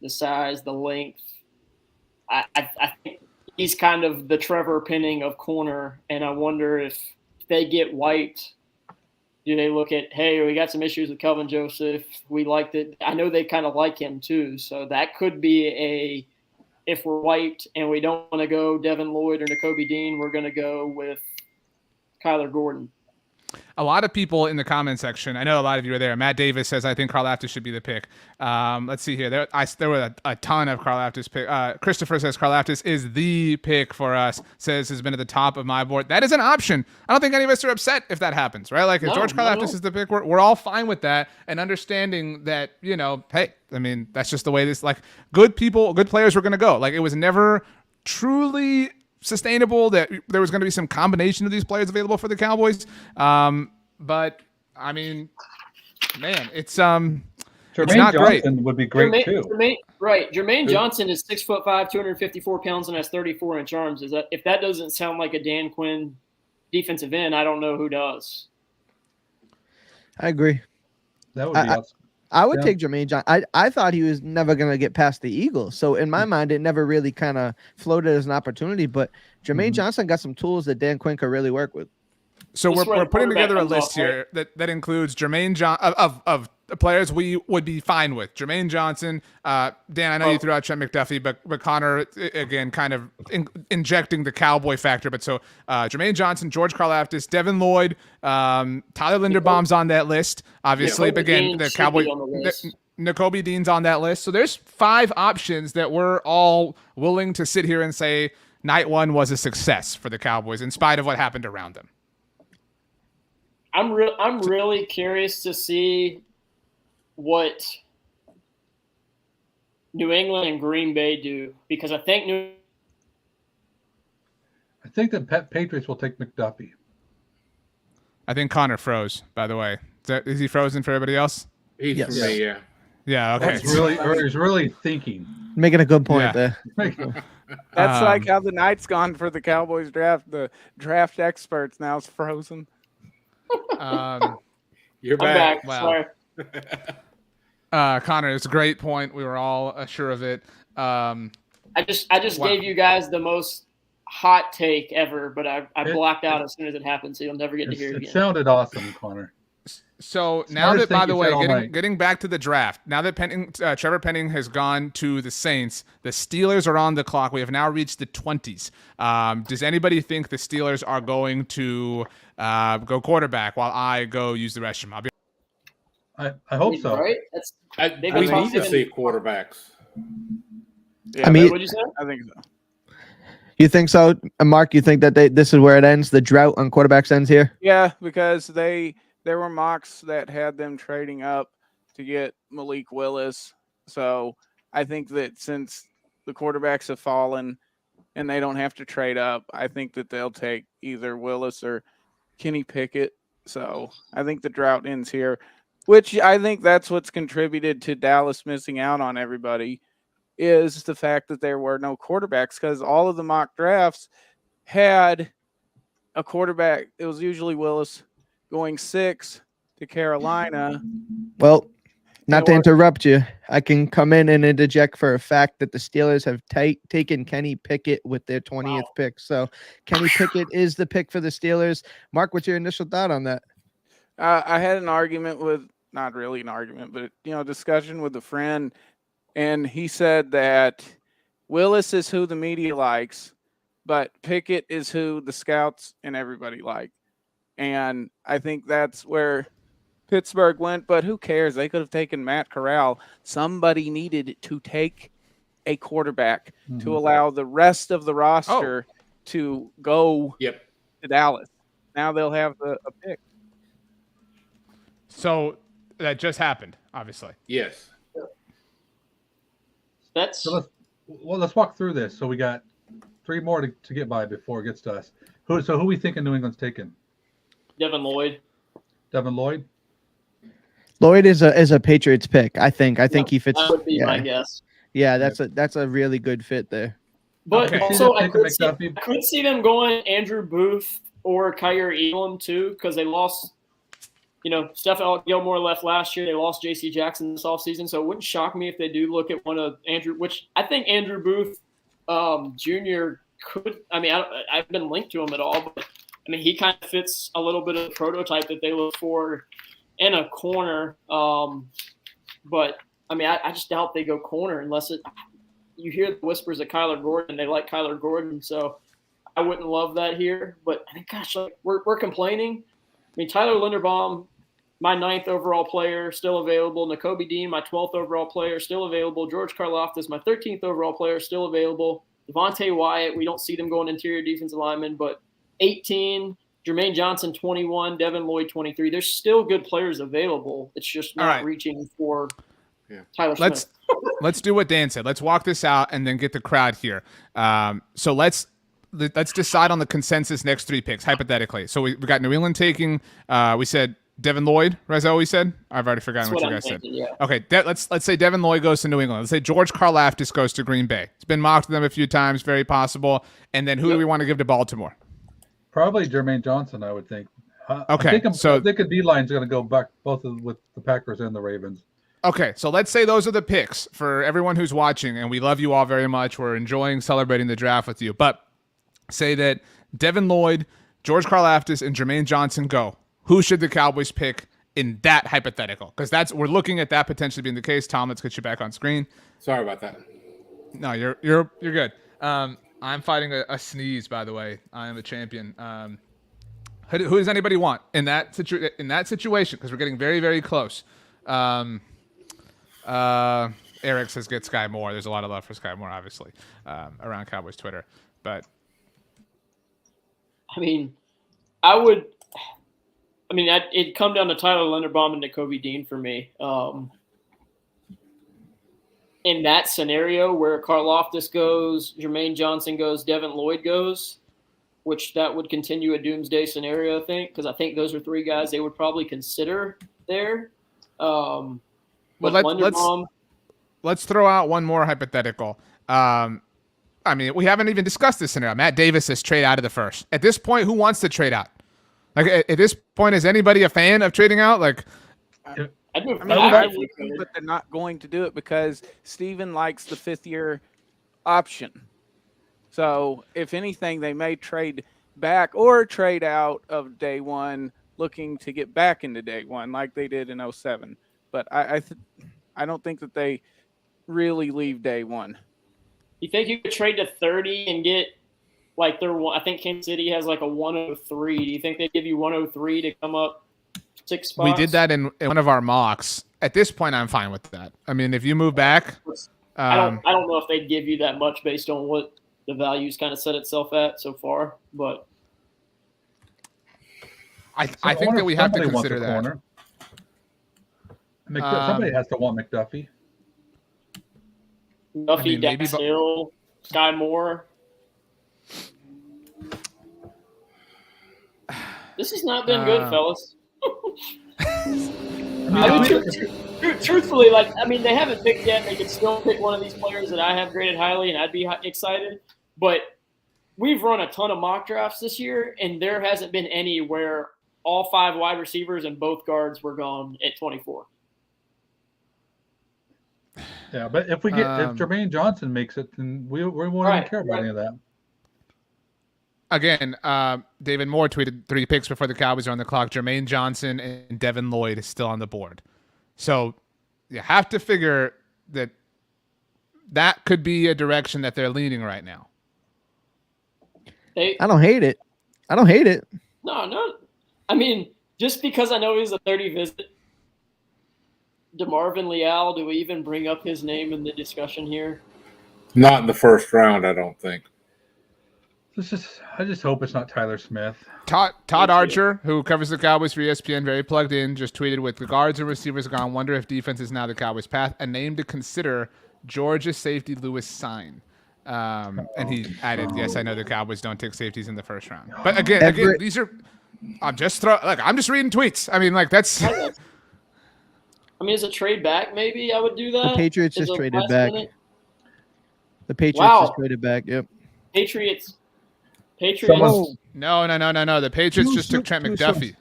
The size, the length. I think he's kind of the Trevor Penning of corner, and I wonder if they get wiped, do they look at, hey, we got some issues with Kelvin Joseph. We liked it. I know they kind of like him too, so that could be if we're wiped and we don't want to go Devin Lloyd or Nakobe Dean, we're going to go with Kyler Gordon. A lot of people in the comment section, I know a lot of you are there. Matt Davis says, I think Karlaftis should be the pick. Let's see here. There were a ton of Karlaftis pick. Christopher says Karlaftis is the pick for us, says has been at the top of my board. That is an option. I don't think any of us are upset if that happens, right? Like if George Karlaftis is the pick, we're all fine with that and understanding that, hey, that's just the way this, like good players were going to go. Like it was never truly sustainable, that there was going to be some combination of these players available for the Cowboys. But I mean, man, it's not great. Johnson would be great too. Jermaine Johnson is 6'5", 254 pounds, and has 34-inch arms. If that doesn't sound like a Dan Quinn defensive end, I don't know who does. I agree. That would be awesome. I would take Jermaine Johnson. I thought he was never going to get past the Eagles. So in my mind, it never really kind of floated as an opportunity. But Jermaine Johnson got some tools that Dan Quinn could really work with. So we're putting together a list here that includes Jermaine of players we would be fine with. Jermaine Johnson, Dan, I know you threw out Trent McDuffie, but Connor, again, kind of injecting the Cowboy factor. But so Jermaine Johnson, George Karlaftis, Devin Lloyd, Tyler Linderbaum's on that list, obviously. But again, the Cowboy, Nakobe Dean's on that list. So there's 5 options that we're all willing to sit here and say night one was a success for the Cowboys in spite of what happened around them. I'm really curious to see what New England and Green Bay do, because I think the Patriots will take McDuffie. I think Connor froze, by the way. Is he frozen for everybody else? He's for me, yeah. Yeah, okay. He's really thinking. Making a good point there. That's like how the night's gone for the Cowboys draft. The draft experts now is frozen. You're back. Wow. Connor, it's a great point. We were all sure of it. I just gave you guys the most hot take ever, but I blacked out as soon as it happened, so you'll never get to hear it again. It sounded awesome, Connor. So now that, by the way, getting back to the draft, now that Trevor Penning has gone to the Saints, the Steelers are on the clock. We have now reached the 20s. Does anybody think the Steelers are going to go quarterback while I go use the restroom? I hope so. Right? We need to see quarterbacks. Yeah, what'd you say? I think so. You think so, Mark? You think that this is where it ends? The drought on quarterbacks ends here? Yeah, because there were mocks that had them trading up to get Malik Willis. So I think that since the quarterbacks have fallen and they don't have to trade up, I think that they'll take either Willis or Kenny Pickett. So I think the drought ends here, which I think that's what's contributed to Dallas missing out on everybody, is the fact that there were no quarterbacks, because all of the mock drafts had a quarterback. It was usually Willis going 6 to Carolina. Well, not to interrupt you, I can come in and interject for a fact that the Steelers have taken Kenny Pickett with their 20th pick. So Kenny Pickett is the pick for the Steelers. Mark, what's your initial thought on that? I had an argument with, not really an argument, but discussion with a friend, and he said that Willis is who the media likes, but Pickett is who the scouts and everybody like. And I think that's where Pittsburgh went, but who cares? They could have taken Matt Corral. Somebody needed to take a quarterback to allow the rest of the roster to go to Dallas. Now they'll have a pick. So that just happened, obviously. Yes. So let's walk through this. So we got 3 more to get by before it gets to us. Who we thinking New England's taking? Devin Lloyd. Devin Lloyd? Lloyd is a Patriots pick, I think. I think he fits. That would be my guess. Yeah, that's a really good fit there. But also, I could see them going Andrew Booth or Kyer Elam too, because they lost. Stephon Gilmore left last year. They lost J.C. Jackson this offseason, so it wouldn't shock me if they do look at one of Andrew, which I think Andrew Booth Jr. could. I mean, I've been linked to him at all, but I mean, he kind of fits a little bit of the prototype that they look for in a corner. But I mean, I just doubt they go corner unless you hear the whispers of Kyler Gordon. They like Kyler Gordon, so I wouldn't love that here. But I mean, gosh, we're complaining. I mean, Tyler Linderbaum, my 9th overall player, still available. Nakobe Dean, my 12th overall player, still available. George Karlaftis, my 13th overall player, still available. Devontae Wyatt, we don't see them going interior defensive lineman, but 18. Jermaine Johnson, 21. Devin Lloyd, 23. There's still good players available. It's just not reaching for Tyler Smith. Let's do what Dan said. Let's walk this out and then get the crowd here. So let's let's decide on the consensus next 3 picks hypothetically. So we got New England taking. We said Devin Lloyd. Is that what we said? I've already forgotten what you guys said. Yeah. Okay, let's say Devin Lloyd goes to New England. Let's say George Karlaftis goes to Green Bay. It's been mocked to them a few times, very possible. And then who do we want to give to Baltimore? Probably Jermaine Johnson, I would think. Okay, I think a D-line's going to go back with the Packers and the Ravens. Okay, so let's say those are the picks for everyone who's watching, and we love you all very much. We're enjoying celebrating the draft with you. But say that Devin Lloyd, George Karlaftis, and Jermaine Johnson go. Who should the Cowboys pick in that hypothetical? Because we're looking at that potentially being the case. Tom, let's get you back on screen. Sorry about that. No, you're good. I'm fighting a sneeze, by the way. I am a champion. Who does anybody want in that situation? Because we're getting very, very close. Eric says get Sky Moore. There's a lot of love for Sky Moore, obviously, around Cowboys Twitter. But it'd come down to Tyler Linderbaum and Nakobe Dean for me. In that scenario where Karlaftis goes, Jermaine Johnson goes, Devin Lloyd goes, which that would continue a doomsday scenario, I think, because I think those are 3 guys they would probably consider there. But let's throw out one more hypothetical. We haven't even discussed this scenario. Matt Davis says trade out of the first. At this point, who wants to trade out? Like at this point, is anybody a fan of trading out? Like, I would, but they're not going to do it because Steven likes the 5th-year option. So if anything, they may trade back or trade out of day one, looking to get back into day one like they did in 07. But I don't think that they really leave day one. You think you could trade to 30 and get like I think Kansas City has like a 103. Do you think they'd give you 103 to come up 6 spots? We did that in one of our mocks. At this point, I'm fine with that. I mean, if you move back, I don't know if they'd give you that much based on what the value's kind of set itself at so far, but I think that we have to consider that. Somebody has to want McDuffie. Dax Hill, Sky Moore. This has not been good, fellas. Truthfully, they haven't picked yet. They could still pick one of these players that I have graded highly, and I'd be excited. But we've run a ton of mock drafts this year, and there hasn't been any where all 5 wide receivers and both guards were gone at 24. Yeah, but if Jermaine Johnson makes it, then we won't even care about any of that. Again, David Moore tweeted 3 picks before the Cowboys are on the clock. Jermaine Johnson and Devin Lloyd is still on the board. So you have to figure that could be a direction that they're leaning right now. I don't hate it. No. Just because I know he's a 30 visit, DeMarvin Leal, do we even bring up his name in the discussion here? Not in the first round, I don't think. I just hope it's not Tyler Smith. Todd Archer, who covers the Cowboys for ESPN, very plugged in, just tweeted with the guards and receivers gone. Wonder if defense is now the Cowboys' path. A name to consider: Georgia safety Lewis Sine. And he added, "Yes, I know the Cowboys don't take safeties in the first round, but again, these are. I'm just reading tweets. That's. As a trade back, maybe I would do that. The Patriots just traded back. Minute. The Patriots just traded back. Yep. Patriots. No. The Patriots just took Trent McDuffie.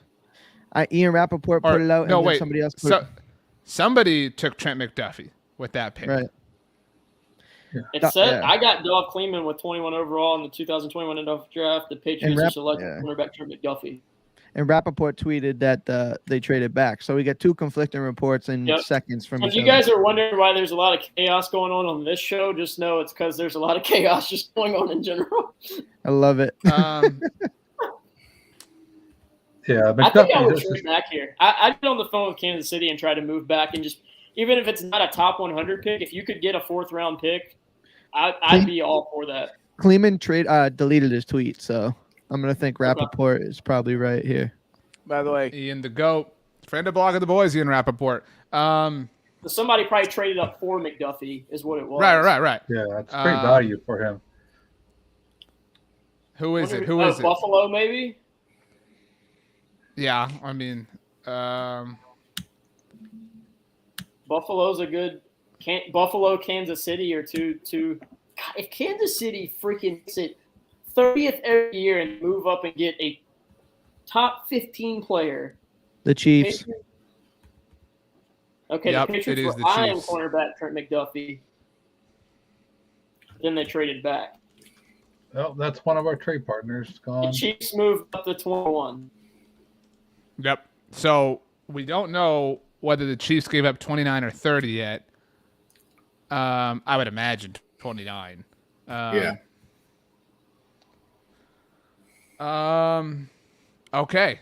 Ian Rappaport put it out. And somebody else put it. Somebody took Trent McDuffie with that pick. Right. It said I got Dov Kleeman with 21 overall in the 2021 NFL draft. The Patriots are selecting cornerback Trent McDuffie. And Rappaport tweeted that they traded back. So we got 2 conflicting reports in seconds from each other. If you guys are wondering why there's a lot of chaos going on this show, just know it's because there's a lot of chaos just going on in general. I love it. I think I would trade back here. I'd get on the phone with Kansas City and try to move back and just, even if it's not a top 100 pick, if you could get a 4th-round pick, I'd be all for that. Kleeman deleted his tweet, so I'm going to think Rappaport is probably right here. By the way, Ian the GOAT, friend of Blog of the Boys, Ian Rappaport. Somebody probably traded up for McDuffie is what it was. Right. Yeah, that's great value for him. Who is it? Who is it? Buffalo, maybe? Yeah, I mean, Buffalo's a good Buffalo, Kansas City are two. God, if Kansas City freaking sit 30th every year and move up and get a top 15 player, The Chiefs. Okay, Yep, the it Patriots is were the eyeing Chiefs. cornerback Trent McDuffie. Then they traded back. Well, that's one of our trade partners The gone. Chiefs moved up to 21. Yep. So we don't know whether the Chiefs gave up 29 or 30 yet. I would imagine 29. Yeah. Okay.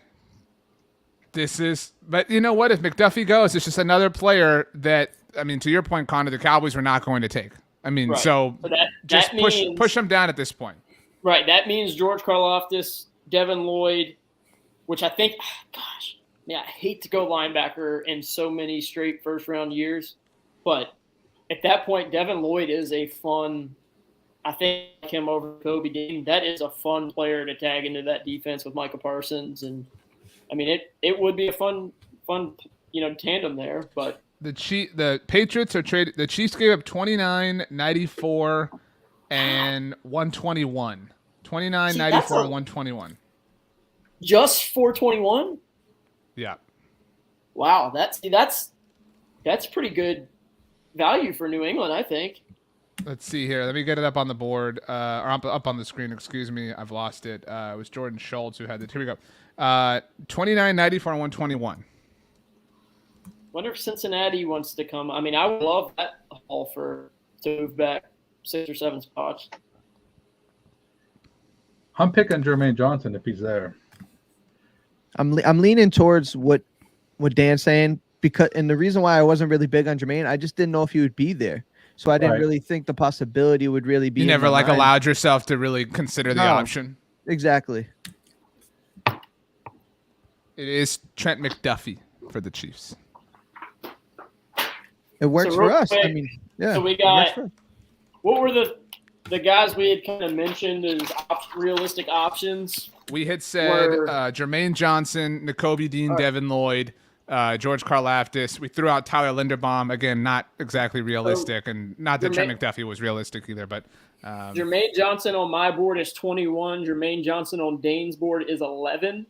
But you know what? If McDuffie goes, it's just another player that, I mean, to your point, Connor, the Cowboys were not going to take. I mean, Right. so just that means, push them down at this point. Right. That means George Karlaftis, Devin Lloyd, which I think, gosh, man, I hate to go linebacker in so many straight first-round years. But at that point, Devin Lloyd is a fun – I think him over Kobe Dean. That is a fun player to tag into that defense with Micah Parsons. And, I mean, it would be a fun tandem there. But The Patriots are traded. The Chiefs gave up 29, 94, and 121. 29, 94, and 121. just 421? Yeah. Wow, that's pretty good value for New England, I think. Let's see here. Let me get it up on the board, or up on the screen. Excuse me, I've lost it. It was Jordan Schultz who had it. Here we go. 29, 94, and 121. Wonder if Cincinnati wants to come. I mean, I would love that haul to move back 6 or 7 spots. I'm picking Jermaine Johnson if he's there. I'm leaning towards what Dan's saying, and the reason why I wasn't really big on Jermaine, I just didn't know if he would be there. So I didn't really think the possibility would really be. You never mind. allowed yourself to really consider the option. Exactly. It is Trent McDuffie for the Chiefs. It works for us. I mean, yeah. So we got what were the guys we had kind of mentioned as realistic options? We had said Jermaine Johnson, Nakobe Dean, Devin Lloyd, George Karlaftis. We threw out Tyler Linderbaum. Again, not exactly realistic, and not that Trent McDuffie was realistic either. But Jermaine Johnson on my board is 21. Jermaine Johnson on Dane's board is 11.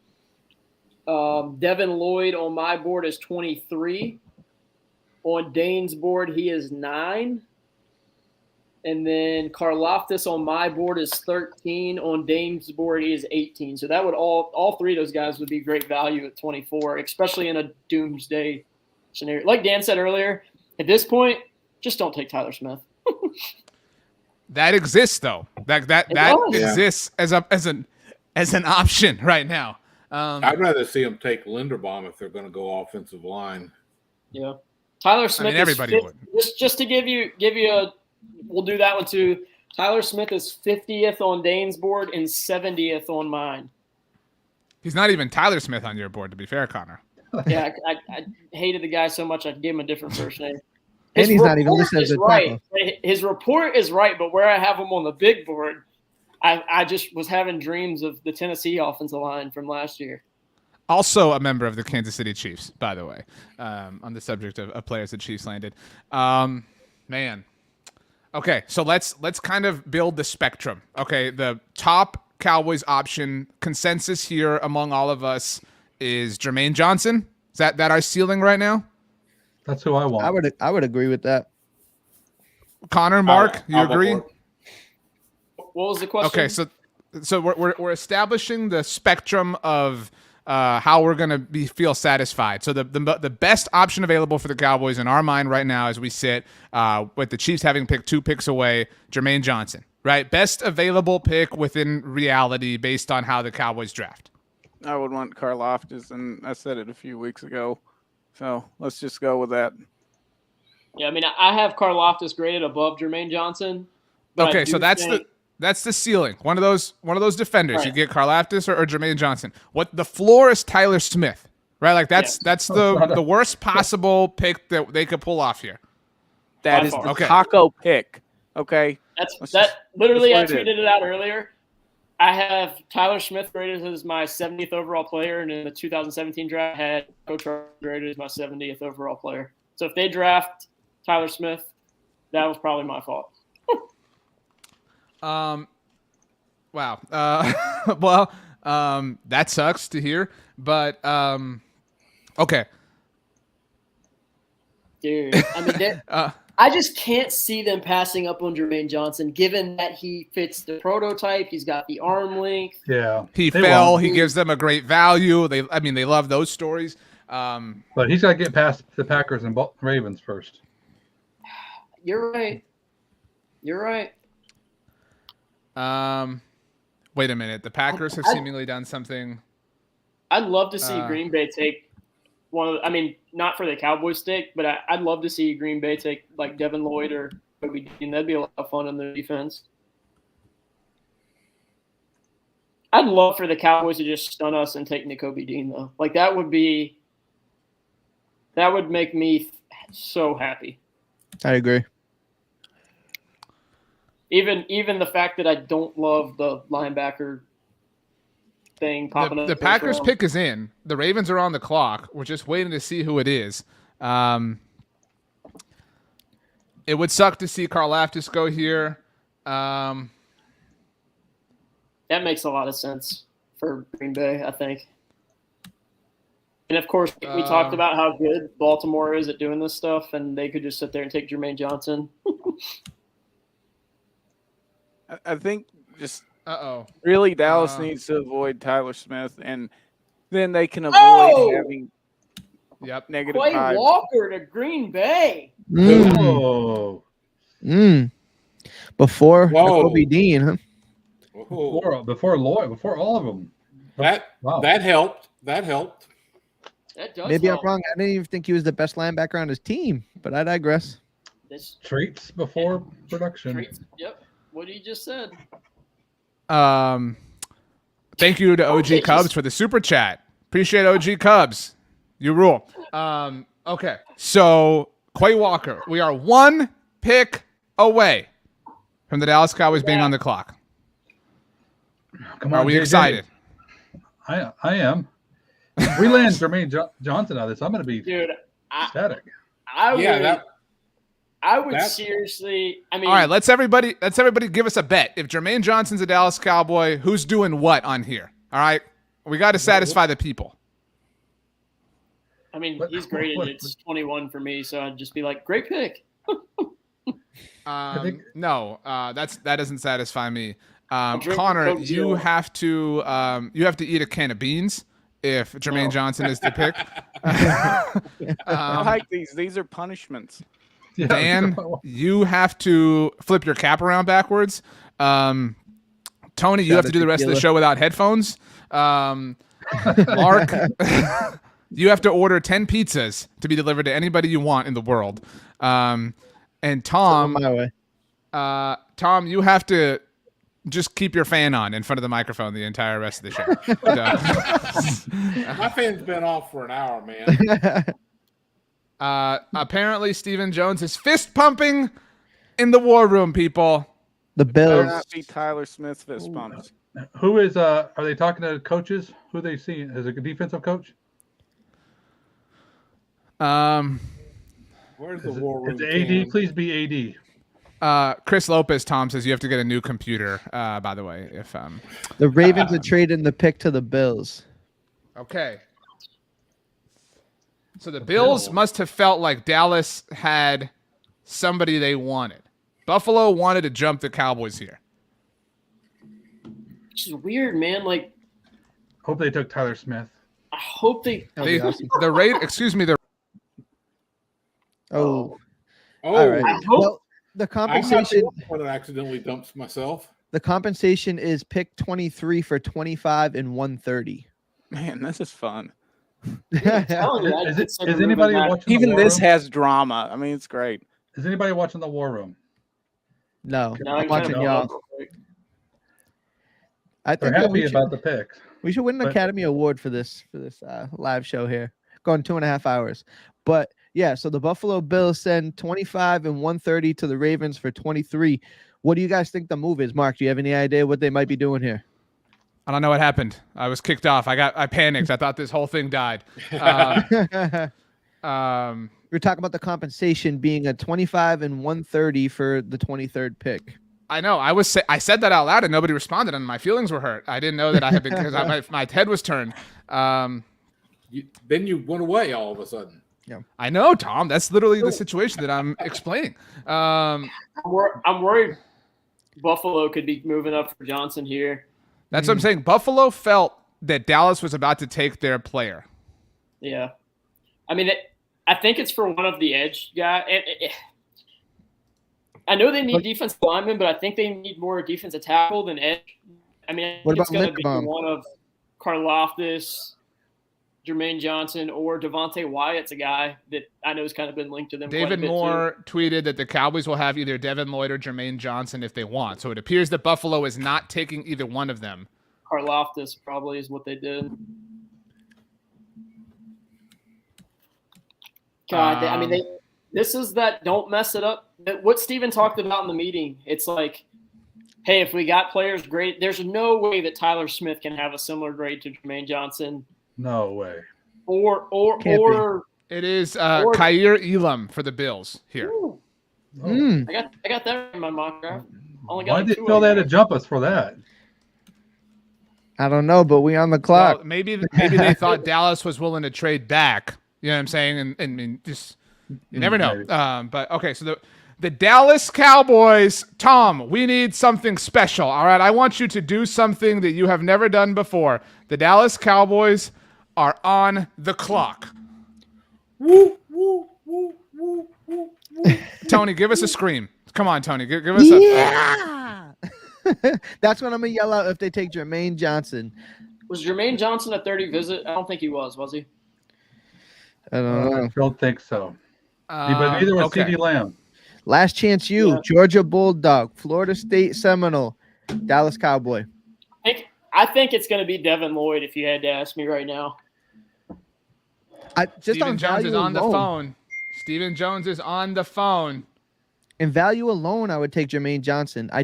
Devin Lloyd on my board is 23. On Dane's board, he is 9. And then Karlaftis on my board is 13. On Dane's board, he is 18. So that would all three of those guys would be great value at 24, especially in a doomsday scenario. Like Dan said earlier, at this point, just don't take Tyler Smith. That exists though. That exists as an option right now. I'd rather see them take Linderbaum if they're going to go offensive line. Yeah, Tyler Smith. I mean, everybody would. Just to give you a. We'll do that one too. Tyler Smith is 50th on Dane's board and 70th on mine. He's not even Tyler Smith on your board, to be fair, Connor. Yeah, I hated the guy so much I gave him a different first name. And he's not even listed as a tackle. His report is right, but where I have him on the big board, I just was having dreams of the Tennessee offensive line from last year. Also a member of the Kansas City Chiefs, by the way, on the subject of players the Chiefs landed. Man. Okay, so let's kind of build the spectrum. Okay, the top Cowboys option consensus here among all of us is Jermaine Johnson. Is that our ceiling right now? That's who I want. I would agree with that. Connor, Mark, you agree? What was the question? Okay, so we're establishing the spectrum of how we're gonna feel satisfied. So the best option available for the Cowboys in our mind right now, as we sit, with the Chiefs having picked 2 picks away, Jermaine Johnson, right? Best available pick within reality based on how the Cowboys draft. I would want Karlaftis, and I said it a few weeks ago. So let's just go with that. Yeah, I mean, I have Karlaftis graded above Jermaine Johnson. Okay, so that's the ceiling. One of those defenders. Right. You get Karlaftis or Jermaine Johnson. What the floor is Tyler Smith, right? Like that's the worst possible pick that they could pull off here. That is the taco pick. Okay. That's literally I tweeted it out earlier. I have Tyler Smith rated as my 70th overall player, and in the 2017 draft, I had Ochoa rated as my 70th overall player. So if they draft Tyler Smith, that was probably my fault. Wow. Well, that sucks to hear, but okay. Dude, I mean, I just can't see them passing up on Jermaine Johnson, given that he fits the prototype. He's got the arm length. Yeah, He fell. He gives them a great value. They love those stories. But he's got to get past the Packers and Ravens first. You're right. Wait a minute. The Packers have seemingly done something. I'd love to see Green Bay take not for the Cowboys' sake, but I'd love to see Green Bay take like Devin Lloyd or Kobe Dean. That'd be a lot of fun on the defense. I'd love for the Cowboys to just stun us and take Kobe Dean though. Like that would make me so happy. I agree. Even the fact that I don't love the linebacker thing popping up. The Packers pick is in. The Ravens are on the clock. We're just waiting to see who it is. It would suck to see Karlaftis go here. That makes a lot of sense for Green Bay, I think. And of course, we talked about how good Baltimore is at doing this stuff, and they could just sit there and take Jermaine Johnson. I think just really Dallas needs to avoid Tyler Smith, and then they can avoid having negative Quay vibes. Walker to Green Bay. Oh. Before Kobe Dean, huh? Before Lloyd, before all of them. That helped. That does Maybe help. I'm wrong. I didn't even think he was the best linebacker on his team, but I digress. Traits before production. Traits. Yep. What he just said. Thank you to OG Cubs for the super chat. Appreciate OG Cubs. You rule. Okay. So Quay Walker, we are one pick away from the Dallas Cowboys being on the clock. Come on, are we JJ. excited? I am. If we land Jermaine Johnson out of this, I'm going to be ecstatic. I would seriously. I mean, all right. Let's everybody give us a bet. If Jermaine Johnson's a Dallas Cowboy, who's doing what on here? All right, we got to satisfy the people. I mean, he's graded. It's 21 for me, so I'd just be like, great pick. No, that doesn't satisfy me. Connor, you have to eat a can of beans if Jermaine Johnson is the pick. I like these. These are punishments. Yeah. Dan, you have to flip your cap around backwards. Tony, you have to do the rest of the show without headphones. Mark, you have to order 10 pizzas to be delivered to anybody you want in the world. And Tom, Tom, you have to just keep your fan on in front of the microphone the entire rest of the show. My fan's been off for an hour, man. Apparently, Stephen Jones is fist pumping in the war room, people. The Better Bills. not be Tyler Smith fist pumps. Who is? Are they talking to coaches? Who they see as a defensive coach? Where's the war room? It's AD. Please be AD. Chris Lopez, Tom says you have to get a new computer. By the way, if the Ravens are trading the pick to the Bills. Okay. So the Bills must have felt like Dallas had somebody they wanted. Buffalo wanted to jump the Cowboys here. Which is weird, man. Like, hope they took Tyler Smith. I hope they. The rate. Excuse me. All right. I hope. Well, the compensation. I'm not accidentally dumps myself. The compensation is pick 23 for 25 and 130. Man, this is fun. Is anybody watching? Even this has drama. I mean, it's great. Is anybody watching the War Room? No, I'm watching y'all. I think they're happy about the picks. We should win an Academy Award for this live show here. Going 2.5 hours. But yeah, so the Buffalo Bills send 25 and 130 to the Ravens for 23. What do you guys think the move is, Mark? Do you have any idea what they might be doing here? I don't know what happened. I was kicked off. I panicked. I thought this whole thing died. We're talking about the compensation being a 25 and 130 for the 23rd pick. I know. I said that out loud and nobody responded, and my feelings were hurt. I didn't know that I had been because my head was turned. Then you went away all of a sudden. Yeah, I know, Tom. That's literally the situation that I'm explaining. I'm worried Buffalo could be moving up for Johnson here. That's what I'm saying. Buffalo felt that Dallas was about to take their player. Yeah. I mean, I think it's for one of the edge guys. I know they need defensive linemen, but I think they need more defensive tackle than edge. I mean, I think it's going to be one of Karlaftis, Jermaine Johnson, or Devontae Wyatt's a guy that I know has kind of been linked to them. David Moore tweeted that the Cowboys will have either Devin Lloyd or Jermaine Johnson if they want. So it appears that Buffalo is not taking either one of them. Karlaftis probably is what they did. God, I mean, this is that don't mess it up. What Steven talked about in the meeting, it's like, hey, if we got players great, there's no way that Tyler Smith can have a similar grade to Jermaine Johnson. No way. Or it is Khair Elam for the Bills here. I got that in my mock draft. Why did they feel they had to jump us for that? I don't know, but we on the clock. Well, maybe they thought Dallas was willing to trade back. You know what I'm saying? And just you never know. But okay, so the Dallas Cowboys, Tom, we need something special. All right, I want you to do something that you have never done before. The Dallas Cowboys are on the clock. Woo, woo, woo, woo, woo, woo. Tony, give us a scream. Come on, Tony, give us a. Yeah. That's what I'm gonna yell out if they take Jermaine Johnson. Was Jermaine Johnson a 30 visit? I don't think he was he? I don't know. I don't think so. But neither was CD Lamb. Last chance you, Georgia Bulldog, Florida State Seminole, Dallas Cowboy. I think it's going to be Devin Lloyd if you had to ask me right now. Steven Jones is on the phone. Steven Jones is on the phone. In value alone, I would take Jermaine Johnson. I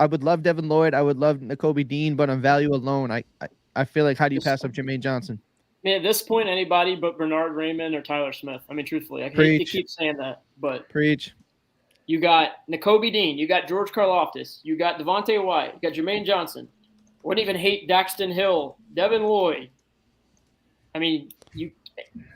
would love Devin Lloyd. I would love Nakobe Dean, but on value alone, I feel like how do you pass up Jermaine Johnson? Man, at this point, anybody but Bernard Raymond or Tyler Smith. I mean, truthfully, I hate to keep saying that, but preach. You got Nakobe Dean, you got George Karlaftis, you got Devontae Wyatt, you got Jermaine Johnson. Wouldn't even hate Daxton Hill, Devin Lloyd. I mean,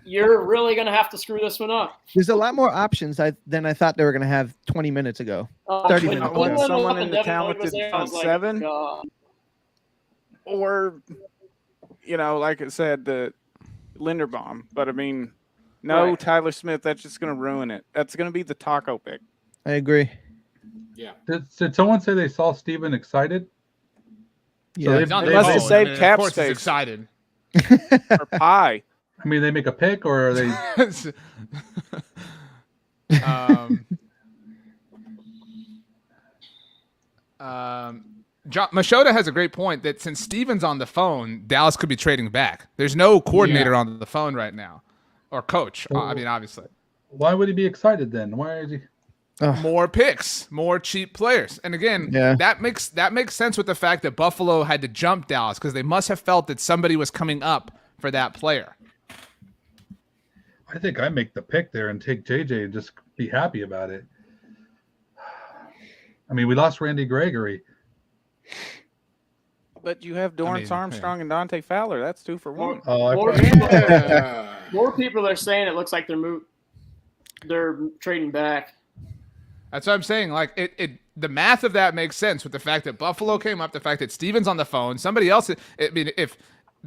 you're really going to have to screw this one up. There's a lot more options than I thought they were going to have 20 minutes ago. 30 minutes ago. Someone in the talented front seven. Or, like I said, the Linderbaum. But, I mean, right. Tyler Smith, that's just going to ruin it. That's going to be the taco pick. I agree. Yeah. Did someone say they saw Steven excited? Yeah. So they must have saved cap space. Excited. Or pie. I mean, they make a pick, or are they? Machota has a great point that since Steven's on the phone, Dallas could be trading back. There's no coordinator on the phone right now, or coach. I mean, obviously. Why would he be excited then? Why is he? More picks, more cheap players, and again, that makes sense with the fact that Buffalo had to jump Dallas because they must have felt that somebody was coming up for that player. I think I make the pick there and take JJ and just be happy about it. I mean, we lost Randy Gregory. But you have Dorrance Armstrong and Dante Fowler. That's 2 for 1. More people are saying it looks like they're trading back. That's what I'm saying. Like the math of that makes sense with the fact that Buffalo came up, the fact that Steven's on the phone. Somebody else. I mean, if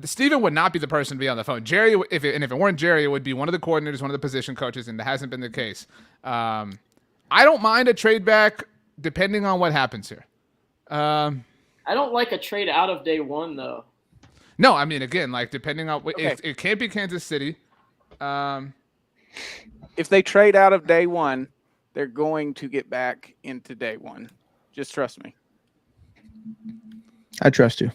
Steven would not be the person to be on the phone. Jerry, if it weren't Jerry, it would be one of the coordinators, one of the position coaches, and that hasn't been the case. I don't mind a trade back depending on what happens here. I don't like a trade out of day one, though. No, I mean, again, like depending on it can't be Kansas City. If they trade out of day one, they're going to get back into day one. Just trust me. I trust you.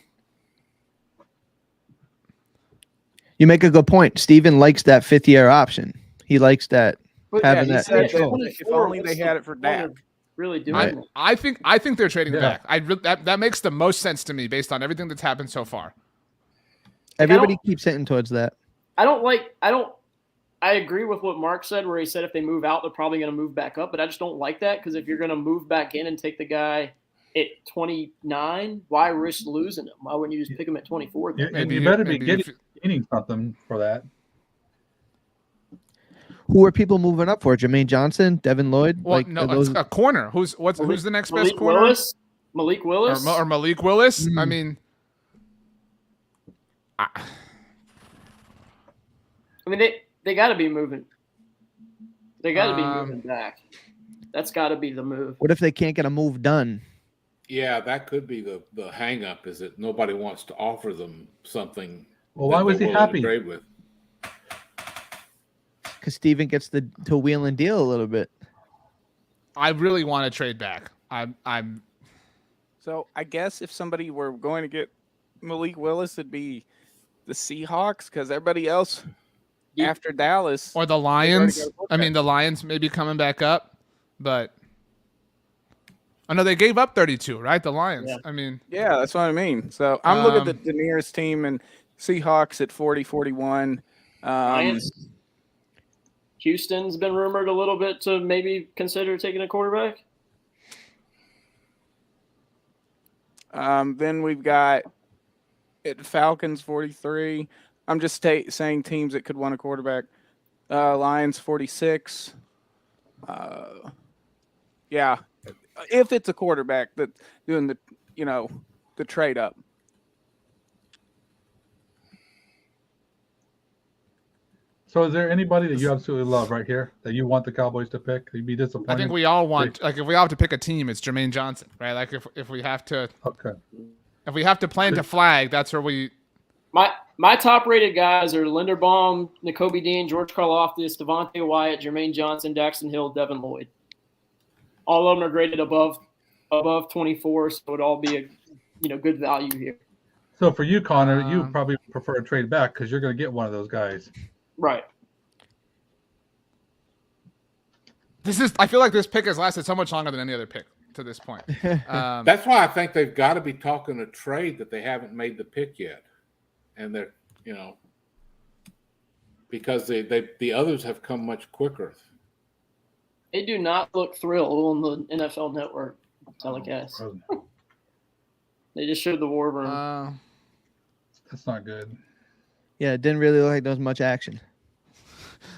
You make a good point. Steven likes that 5th-year option. He likes that having that. If only they had it for Dak. really doing it. I think they're trading back. That makes the most sense to me based on everything that's happened so far. Everybody keeps hitting towards that. I agree with what Mark said, where he said if they move out, they're probably going to move back up. But I just don't like that, because if you're going to move back in and take the guy at 29, why risk losing him? Why wouldn't you just pick him at 24? You better be getting something for that. Who are people moving up for? Jermaine Johnson, Devin Lloyd? Well, it's a corner. Who's the next best corner? Malik Willis? Or Malik Willis? I mean, they got to be moving. They got to be moving back. That's got to be the move. What if they can't get a move done? Yeah, that could be the hang up, is that nobody wants to offer them something. Well, why was he happy? Because Steven gets to wheel and deal a little bit. I really want to trade back. I'm. So I guess if somebody were going to get Malik Willis, it'd be the Seahawks, because everybody else after Dallas or the Lions. I mean, the Lions may be coming back up, but I know they gave up 32, right? The Lions. Yeah. I mean, yeah, that's what I mean. So I'm looking at the nearest team, and Seahawks at 40-41. Lions. Houston's been rumored a little bit to maybe consider taking a quarterback. Then we've got at Falcons 43. I'm just saying teams that could want a quarterback. Lions 46. Yeah, if it's a quarterback that's doing the trade up. So is there anybody that you absolutely love right here that you want the Cowboys to pick? You'd be disappointed. I think we all want, like, if we all have to pick a team, it's Jermaine Johnson, right? Like if we have to, if we have to plan to flag, that's where we. My top rated guys are Linderbaum, Nakobe Dean, George Karlaftis, Devontae Wyatt, Jermaine Johnson, Daxton Hill, Devin Lloyd. All of them are graded above 24, so it'd all be a good value here. So for you, Connor, you probably prefer a trade back because you're going to get one of those guys. Right. I feel like this pick has lasted so much longer than any other pick to this point. That's why I think they've got to be talking a trade that they haven't made the pick yet. And they're, because the others have come much quicker. They do not look thrilled on the NFL Network telecast. They just showed the war room. That's not good. Yeah, it didn't really look like there was much action.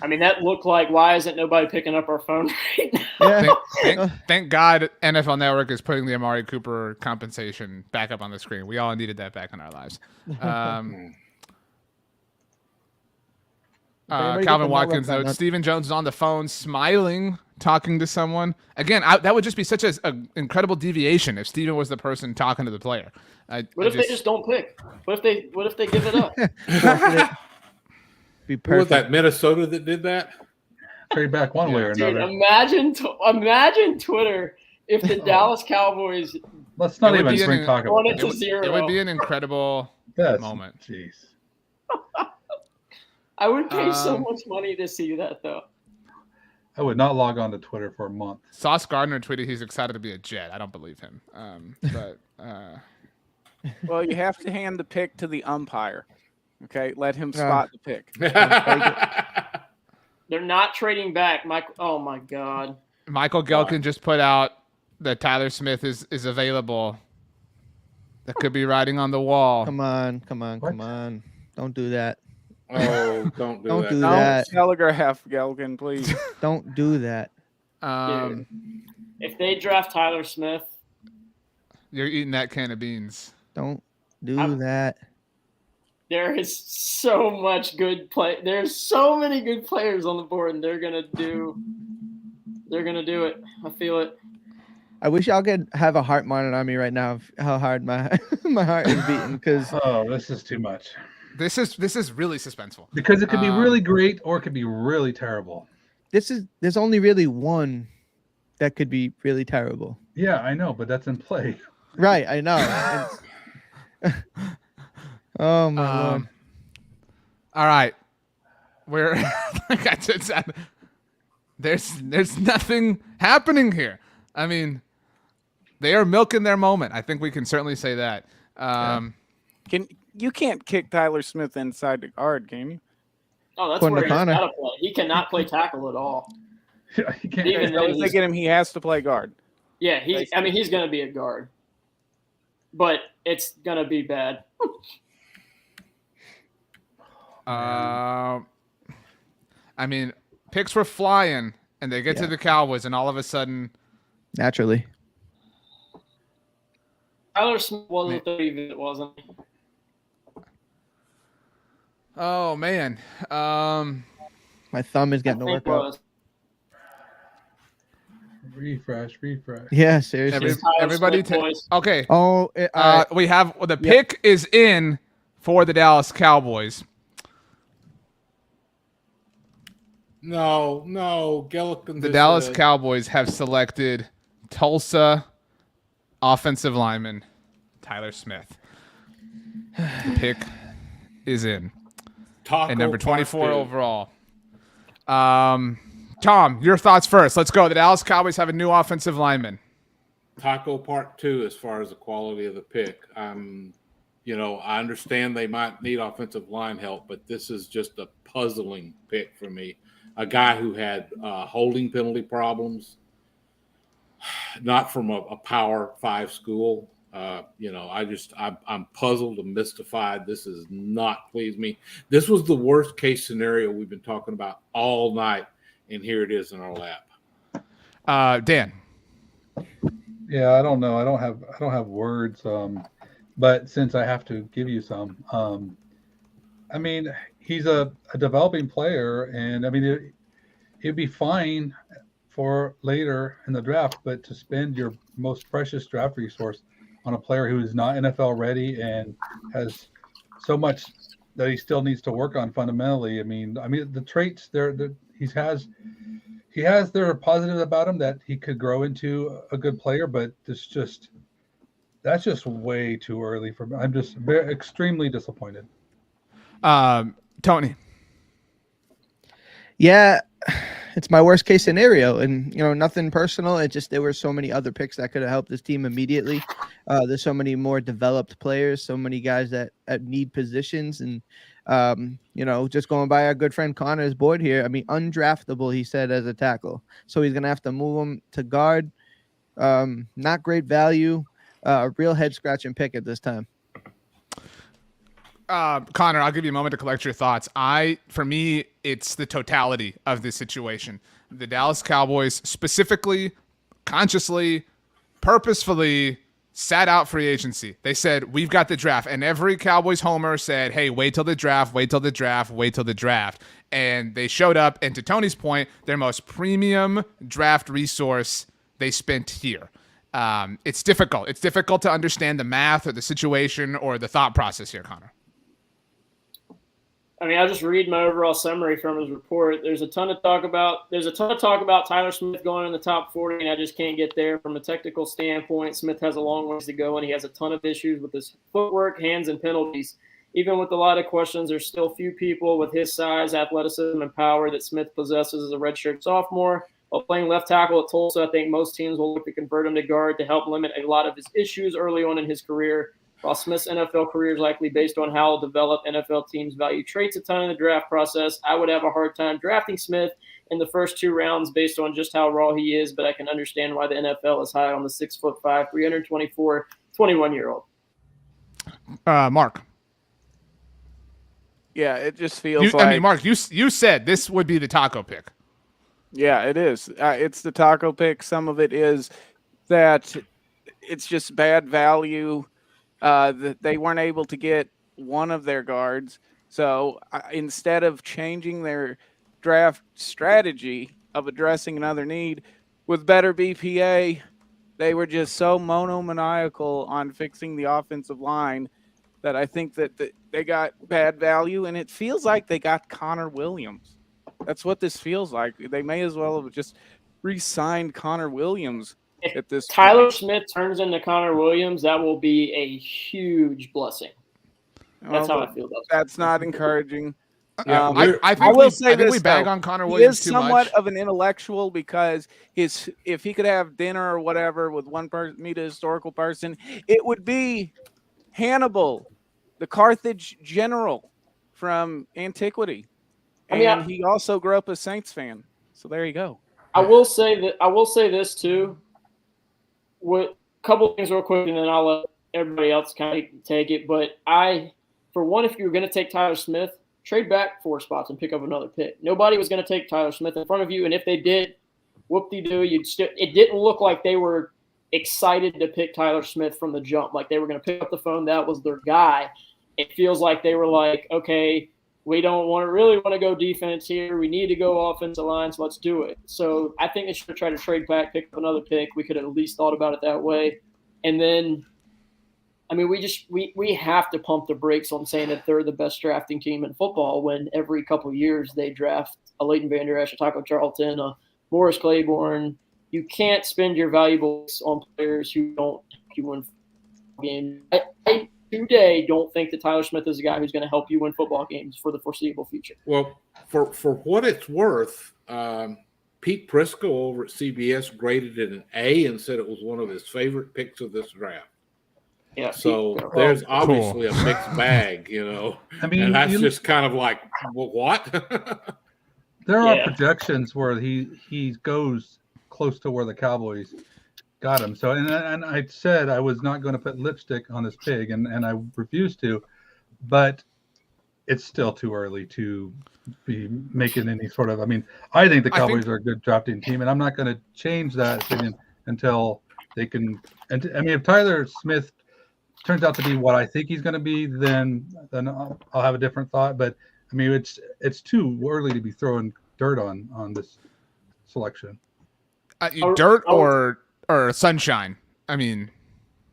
I mean, that looked like, why isn't nobody picking up our phone right now? Yeah. Thank God NFL Network is putting the Amari Cooper compensation back up on the screen. We all needed that back in our lives. Calvin Watkins, though. Stephen Jones is on the phone, smiling, talking to someone. Again, that would just be such an incredible deviation if Stephen was the person talking to the player. What if they just don't pick? What if they give it up? Be Who was perfect. that, Minnesota that did that? Trade back one way or Dude, another. imagine Twitter if the Dallas Cowboys Let's not It would even be bring talk about it to it. zero. It would be an incredible moment. Jeez. I would pay so much money to see that, though. I would not log on to Twitter for a month. Sauce Gardner tweeted he's excited to be a Jet. I don't believe him. Well, you have to hand the pick to the umpire. Okay, let him spot the pick. They're not trading back, Mike. Oh my God. Michael Gelkin just put out that Tyler Smith is available. That could be writing on the wall. Come on. Don't do that. Oh, don't do Don't that. do Don't that. telegraph Gelkin, please. Don't do that. If they draft Tyler Smith, You're eating that can of beans. Don't do that. there is so much good play. There's so many good players on the board, and they're gonna do it. I feel it. I wish y'all could have a heart monitor on me right now of how hard my heart is beating, because Oh, this is too much. This is really suspenseful. Because it could be really great or it could be really terrible. there's only really one that could be really terrible. Yeah, I know, but that's in play. Right, I know. Oh my Lord. All right, we're like I just said, there's nothing happening here. I mean, they are milking their moment. I think we can certainly say that. You can't kick Tyler Smith inside the guard, can you? Oh, that's According where to he's Connor. got to play. He cannot play tackle at all. Yeah, he can't. Even So then, if they get him, he has to play guard. yeah, he's going to be a guard, but it's going to be bad. I mean, picks were flying, and they get to the Cowboys, and all of a sudden, Naturally. Tyler Smith wasn't 30 visit, wasn't he? oh man, My thumb is getting to work out. Refresh. Yeah, seriously. everybody, Smith, boys. okay. Oh, We have the pick is in for the Dallas Cowboys. No, Gillikin. The Dallas Cowboys have selected Tulsa offensive lineman Tyler Smith. The pick is in. And number 24 overall. Tom, your thoughts first. Let's go. The Dallas Cowboys have a new offensive lineman. Taco Part 2 as far as the quality of the pick. I understand they might need offensive line help, but this is just a puzzling pick for me. A guy who had holding penalty problems, not from a Power 5 school. I'm puzzled and mystified. This has not pleased me. This was the worst case scenario we've been talking about all night, and here it is in our lap. Dan. Yeah, I don't know. I don't have words. But since I have to give you some, I mean, he's a developing player, and I mean, it'd be fine for later in the draft, but to spend your most precious draft resource on a player who is not NFL ready and has so much that he still needs to work on fundamentally. I mean, the traits he has there are positives about him that he could grow into a good player, but that's just way too early for me. I'm just extremely disappointed. Tony. Yeah, it's my worst case scenario, and nothing personal. It just there were so many other picks that could have helped this team immediately. There's so many more developed players, so many guys that need positions, and just going by our good friend Connor's board here. I mean, undraftable, he said, as a tackle, so he's gonna have to move him to guard. Not great value. A real head scratching pick at this time. Connor, I'll give you a moment to collect your thoughts. For me, it's the totality of this situation. The Dallas Cowboys specifically, consciously, purposefully sat out free agency. They said, we've got the draft. And every Cowboys homer said, hey, wait till the draft, wait till the draft, wait till the draft. And they showed up. And to Tony's point, their most premium draft resource they spent here. It's difficult. It's difficult to understand the math or the situation or the thought process here, Connor. I mean, I'll just read my overall summary from his report. There's a ton of talk about Tyler Smith going in the top 40, and I just can't get there. From a technical standpoint, Smith has a long ways to go, and he has a ton of issues with his footwork, hands, and penalties. Even with a lot of questions, there's still few people with his size, athleticism, and power that Smith possesses as a redshirt sophomore. While playing left tackle at Tulsa, I think most teams will look to convert him to guard to help limit a lot of his issues early on in his career. While Smith's NFL career is likely based on how developed NFL teams value traits a ton in the draft process, I would have a hard time drafting Smith in the first 2 rounds based on just how raw he is, but I can understand why the NFL is high on the 6'5", 324, 21-year-old. Mark. Yeah, it just feels like... I mean, Mark, you said this would be the taco pick. Yeah, it is. It's the taco pick. Some of it is that it's just bad value. That they weren't able to get one of their guards. So instead of changing their draft strategy of addressing another need with better BPA, they were just so monomaniacal on fixing the offensive line that I think that they got bad value, and it feels like they got Connor Williams. That's what this feels like. They may as well have just re-signed Connor Williams. At this Tyler point. Smith turns into Connor Williams, that will be a huge blessing. That's how I feel about it. That's not encouraging. I think we bag on Connor Williams too much. He is somewhat of an intellectual because if he could have dinner or whatever with one person, meet a historical person, it would be Hannibal, the Carthage general from antiquity. And he also grew up a Saints fan. So there you go. I will say this too. With a couple of things real quick, and then I'll let everybody else kind of take it. But for one, if you were going to take Tyler Smith, trade back 4 spots and pick up another pick. Nobody was going to take Tyler Smith in front of you, and if they did, whoop-de-doo, it didn't look like they were excited to pick Tyler Smith from the jump. Like they were going to pick up the phone, that was their guy. It feels like they were like, okay, we don't really want to go defense here. We need to go offensive line, so let's do it. So I think they should try to trade back, pick up another pick. We could have at least thought about it that way. And then, I mean, we have to pump the brakes on saying that they're the best drafting team in football when every couple of years they draft a Leighton Vander Esch, a Taco Charlton, a Morris Claiborne. You can't spend your valuables on players who don't help you win games. I today don't think that Tyler Smith is a guy who's going to help you win football games for the foreseeable future. Well, for what it's worth, Pete Prisco over at CBS graded it an A and said it was one of his favorite picks of this draft. Yeah. So there's obviously a mixed bag, I mean, and that's just kind of like, well, what? There are projections where he goes close to where the Cowboys got him. So, and I said I was not going to put lipstick on this pig, and I refused to, but it's still too early to be making any sort of. I mean, I think the Cowboys are a good drafting team, and I'm not going to change that opinion until they can. And I mean, if Tyler Smith turns out to be what I think he's going to be, then I'll have a different thought. But I mean, it's too early to be throwing dirt on this selection. Dirt or sunshine. I mean,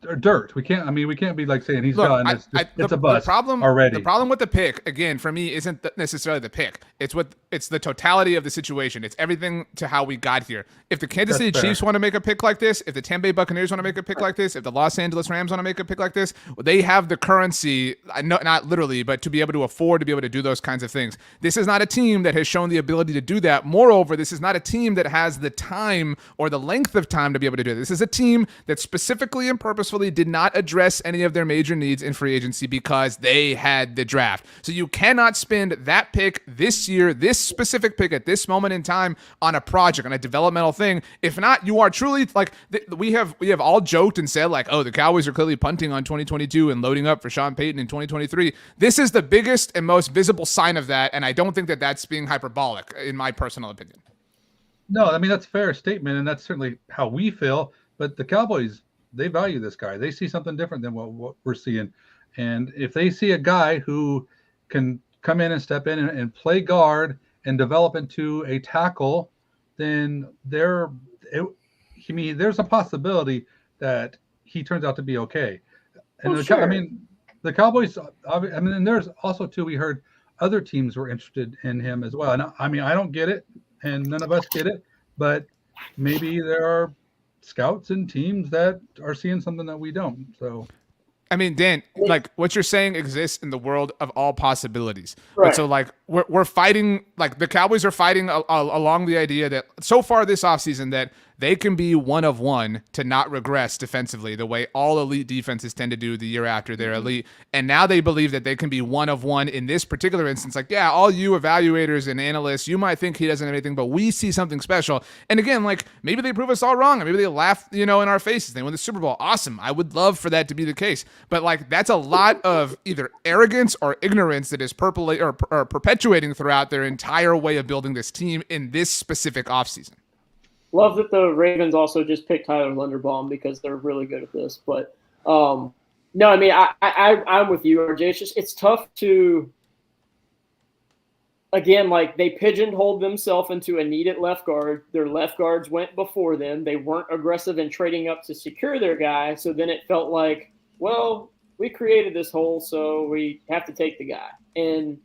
or dirt. We can't be like saying he's done. It's a bust already. The problem with the pick, again, for me, isn't necessarily the pick. It's the totality of the situation. It's everything to how we got here. If the Kansas City Chiefs want to make a pick like this, if the Tampa Bay Buccaneers want to make a pick like this, if the Los Angeles Rams want to make a pick like this, they have the currency, not literally, but to be able to afford to be able to do those kinds of things. This is not a team that has shown the ability to do that. Moreover, this is not a team that has the time or the length of time to be able to do it. This is a team that specifically and purposefully did not address any of their major needs in free agency because they had the draft. So you cannot spend that pick this year, this specific pick at this moment in time on a project, on a developmental thing. If not, you are truly like we have all joked and said like, oh, the Cowboys are clearly punting on 2022 and loading up for Sean Payton in 2023. This is the biggest and most visible sign of that, and I don't think that that's being hyperbolic in my personal opinion. No, I mean, that's a fair statement, and that's certainly how we feel. But the Cowboys, they value this guy. They see something different than what we're seeing. And if they see a guy who can come in and step in and play guard and develop into a tackle, then there's a possibility that he turns out to be okay. And the Cowboys, and there's also too, we heard other teams were interested in him as well. And I mean, I don't get it, and none of us get it, but maybe there are scouts and teams that are seeing something that we don't. So, I mean, Dan, like what you're saying exists in the world of all possibilities. Right. But so like we're fighting, like the Cowboys are fighting along the idea that so far this offseason that they can be one of one to not regress defensively the way all elite defenses tend to do the year after they're elite. And now they believe that they can be one of one in this particular instance. Like, yeah, all you evaluators and analysts, you might think he doesn't have anything, but we see something special. And again, like maybe they prove us all wrong. Or maybe they laugh, in our faces. They win the Super Bowl. Awesome. I would love for that to be the case. But like that's a lot of either arrogance or ignorance that is perpetuating throughout their entire way of building this team in this specific offseason. Love that the Ravens also just picked Tyler Linderbaum because they're really good at this. But no, I mean, I'm with you, RJ. It's tough to, again, like they pigeonholed themselves into a needed left guard. Their left guards went before them. They weren't aggressive in trading up to secure their guy. So then it felt like, well, we created this hole, so we have to take the guy. And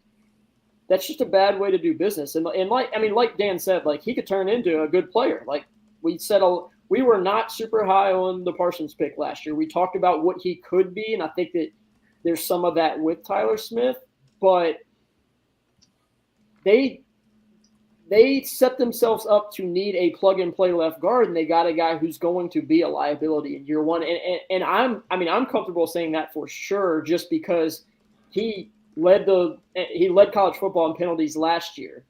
that's just a bad way to do business. And like Dan said, like he could turn into a good player. Like we said, we were not super high on the Parsons pick last year. We talked about what he could be, and I think that there's some of that with Tyler Smith. But they set themselves up to need a plug-and-play left guard, and they got a guy who's going to be a liability in year one. And I'm comfortable saying that for sure, just because he led college football in penalties last year.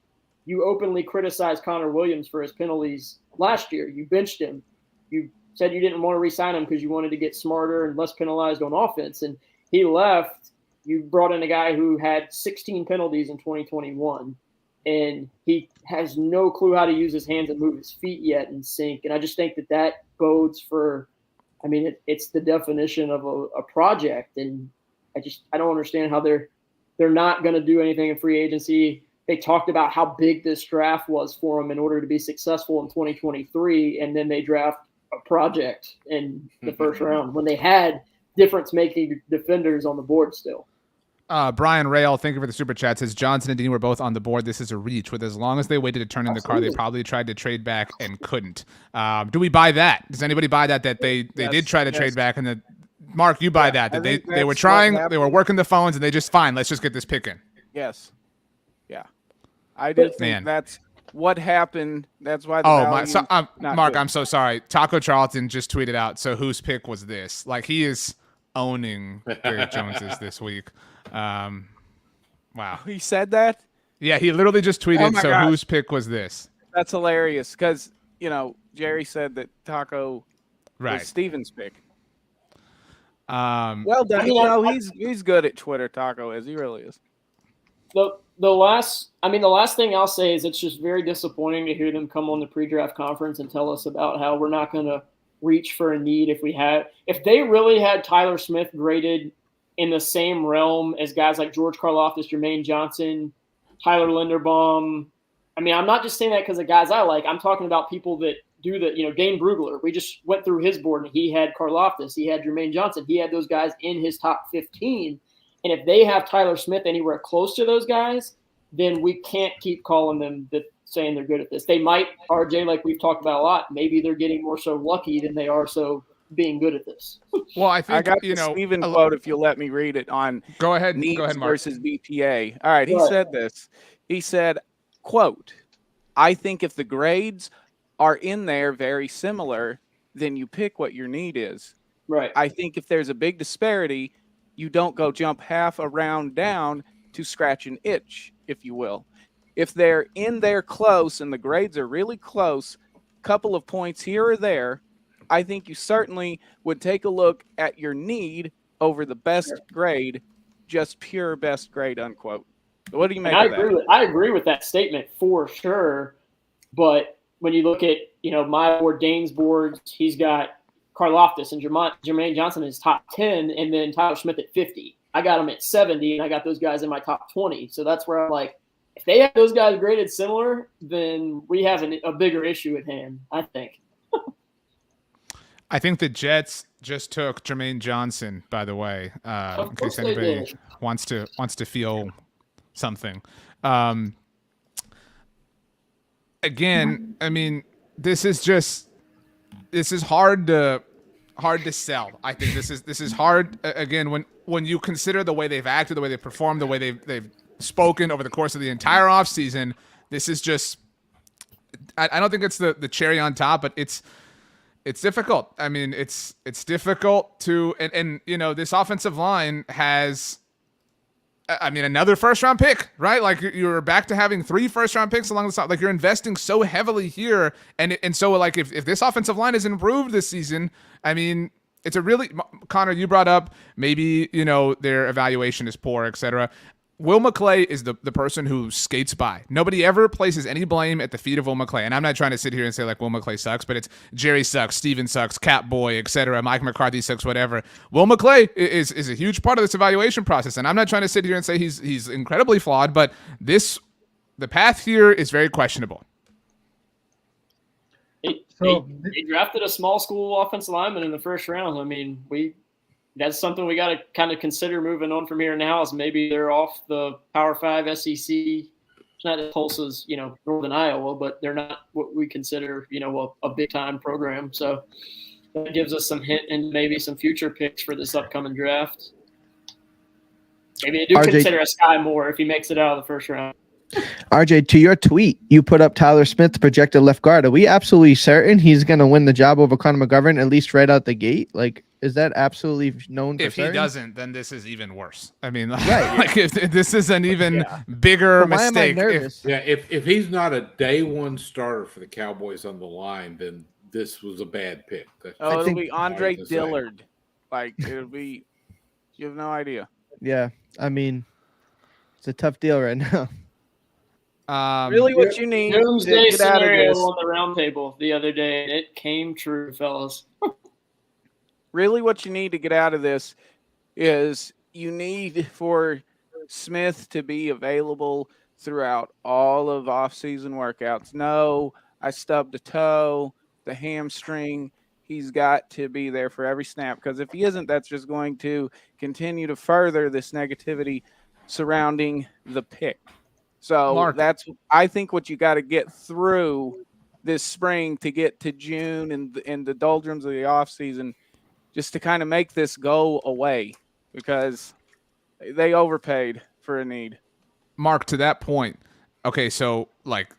You openly criticized Connor Williams for his penalties last year. You benched him. You said you didn't want to re-sign him because you wanted to get smarter and less penalized on offense. And he left. You brought in a guy who had 16 penalties in 2021, and he has no clue how to use his hands and move his feet yet in sync. And I just think that bodes for, it's the definition of a project. And I don't understand how they're not going to do anything in free agency. They talked about how big this draft was for them in order to be successful in 2023, and then they draft a project in the first round when they had difference-making defenders on the board still. Brian Rail, thank you for the super chat, says Johnson and Dean were both on the board. This is a reach. With as long as they waited to turn in the car, they probably tried to trade back and couldn't. Do we buy that? Does anybody buy that they did try to trade back? And Mark, you buy that they were trying, they were working the phones, and they just fine. Let's just get this pick in. Yes. Yeah. I do think that's what happened. That's why. Mark, good. I'm so sorry. Taco Charlton just tweeted out. So whose pick was this? Like, he is owning Derrick Jones's this week. Wow. He said that? Yeah, he literally just tweeted. So gosh. Whose pick was this? That's hilarious because Jerry said that Taco was Steven's pick. Well done. He's good at Twitter. Taco is. He really is. The last thing I'll say is it's just very disappointing to hear them come on the pre-draft conference and tell us about how we're not going to reach for a need if they really had Tyler Smith graded in the same realm as guys like George Karlaftis, Jermaine Johnson, Tyler Linderbaum. I'm not just saying that because of guys I like. I'm talking about people that do Dane Brugler. We just went through his board and he had Karlaftis, he had Jermaine Johnson, he had those guys in his top 15. And if they have Tyler Smith anywhere close to those guys, then we can't keep calling them saying they're good at this. They might, RJ, like we've talked about a lot, maybe they're getting more so lucky than they are so being good at this. Well, I think, I got the Steven quote, if you'll let me read it, on Go ahead, needs Mark. versus BPA. All right, he said this. He said, quote, I think if the grades are in there very similar, then you pick what your need is. Right. I think if there's a big disparity, you don't go jump half a round down to scratch an itch, if you will. If they're in there close and the grades are really close, couple of points here or there, I think you certainly would take a look at your need over the best grade, just pure best grade, unquote. What do you make of that? I agree with that statement for sure. But when you look at, my board, Dane's boards, he's got Karlaftis and Jermaine Johnson in his top 10, and then Tyler Smith at 50. I got him at 70, and I got those guys in my top 20. So that's where I'm like, if they have those guys graded similar, then we have a bigger issue at hand, I think. I think the Jets just took Jermaine Johnson, by the way, in case anybody wants to feel something. Again, this is hard to sell. I think this is hard. Again, when you consider the way they've acted, the way they've performed, the way they've spoken over the course of the entire offseason, this is just. I don't think it's the cherry on top, but it's difficult. It's difficult to and this offensive line has. Another first-round pick, right? Like, you're back to having 3 first-round picks along the side. Like, you're investing so heavily here, and so like if this offensive line is improved this season, it's a really Connor. You brought up maybe their evaluation is poor, etc. Will McClay is the person who skates by. Nobody ever places any blame at the feet of Will McClay. And I'm not trying to sit here and say like Will McClay sucks, but it's Jerry sucks, Steven sucks, Cap Boy, etc. Mike McCarthy sucks, whatever. Will McClay is a huge part of this evaluation process. And I'm not trying to sit here and say he's incredibly flawed, but the path here is very questionable. They drafted a small school offensive lineman in the first round. That's something we got to kind of consider moving on from here now, is maybe they're off the Power 5 SEC. It's not that Tulsa's, Northern Iowa, but they're not what we consider, a big-time program. So that gives us some hint and maybe some future picks for this upcoming draft. Maybe I do consider a Sky Moore if he makes it out of the first round. RJ, to your tweet, you put up Tyler Smith, the projected left guard. Are we absolutely certain he's going to win the job over Connor McGovern, at least right out the gate? Like, is that absolutely known for If he certain? doesn't, then this is even worse. I mean, Right. like if this is an even bigger But why am I mistake. nervous? If he's not a day one starter for the Cowboys on the line, then this was a bad pick. Oh, it'll be all I Andre can say. Dillard. Like, it'll be, you have no idea. Yeah, I mean, it's a tough deal right now. Really what you need to Doomsday get out of scenario this. on the roundtable the other day, and it came true, fellas. Really what you need to get out of this is you need for Smith to be available throughout all of off-season workouts. No, I stubbed a toe, the hamstring. He's got to be there for every snap, because if he isn't, that's just going to continue to further this negativity surrounding the pick. So Mark. that's, I think, what you got to get through this spring to get to June and the doldrums of the offseason, just to kind of make this go away, because they overpaid for a need. Mark, to that point, okay, so like,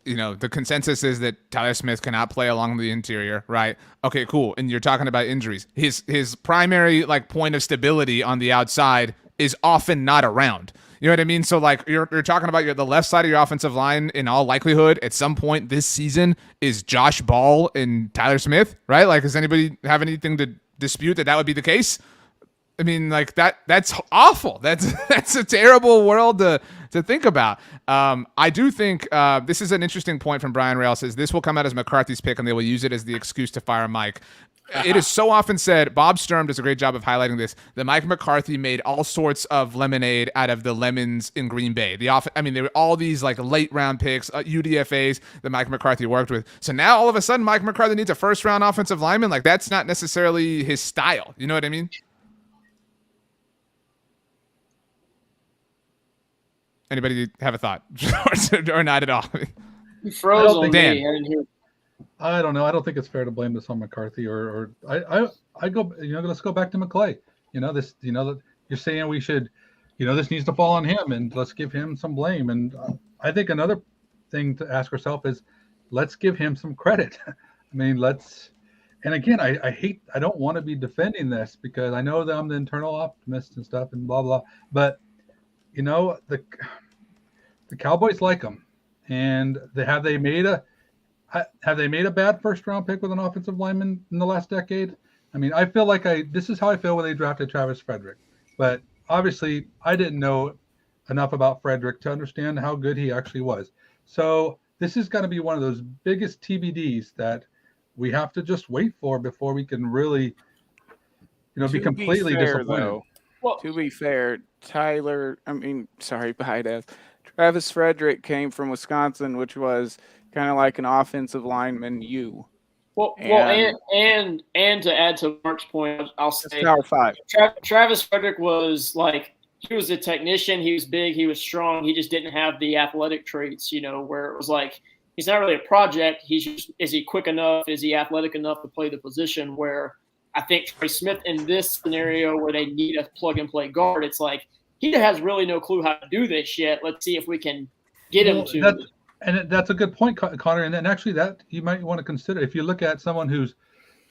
you know, the consensus is that Tyler Smith cannot play along the interior, right? Okay, cool. And you're talking about injuries. His primary like point of stability on the outside is often not around. You know what I mean? So like you're talking about the left side of your offensive line in all likelihood at some point this season is Josh Ball and Tyler Smith, right? Like, does anybody have anything to dispute that would be the case? I mean, like that's awful. That's a terrible world to think about. I do think this is an interesting point from Brian Rail. Says this will come out as McCarthy's pick and they will use it as the excuse to fire Mike. It is so often said, Bob Sturm does a great job of highlighting this, that Mike McCarthy made all sorts of lemonade out of the lemons in Green Bay. There were all these like late round picks, UDFAs that Mike McCarthy worked with. So now all of a sudden Mike McCarthy needs a first round offensive lineman. Like that's not necessarily his style. You know what I mean? Anybody have a thought or not at all? You froze on Dan. me. I didn't hear. I don't know. I don't think it's fair to blame this on McCarthy or I go, let's go back to McClay. You're saying we should, this needs to fall on him and let's give him some blame. And I think another thing to ask ourselves is let's give him some credit. I mean, and again, I don't want to be defending this because I know that I'm the internal optimist and stuff and blah, blah, but the Cowboys like him, and have they made a bad first round pick with an offensive lineman in the last decade? I mean, I feel like this is how I feel when they drafted Travis Frederick, but obviously I didn't know enough about Frederick to understand how good he actually was. So this is going to be one of those biggest TBDs that we have to just wait for before we can really, be completely disappointed. Though, to be fair, Travis Frederick came from Wisconsin, which was kind of like an offensive lineman. And to add to Mark's point, I'll say Power 5. Travis Frederick was like, he was a technician. He was big. He was strong. He just didn't have the athletic traits, where it was like, he's not really a project. He's just, is he quick enough? Is he athletic enough to play the position? Where I think Trey Smith in this scenario where they need a plug and play guard, it's like, he has really no clue how to do this yet. Let's see if we can get him to. And that's a good point, Connor. And then actually that you might want to consider if you look at someone who's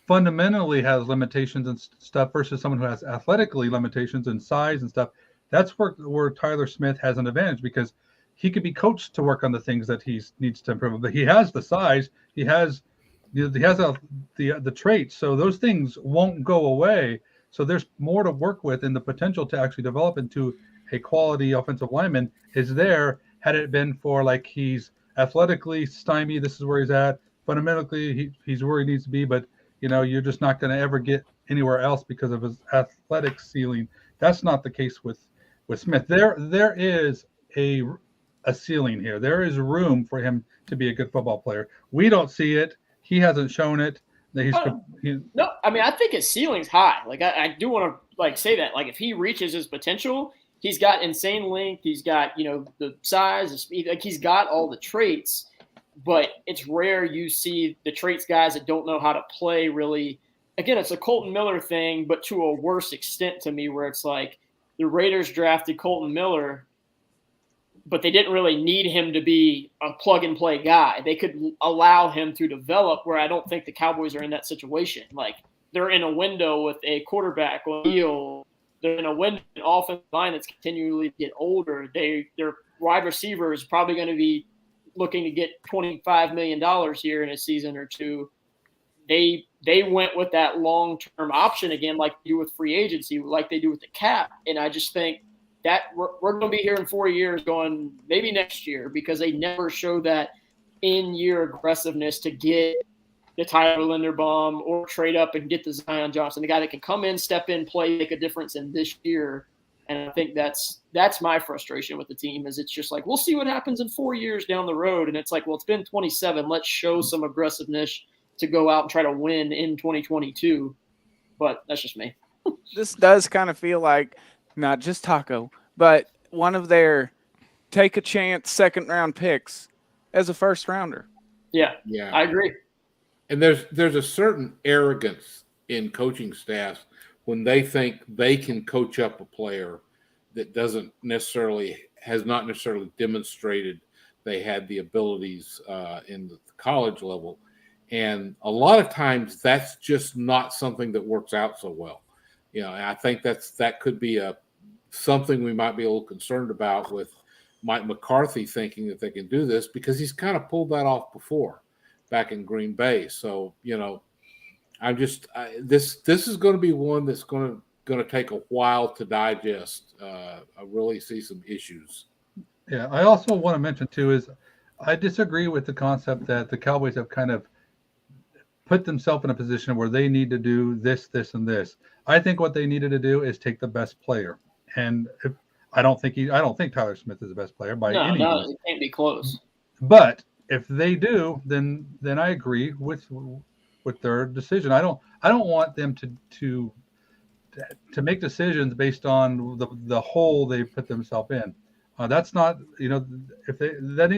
fundamentally has limitations and stuff versus someone who has athletically limitations and size and stuff. That's where Tyler Smith has an advantage because he could be coached to work on the things that he needs to improve. But he has the size, he has the traits, so those things won't go away. So there's more to work with, and the potential to actually develop into a quality offensive lineman is there. Had it been for like he's athletically stymied, this is where he's at. Fundamentally, he's where he needs to be, but you're just not going to ever get anywhere else because of his athletic ceiling. That's not the case with Smith. There is a ceiling here. There is room for him to be a good football player. We don't see it. He hasn't shown it. No, I mean, I think his ceiling's high. Like, I do want to say that. Like, if he reaches his potential, he's got insane length. He's got the size, the speed. Like, he's got all the traits. But it's rare you see the traits guys that don't know how to play really. Again, it's a Colton Miller thing, but to a worse extent to me, where it's like the Raiders drafted Colton Miller. but they didn't really need him to be a plug-and-play guy. They could allow him to develop, where I don't think the Cowboys are in that situation. Like, they're in a window with a quarterback, O'Neal. They're in a window, an offensive line that's continually get older. Their wide receiver is probably going to be looking to get $25 million here in a season or two. They went with that long-term option again, like they do with free agency, like they do with the cap. And I just think that we're going to be here in 4 years going maybe next year, because they never show that in-year aggressiveness to get the Tyler Linderbaum or trade up and get the Zion Johnson, the guy that can come in, step in, play, make a difference in this year. And I think that's my frustration with the team, is it's just like, we'll see what happens in 4 years down the road. And it's like, well, it's been 27. Let's show some aggressiveness to go out and try to win in 2022. But that's just me. This does kind of feel like not just Taco, but one of their take a chance second round picks as a first rounder. Yeah, I agree. And there's a certain arrogance in coaching staffs when they think they can coach up a player that has not necessarily demonstrated they had the abilities in the college level. And a lot of times that's just not something that works out so well. You know, and I think that could be something we might be a little concerned about with Mike McCarthy thinking that they can do this, because he's kind of pulled that off before back in Green Bay. So, you know, this is going to be one that's going to take a while to digest. I really see some issues. Yeah, I also want to mention too is I disagree with the concept that the Cowboys have kind of put themselves in a position where they need to do this, this, and this. I think what they needed to do is take the best player, and I don't think Tyler Smith is the best player by any means. No, it can't be close. But if they do, then I agree with their decision. I don't want them to make decisions based on the hole they put themselves in. That's not, you know,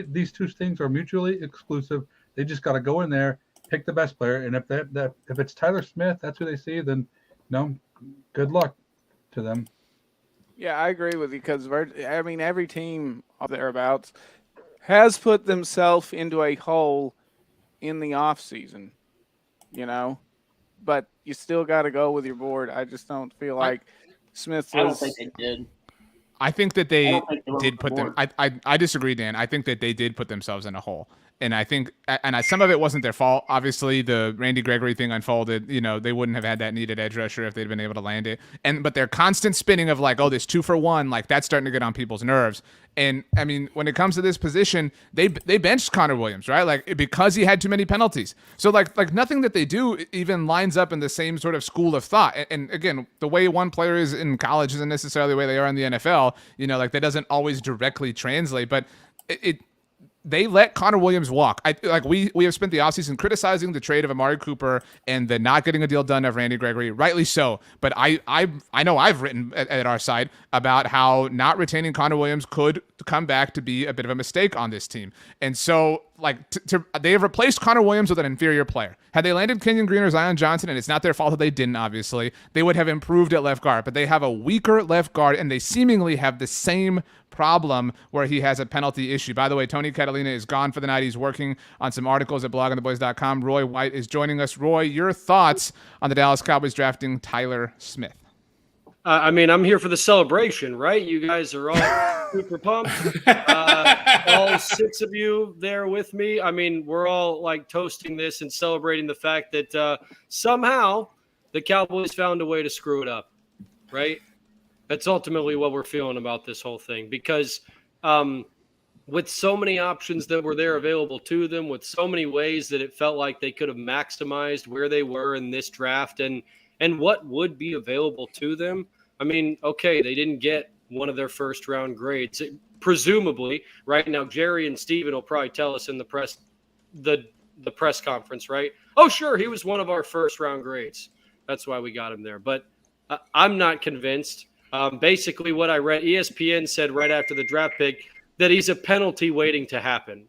these two things are mutually exclusive. They just got to go in there, pick the best player, and if it's Tyler Smith, that's who they see, then good luck to them. Yeah, I agree with you, because I mean, every team thereabouts has put themselves into a hole in the off season, you know, but you still got to go with your board. I just don't feel like Smith was. I don't think they did. I think that they did put them. I disagree, Dan. I think that they did put themselves in a hole. And I think, some of it wasn't their fault. Obviously, the Randy Gregory thing unfolded. You know, they wouldn't have had that needed edge rusher if they'd been able to land it. But their constant spinning of like, oh, this 2-for-1, like that's starting to get on people's nerves. And I mean, when it comes to this position, they benched Connor Williams, right? Like, because he had too many penalties. So like nothing that they do even lines up in the same sort of school of thought. And again, the way one player is in college isn't necessarily the way they are in the NFL. You know, like that doesn't always directly translate, but they let Connor Williams walk. We have spent the offseason criticizing the trade of Amari Cooper and the not getting a deal done of Randy Gregory, rightly so. But I know I've written at our side about how not retaining Connor Williams could come back to be a bit of a mistake on this team. And so, they have replaced Connor Williams with an inferior player. Had they landed Kenyon Green or Zion Johnson, and it's not their fault that they didn't, obviously, they would have improved at left guard. But they have a weaker left guard, and they seemingly have the same problem where he has a penalty issue. By the way, Tony Catalina is gone for the night. He's working on some articles at bloggingtheboys.com. Roy White is joining us. Roy, your thoughts on the Dallas Cowboys drafting Tyler Smith? I mean, I'm here for the celebration, right? You guys are all super pumped. All 6 of you there with me. I mean, we're all like toasting this and celebrating the fact that somehow the Cowboys found a way to screw it up, right? That's ultimately what we're feeling about this whole thing, because with so many options that were there available to them, with so many ways that it felt like they could have maximized where they were in this draft and what would be available to them. I mean, okay, they didn't get one of their first round grades, presumably. Right now, Jerry and Steven will probably tell us in the press conference, right? Oh, sure, he was one of our first round grades. That's why we got him there. But I'm not convinced. Basically, what I read, ESPN said right after the draft pick that he's a penalty waiting to happen.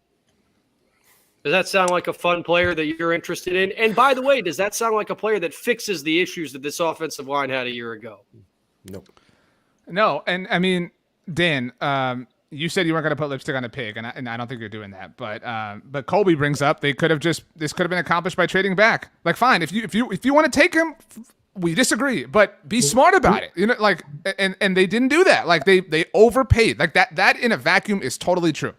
Does that sound like a fun player that you're interested in? And by the way, does that sound like a player that fixes the issues that this offensive line had a year ago? Nope. No, and I mean, Dan, you said you weren't going to put lipstick on a pig, and I don't think you're doing that. But Colby brings up this could have been accomplished by trading back. Like, fine, if you want to take him, we disagree, but be smart about it. You know, like, and they didn't do that. Like, they overpaid. Like that in a vacuum is totally true.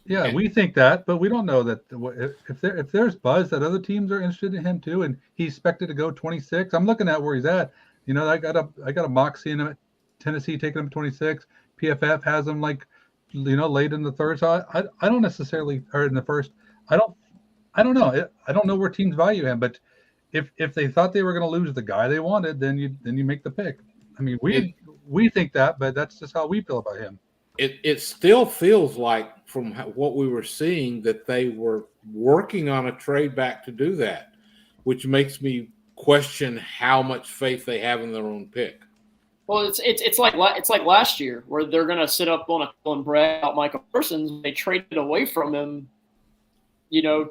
Yeah, we think that, but we don't know that if there's buzz that other teams are interested in him too, and he's expected to go 26. I'm looking at where he's at. You know, I got a mock seeing him at Tennessee taking him at 26. PFF has him like, you know, late in the third. So I don't necessarily, or in the first. I don't know. I don't know where teams value him, but if they thought they were going to lose the guy they wanted, then you make the pick. I mean, we think that, but that's just how we feel about him. It still feels like, from what we were seeing, that they were working on a trade back to do that, which makes me question how much faith they have in their own pick. Well, it's like last year where they're going to sit up on a hill and brag about Micah Parsons. They traded away from him, you know,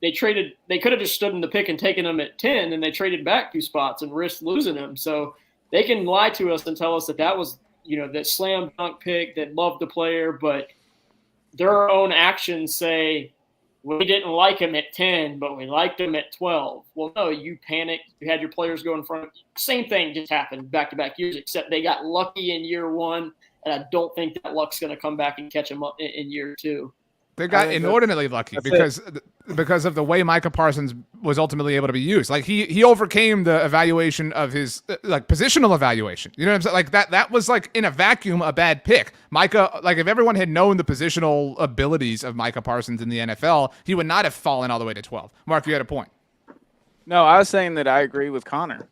they could have just stood in the pick and taken him at 10, and they traded back 2 spots and risked losing him. So they can lie to us and tell us that was, you know, that slam dunk pick, that loved the player, but their own actions say, we didn't like him at 10, but we liked him at 12. Well, no, you panicked. You had your players go in front of you. Same thing just happened back-to-back years, except they got lucky in year 1, and I don't think that luck's going to come back and catch them up in year 2. They got inordinately lucky because of the way Micah Parsons was ultimately able to be used. Like, he overcame the evaluation of his like positional evaluation. You know what I'm saying? Like that was, like, in a vacuum a bad pick. Micah, like, if everyone had known the positional abilities of Micah Parsons in the NFL, he would not have fallen all the way to 12. Mark, you had a point. No, I was saying that I agree with Connor.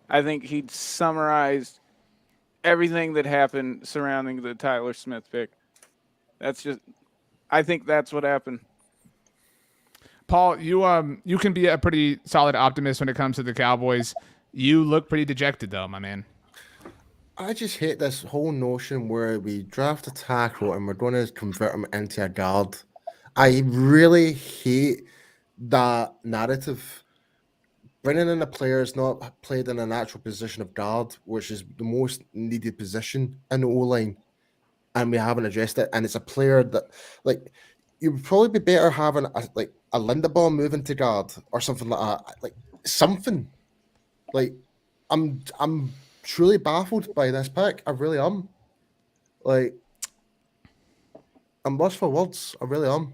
I think he'd summarized everything that happened surrounding the Tyler Smith pick. I think that's what happened. Paul, you can be a pretty solid optimist when it comes to the Cowboys. You look pretty dejected, though, my man. I just hate this whole notion where we draft a tackle and we're going to convert him into a guard. I really hate that narrative. Bringing in a player is not played in a natural position of guard, which is the most needed position in the O-line. And we haven't addressed it, and it's a player that, like, you would probably be better having a Linderbaum moving to guard or something like that. Like, something. Like, I'm truly baffled by this pick. I really am. Like, I'm lost for words. I really am.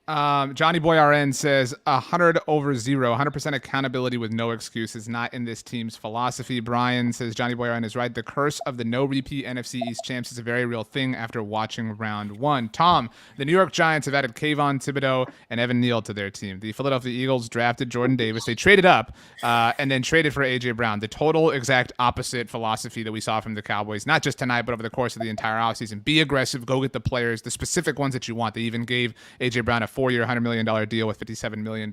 Johnny Boy RN says 100 over 0, 100% accountability with no excuse is not in this team's philosophy. Brian says Johnny Boy RN is right. The curse of the no repeat NFC East champs is a very real thing after watching round 1. Tom, the New York Giants have added Kayvon Thibodeaux and Evan Neal to their team. The Philadelphia Eagles drafted Jordan Davis. They traded up and then traded for A.J. Brown. The total exact opposite philosophy that we saw from the Cowboys, not just tonight, but over the course of the entire offseason. Be aggressive. Go get the players, the specific ones that you want. They even gave A.J. Brown a 4-year, $100 million deal with $57 million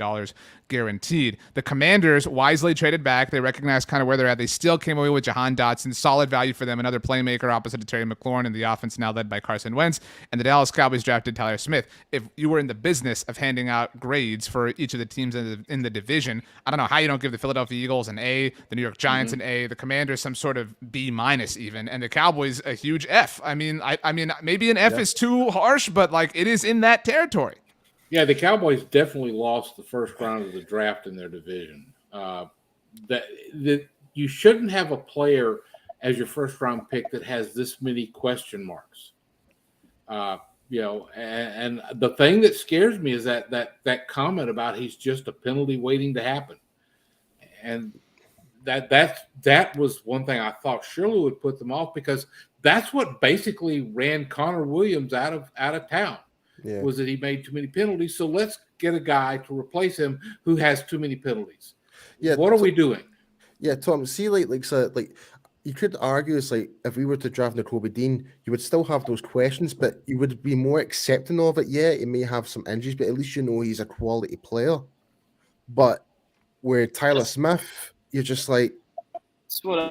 guaranteed. The Commanders wisely traded back. They recognized kind of where they're at. They still came away with Jahan Dotson, solid value for them, another playmaker opposite to Terry McLaurin, and the offense now led by Carson Wentz. And the Dallas Cowboys drafted Tyler Smith. If you were in the business of handing out grades for each of the teams in the division, I don't know how you don't give the Philadelphia Eagles an A, the New York Giants an A, the Commanders some sort of B- even, and the Cowboys a huge F. I mean, maybe an F is too harsh, but, like, it is in that territory. Yeah, the Cowboys definitely lost the first round of the draft in their division. That you shouldn't have a player as your first round pick that has this many question marks. You know, and the thing that scares me is that comment about he's just a penalty waiting to happen, and that was one thing I thought surely would put them off, because that's what basically ran Connor Williams out of town. Yeah. Was that he made too many penalties. So let's get a guy to replace him who has too many penalties. Yeah. What are we doing? Yeah, Tom, see, so you could argue it's like if we were to draft Nakobe Dean, you would still have those questions, but you would be more accepting of it. Yeah, he may have some injuries, but at least you know he's a quality player. But where Tyler Smith, you're just like, that's what I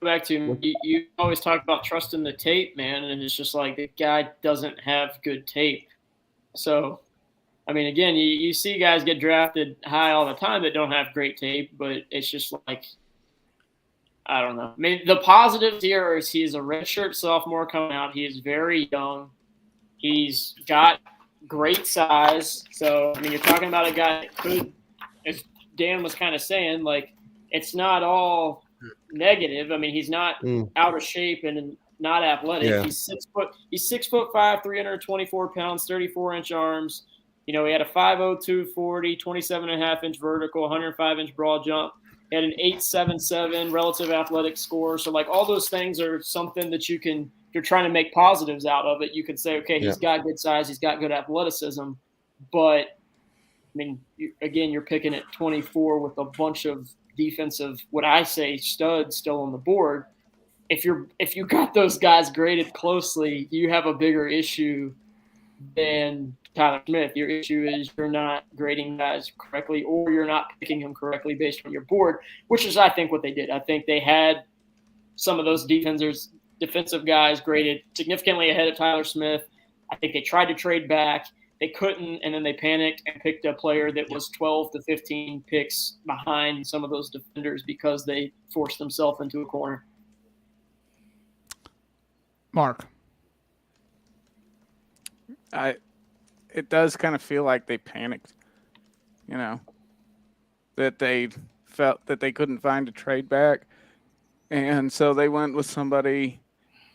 go back to. You always talk about trusting the tape, man, and it's just like the guy doesn't have good tape. So, I mean, again, you see guys get drafted high all the time that don't have great tape, but it's just like I don't know. I mean, the positives here is he's a redshirt sophomore coming out. He is very young. He's got great size. So, I mean, you're talking about a guy that could, as Dan was kind of saying, like, it's not all negative. I mean, he's not out of shape and not athletic. Yeah. He's 6 foot. He's 6'5", 324 pounds, 34-inch arms. You know, he had a 5.02 40, 27.5-inch vertical, 105-inch broad jump. He had an 8.77 relative athletic score. So, like, all those things are something that you can, if you're trying to make positives out of it, you could say, okay, he's got good size, he's got good athleticism. But, I mean, you're picking at 24 with a bunch of defensive, what I say, studs still on the board. If you got those guys graded closely, you have a bigger issue than Tyler Smith. Your issue is you're not grading guys correctly, or you're not picking them correctly based on your board, which is, I think, what they did. I think they had some of those defensive guys graded significantly ahead of Tyler Smith. I think they tried to trade back. They couldn't, and then they panicked and picked a player that was 12 to 15 picks behind some of those defenders because they forced themselves into a corner. Mark. It does kind of feel like they panicked, you know, that they felt that they couldn't find a trade back. And so they went with somebody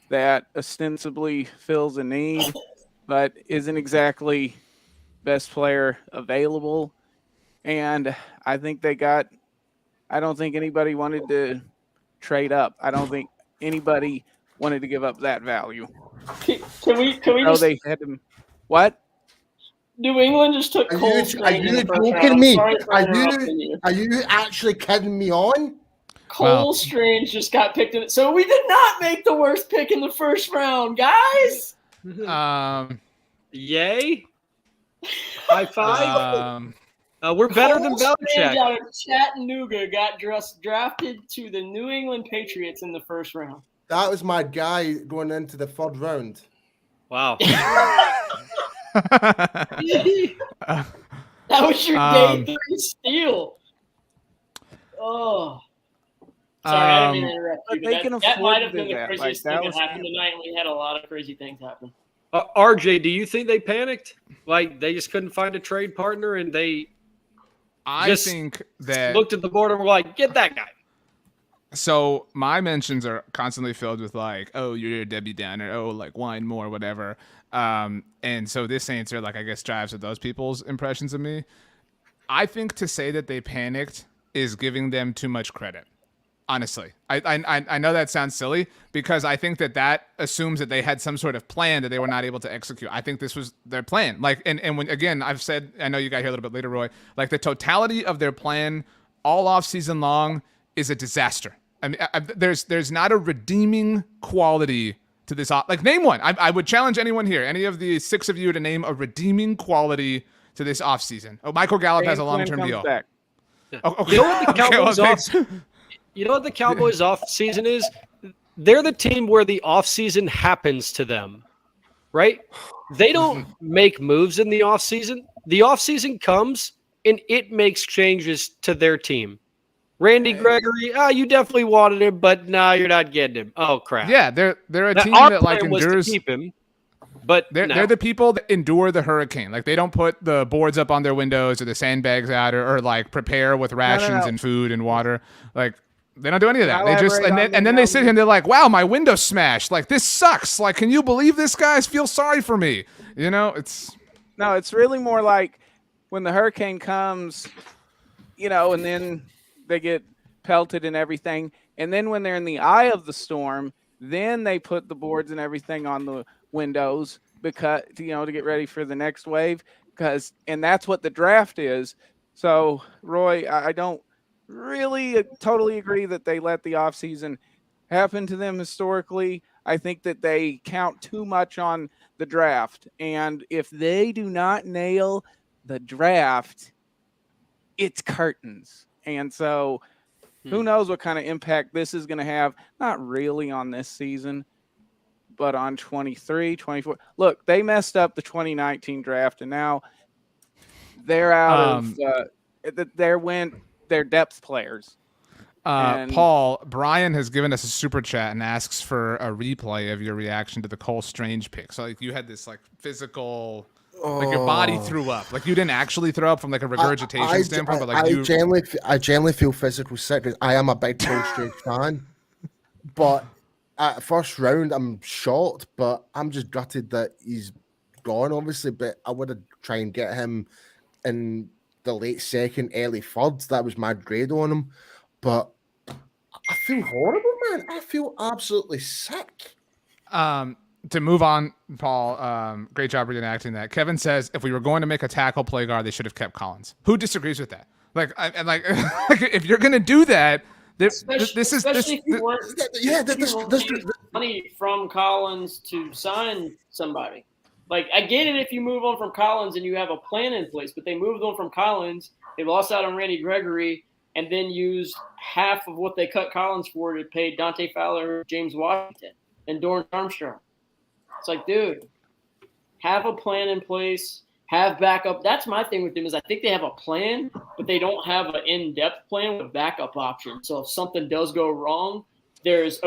that ostensibly fills a need, but isn't exactly best player available. And I think I don't think anybody wanted to trade up. I don't think anybody wanted to give up that value. Can we just, they had to, what? New England just took Cole Strange. Are you joking me? Are you actually kidding me on? Cole Strange just got picked in. So we did not make the worst pick in the first round, guys. Yay! High five. We're better than Belichick. Out of Chattanooga got drafted to the New England Patriots in the first round. That was my guy going into the third round. Wow. That was your day 3 steal. Oh. Sorry, I didn't mean to interrupt you. That might have been the craziest thing that happened tonight. We had a lot of crazy things happen. RJ, do you think they panicked? Like they just couldn't find a trade partner and I think that looked at the board and were like, get that guy. So my mentions are constantly filled with like, oh, you're a Debbie Downer, oh, like whine more, whatever. And so this answer, like, I guess drives with those people's impressions of me. I think to say that they panicked is giving them too much credit. Honestly, I know that sounds silly because I think that assumes that they had some sort of plan that they were not able to execute. I think this was their plan. Like, and when, again, I've said, I know you got here a little bit later, Roy, like the totality of their plan all off season long is a disaster. I mean, there's not a redeeming quality to this. Like, name one. I would challenge anyone here, any of the 6 of you, to name a redeeming quality to this offseason. Oh, Michael Gallup has a long-term deal. Oh, okay. You know what the Cowboys off season is? They're the team where the off season happens to them, right? They don't make moves in the off season. The off season comes and it makes changes to their team. Randy Gregory, you definitely wanted him, but no, you're not getting him. Oh crap! Yeah, they're a team that like endures. To keep him, but they're the people that endure the hurricane. Like they don't put the boards up on their windows or the sandbags out or like prepare with rations and food and water. Like they don't do any of that. They just and then they sit here and they're like, "Wow, my window's smashed. Like this sucks. Like, can you believe this, guys? Feel sorry for me." You know, it's really more like when the hurricane comes, you know, and then they get pelted and everything. And then when they're in the eye of the storm, then they put the boards and everything on the windows because, you know, to get ready for the next wave. And that's what the draft is. So, Roy, I don't really totally agree that they let the offseason happen to them historically. I think that they count too much on the draft. And if they do not nail the draft, it's curtains. And so who knows what kind of impact this is going to have, not really on this season, but on 23, 24. Look, they messed up the 2019 draft, and now they're out of their depth players. Paul, Brian has given us a super chat and asks for a replay of your reaction to the Cole Strange pick. So like you had this like physical, like your body threw up. Like you didn't actually throw up from like a regurgitation standpoint, but like I generally feel physical sick. I am a big Cole Strange fan, but at first round I'm shocked, but I'm just gutted that he's gone. Obviously, but I would have tried and get him in the late second, early third. That was my grade on him. But I feel horrible, man. I feel absolutely sick. To move on, Paul, great job reenacting that. Kevin says if we were going to make a tackle play guard, they should have kept Collins. Who disagrees with that? Like, if you're going to do that, this is money from Collins to sign somebody. Like, I get it if you move on from Collins and you have a plan in place, but they moved on from Collins. They lost out on Randy Gregory, and then used half of what they cut Collins for to pay Dante Fowler, James Washington, and Dorrance Armstrong. It's like, dude, have a plan in place, have backup. That's my thing with them is I think they have a plan, but they don't have an in-depth plan with backup options. So if something does go wrong, here's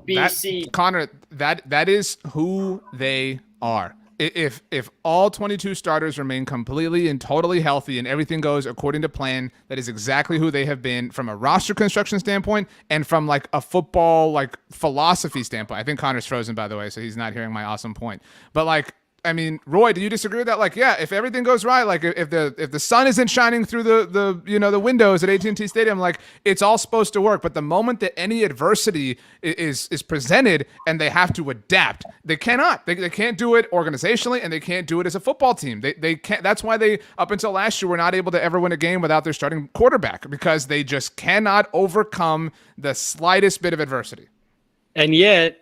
B, C. Connor, that is who they are. If all 22 starters remain completely and totally healthy and everything goes according to plan, that is exactly who they have been from a roster construction standpoint and from like a football like philosophy standpoint. I think Connor's frozen, by the way, so he's not hearing my awesome point. But like, I mean, Roy, do you disagree with that? Like, yeah, if everything goes right, like if the sun isn't shining through the windows at AT&T Stadium, like it's all supposed to work. But the moment that any adversity is presented and they have to adapt, they cannot. They can't do it organizationally and they can't do it as a football team. They can't. That's why they up until last year were not able to ever win a game without their starting quarterback because they just cannot overcome the slightest bit of adversity. And yet,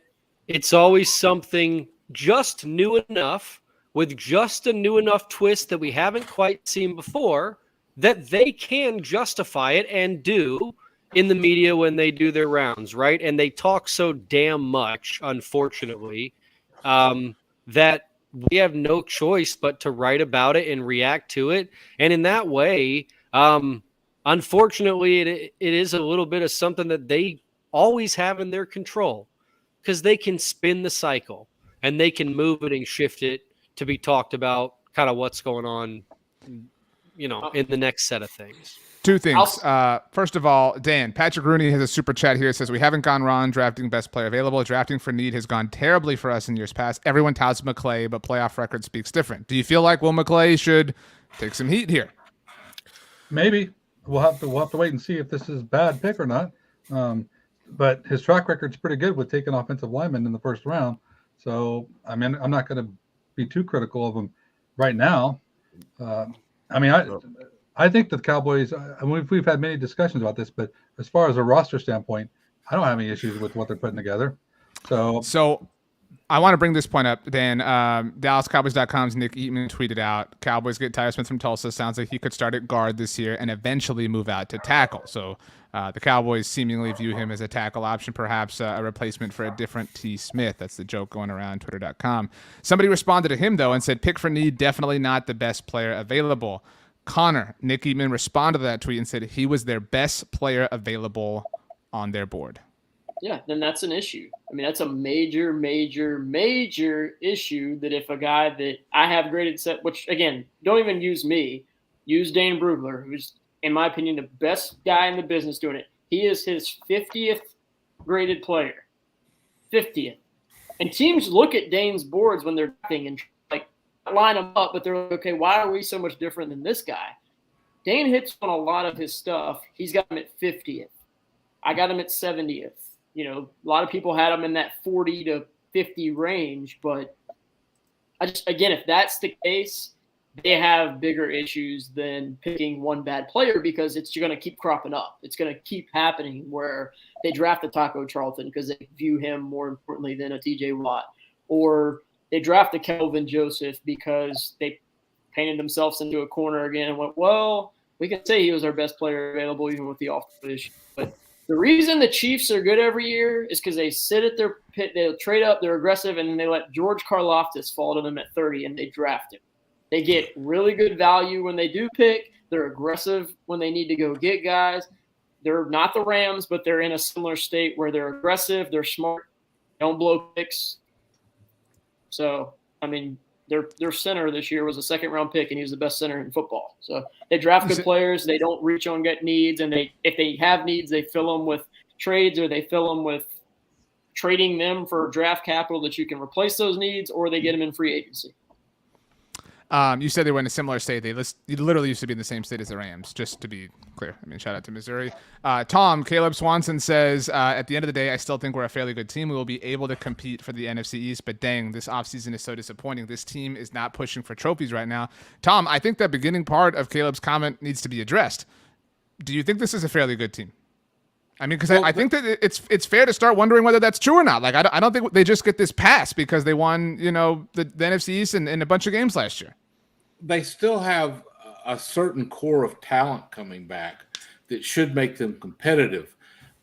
it's always something just new enough with just a new enough twist that we haven't quite seen before that they can justify it and do in the media when they do their rounds, right? And they talk so damn much, unfortunately, that we have no choice but to write about it and react to it. And in that way, unfortunately, it is a little bit of something that they always have in their control because they can spin the cycle. And they can move it and shift it to be talked about kind of what's going on, in the next set of things. Two things. First of all, Dan, Patrick Rooney has a super chat here. It says, we haven't gone wrong drafting best player available. Drafting for need has gone terribly for us in years past. Everyone touts McClay, but playoff record speaks different. Do you feel like Will McClay should take some heat here? Maybe. We'll have to wait and see if this is a bad pick or not. But his track record's pretty good with taking offensive linemen in the first round. So, I mean, I'm not going to be too critical of him right now. I think that the Cowboys, we've had many discussions about this, but as far as a roster standpoint, I don't have any issues with what they're putting together. So I want to bring this point up, Dan. DallasCowboys.com's Nick Eatman tweeted out, Cowboys get Tyler Smith from Tulsa. Sounds like he could start at guard this year and eventually move out to tackle. So the Cowboys seemingly view him as a tackle option, perhaps a replacement for a different T. Smith. That's the joke going around Twitter.com. Somebody responded to him, though, and said, pick for need, definitely not the best player available. Connor, Nick Eatman responded to that tweet and said he was their best player available on their board. Yeah, then that's an issue. I mean, that's a major, major, major issue that if a guy that I have graded set, which, again, don't even use me, use Dane Brugler, who's, in my opinion, the best guy in the business doing it. He is his 50th graded player. 50th. And teams look at Dane's boards when they're drafting and line them up, but they're like, okay, why are we so much different than this guy? Dane hits on a lot of his stuff. He's got him at 50th. I got him at 70th. A lot of people had him in that 40 to 50 range, but again, if that's the case, they have bigger issues than picking one bad player because it's going to keep cropping up. It's going to keep happening where they draft a Taco Charlton because they view him more importantly than a TJ Watt, or they draft a Kelvin Joseph because they painted themselves into a corner again and went, well, we can say he was our best player available even with the off-field issue. But the reason the Chiefs are good every year is because they sit at their pit, they'll trade up, they're aggressive, and then they let George Karlaftis fall to them at 30 and they draft him. They get really good value when they do pick. They're aggressive when they need to go get guys. they're not the Rams, but they're in a similar state where they're aggressive, they're smart, don't blow picks. So, I mean, their center this year was a second-round pick, and he was the best center in football. So they draft good players. They don't reach on get needs, and if they have needs, they fill them with trades, or they fill them with trading them for draft capital that you can replace those needs, or they get them in free agency. You said they were in a similar state. They literally used to be in the same state as the Rams, just to be clear. I mean, shout out to Missouri. Tom, Caleb Swanson says, at the end of the day, I still think we're a fairly good team. We will be able to compete for the NFC East, but dang, this offseason is so disappointing. This team is not pushing for trophies right now. Tom, I think that beginning part of Caleb's comment needs to be addressed. Do you think this is a fairly good team? I mean, because I think that it's fair to start wondering whether that's true or not. Like, I don't think they just get this pass because they won, the NFC East in a bunch of games last year. They still have a certain core of talent coming back that should make them competitive.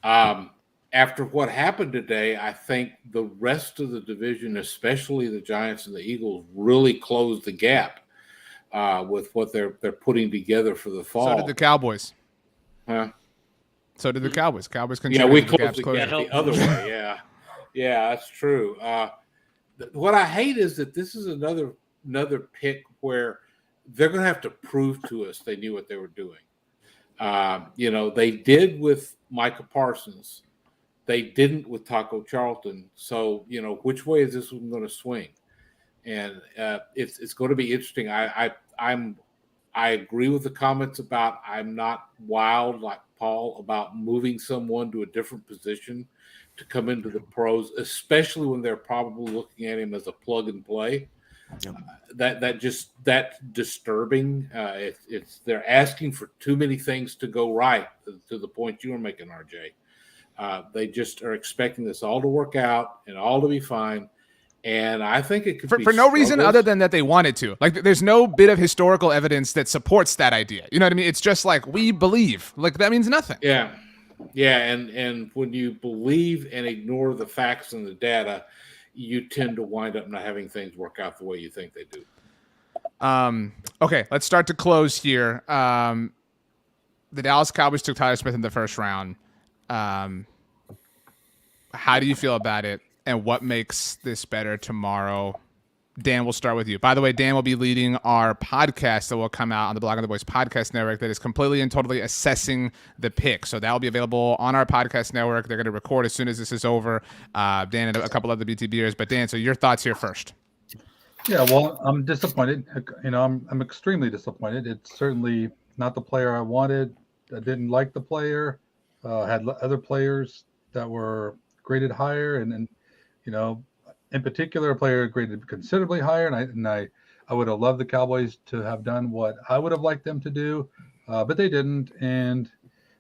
After what happened today, I think the rest of the division, especially the Giants and the Eagles, really closed the gap with what they're putting together for the fall. So did the Cowboys. Huh? So did the Cowboys. Cowboys Yeah, we contributed closed the gap the other way. Yeah, that's true. What I hate is that this is another pick where they're going to have to prove to us they knew what they were doing. They did with Micah Parsons. They didn't with Taco Charlton. So, which way is this one going to swing? And it's going to be interesting. I agree with the comments about I'm not wild like Paul about moving someone to a different position to come into the pros, especially when they're probably looking at him as a plug and play. That's disturbing. They're asking for too many things to go right to the point you were making, RJ. They just are expecting this all to work out and all to be fine. And I think it could be for no reason other than that they wanted to. Like, there's no bit of historical evidence that supports that idea. You know what I mean? It's just like, we believe. Like, that means nothing. Yeah. And when you believe and ignore the facts and the data, you tend to wind up not having things work out the way you think they do. Okay, let's start to close here. The Dallas Cowboys took Tyler Smith in the first round. How do you feel about it? And what makes this better tomorrow? Dan, we'll start with you. By the way, Dan will be leading our podcast that will come out on the Blogging the Boys podcast network that is completely and totally assessing the pick. So that will be available on our podcast network. They're going to record as soon as this is over. Dan and a couple other BTBers. But Dan, so your thoughts here first. Yeah, well, I'm disappointed. I'm extremely disappointed. It's certainly not the player I wanted. I didn't like the player. Had other players that were graded higher, and in particular, a player graded considerably higher, and I would have loved the Cowboys to have done what I would have liked them to do, but they didn't. And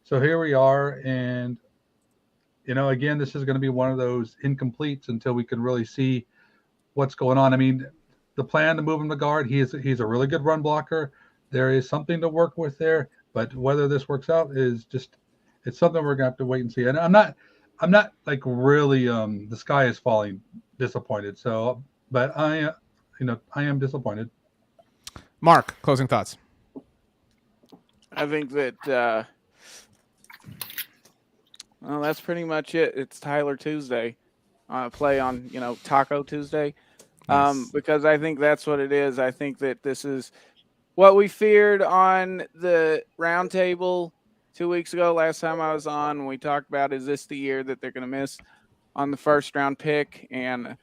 so here we are. And, again, this is going to be one of those incompletes until we can really see what's going on. I mean, the plan to move him to guard, he's a really good run blocker. There is something to work with there, but whether this works out is just, it's something we're going to have to wait and see. And I'm not like really, the sky is falling disappointed. So, but I am disappointed. Mark, closing thoughts. I think that, well, that's pretty much it. It's Tyler Tuesday, play on, Taco Tuesday, nice. Because I think that's what it is. I think that this is what we feared on the roundtable 2 weeks ago. Last time I was on, when we talked about, is this the year that they're going to miss on the first round pick? And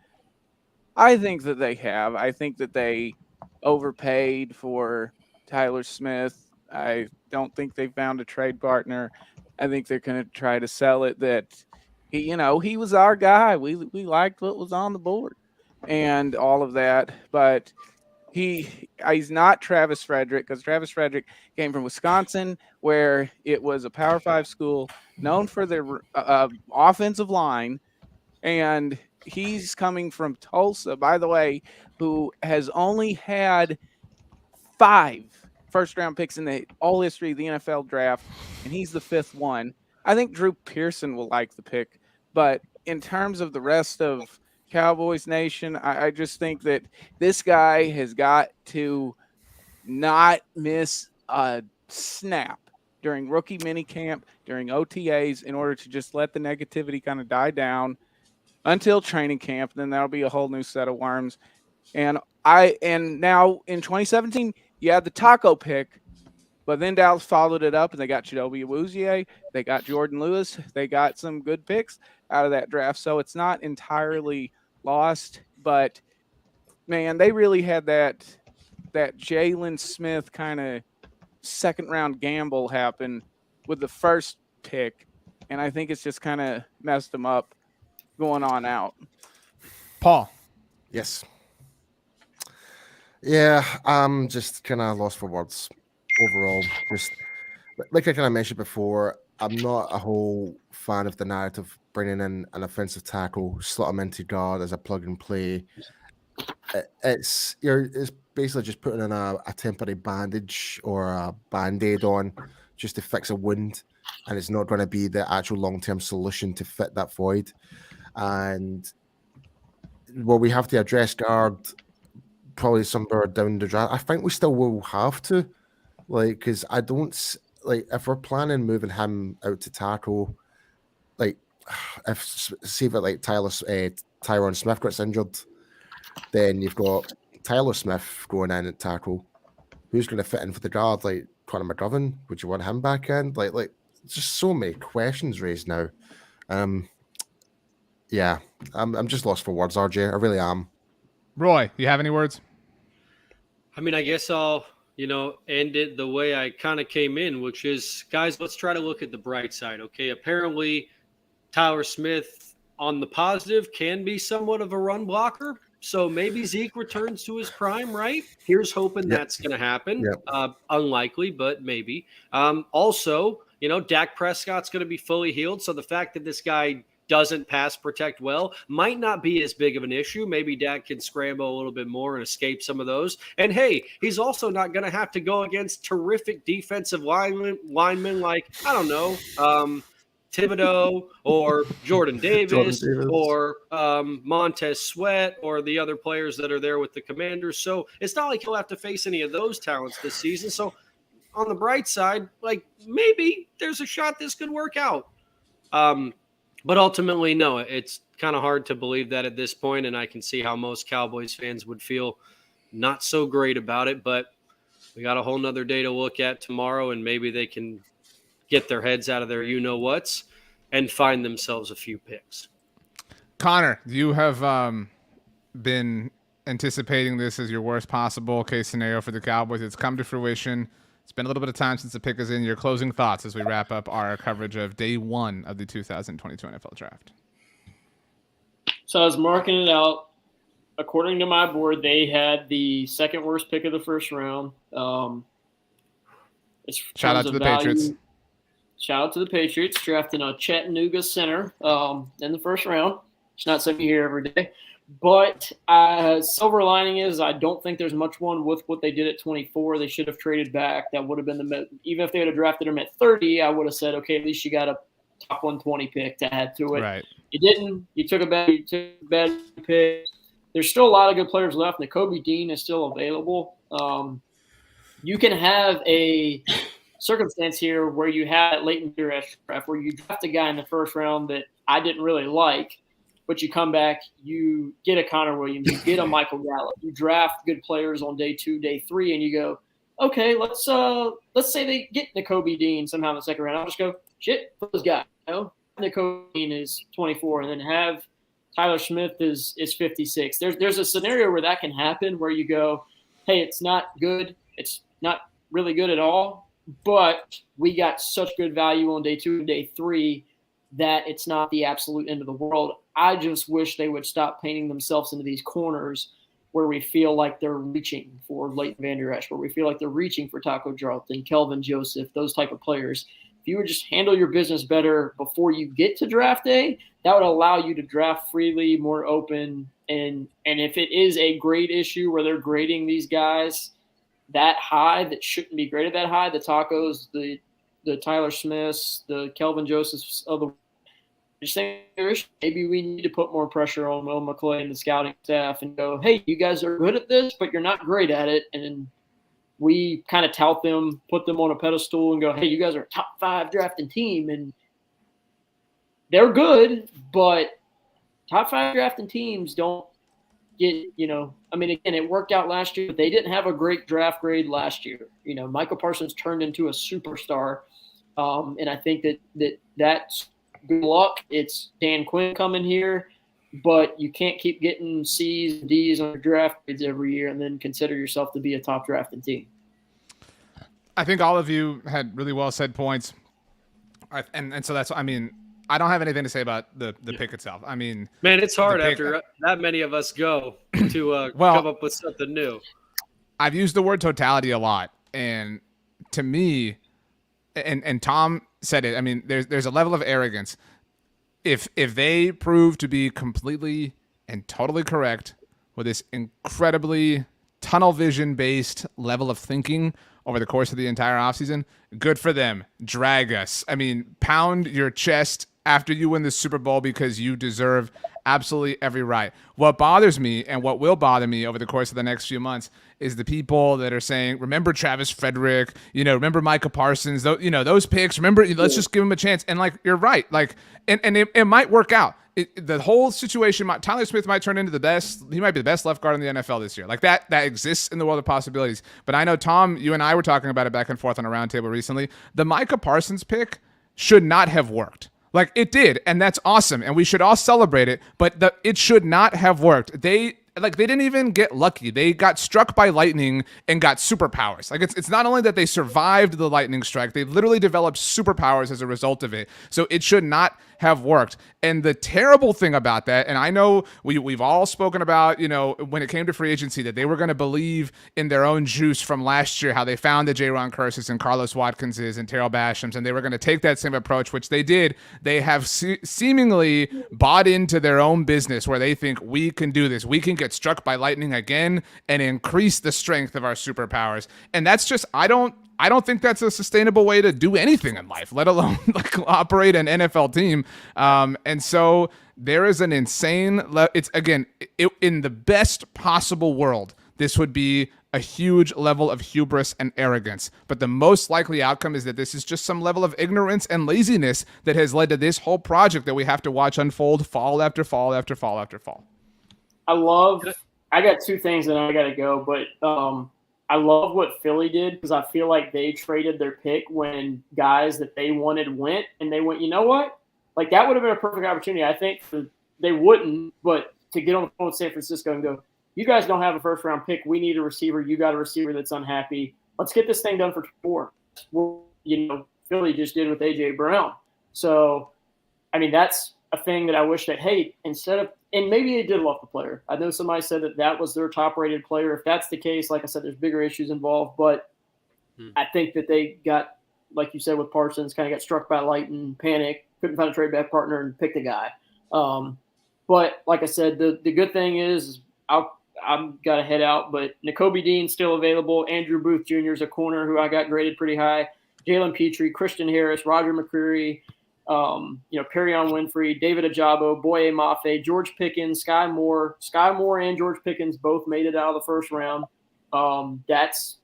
I think that they have. I think that they overpaid for Tyler Smith. I don't think they found a trade partner. I think they're going to try to sell it that he was our guy. We liked what was on the board and all of that, but he's not Travis Frederick, because Travis Frederick came from Wisconsin, where it was a Power 5 school known for their offensive line, and he's coming from Tulsa, by the way, who has only had 5 first-round picks in the all history of the NFL draft, and he's the 5th one. I think Drew Pearson will like the pick, but in terms of the rest of Cowboys Nation, I just think that this guy has got to not miss a snap during rookie minicamp, during OTAs, in order to just let the negativity kind of die down until training camp. Then that'll be a whole new set of worms. And now in 2017, you had the taco pick, but then Dallas followed it up and they got Chidobe Awuzie, they got Jordan Lewis, they got some good picks out of that draft. So it's not entirely lost, but man, they really had that Jalen Smith kind of second round gamble happen with the first pick. And I think it's just kind of messed them up going on out. Paul. Yes. Yeah, I'm just kind of lost for words overall. Just like I kind of mentioned before, I'm not a whole fan of the narrative bringing in an offensive tackle, slot him into guard as a plug and play. It's basically just putting in a temporary bandage or a band-aid on just to fix a wound, and it's not going to be the actual long-term solution to fit that void. And well, we have to address guard probably somewhere down the draft. I think we still will have to, because I don't if we're planning moving him out to tackle, if Tyron Smith gets injured, then you've got Tyler Smith going in at tackle. Who's going to fit in for the guard? Like Conor McGovern? Would you want him back in? Just so many questions raised now. Yeah, I'm just lost for words, RJ. I really am. Roy, you have any words? I mean, I guess I'll, end it the way I kind of came in, which is, guys, let's try to look at the bright side, okay? Apparently, Tyler Smith, on the positive, can be somewhat of a run blocker. So maybe Zeke returns to his prime, right? Here's hoping that's going to happen. Unlikely, but maybe. Also, Dak Prescott's going to be fully healed. So the fact that this guy doesn't pass protect well might not be as big of an issue. Maybe Dak can scramble a little bit more and escape some of those. And hey, he's also not going to have to go against terrific defensive linemen like, I don't know, Thibodeaux or Jordan Davis or Montez Sweat or the other players that are there with the Commanders. So it's not like he'll have to face any of those talents this season. So on the bright side, maybe there's a shot this could work out. But ultimately, no, it's kind of hard to believe that at this point, and I can see how most Cowboys fans would feel not so great about it, but we got a whole nother day to look at tomorrow, and maybe they can get their heads out of their you-know-whats and find themselves a few picks. Connor, you have been anticipating this as your worst possible case scenario for the Cowboys. It's come to fruition. It's been a little bit of time since the pick is in. Your closing thoughts as we wrap up our coverage of day one of the 2022 NFL Draft. So I was marking it out. According to my board, they had the second worst pick of the first round. Shout out to the Patriots. Shout out to the Patriots, drafting a Chattanooga center in the first round. It's not something you hear every day. But silver lining is I don't think there's much one with what they did at 24. They should have traded back. That would have been even if they would have drafted him at 30, I would have said, okay, at least you got a top 120 pick to add to it. Right. You didn't. You took a bad pick. There's still a lot of good players left. Nakobe Dean is still available. You can have a circumstance here where you have that late in your draft where you draft a guy in the first round that I didn't really like, but you come back, you get a Connor Williams, you get a Michael Gallup, you draft good players on day 2, day 3, and you go, okay, let's say they get Nakobe Dean somehow in the second round. I'll just go, shit, for this guy. Nakobe Dean is 24, and then have Tyler Smith is 56. There's a scenario where that can happen where you go, hey, it's not good. It's not really good at all, but we got such good value on day 2 and day 3 that it's not the absolute end of the world. I just wish they would stop painting themselves into these corners where we feel like they're reaching for Leighton Vander Esch, where we feel like they're reaching for Taco Charlton, Kelvin Joseph, those type of players. If you would just handle your business better before you get to draft day, that would allow you to draft freely, more open. And if it is a grade issue where they're grading these guys that high that shouldn't be graded that high, the Tacos, the Tyler Smiths, the Kelvin Josephs of the just think maybe we need to put more pressure on Will McClay and the scouting staff and go, hey, you guys are good at this, but you're not great at it. And we kind of tout them, put them on a pedestal and go, hey, you guys are a top 5 drafting team. And they're good, but top 5 drafting teams don't get, I mean, again, it worked out last year, but they didn't have a great draft grade last year. Michael Parsons turned into a superstar. And I think that's good luck. It's Dan Quinn coming here, but you can't keep getting C's and D's on your draft grades every year and then consider yourself to be a top drafting team. I think all of you had really well said points. And so I don't have anything to say about the pick itself. I mean, man, it's hard after that many of us go to come up with something new. I've used the word totality a lot. And to me, and Tom said it, I mean, there's a level of arrogance. If they prove to be completely and totally correct with this incredibly tunnel vision based level of thinking over the course of the entire offseason, good for them. Drag us. I mean, pound your chest after you win the Super Bowl because you deserve absolutely every right. What bothers me and what will bother me over the course of the next few months is the people that are saying, remember Travis Frederick, remember Micah Parsons, those picks, remember, let's just give him a chance. And you're right. And it might work out. The whole situation, Tyler Smith might turn into he might be the best left guard in the NFL this year. That exists in the world of possibilities. But I know, Tom, you and I were talking about it back and forth on a roundtable recently. The Micah Parsons pick should not have worked. It did, and that's awesome, and we should all celebrate it, but it should not have worked. They didn't even get lucky. They got struck by lightning and got superpowers. It's not only that they survived the lightning strike, they literally developed superpowers as a result of it. So it should not have worked. And the terrible thing about that, and I know we've all spoken about, when it came to free agency, that they were going to believe in their own juice from last year, how they found the J-Ron Curses and Carlos Watkinses and Terrell Bashams, and they were going to take that same approach, which they did. They have seemingly bought into their own business where they think we can do this. We can get struck by lightning again and increase the strength of our superpowers. And that's just, I don't think that's a sustainable way to do anything in life, let alone operate an NFL team. And so there is an insane, in the best possible world, this would be a huge level of hubris and arrogance. But the most likely outcome is that this is just some level of ignorance and laziness that has led to this whole project that we have to watch unfold fall after fall after fall after fall. I got 2 things and I got to go, but I love what Philly did because I feel like they traded their pick when guys that they wanted went, and they went, you know what? That would have been a perfect opportunity. I think they wouldn't, but to get on the phone with San Francisco and go, you guys don't have a first-round pick. We need a receiver. You got a receiver that's unhappy. Let's get this thing done for 4. Well, Philly just did with A.J. Brown. So, I mean, that's a thing that I wish that, hey, instead of – and maybe they did love the player. I know somebody said that was their top-rated player. If that's the case, like I said, there's bigger issues involved. But I think that they got, like you said with Parsons, kind of got struck by lightning, panic, couldn't find a trade-back partner, and picked a guy. But like I said, the good thing is I'm got to head out, but Nakobe Dean's still available. Andrew Booth Jr. is a corner who I got graded pretty high. Jalen Petrie, Christian Harris, Roger McCreary, Perrion Winfrey, David Ajabo, Boye Mafe, George Pickens, Sky Moore and George Pickens both made it out of the first round. That's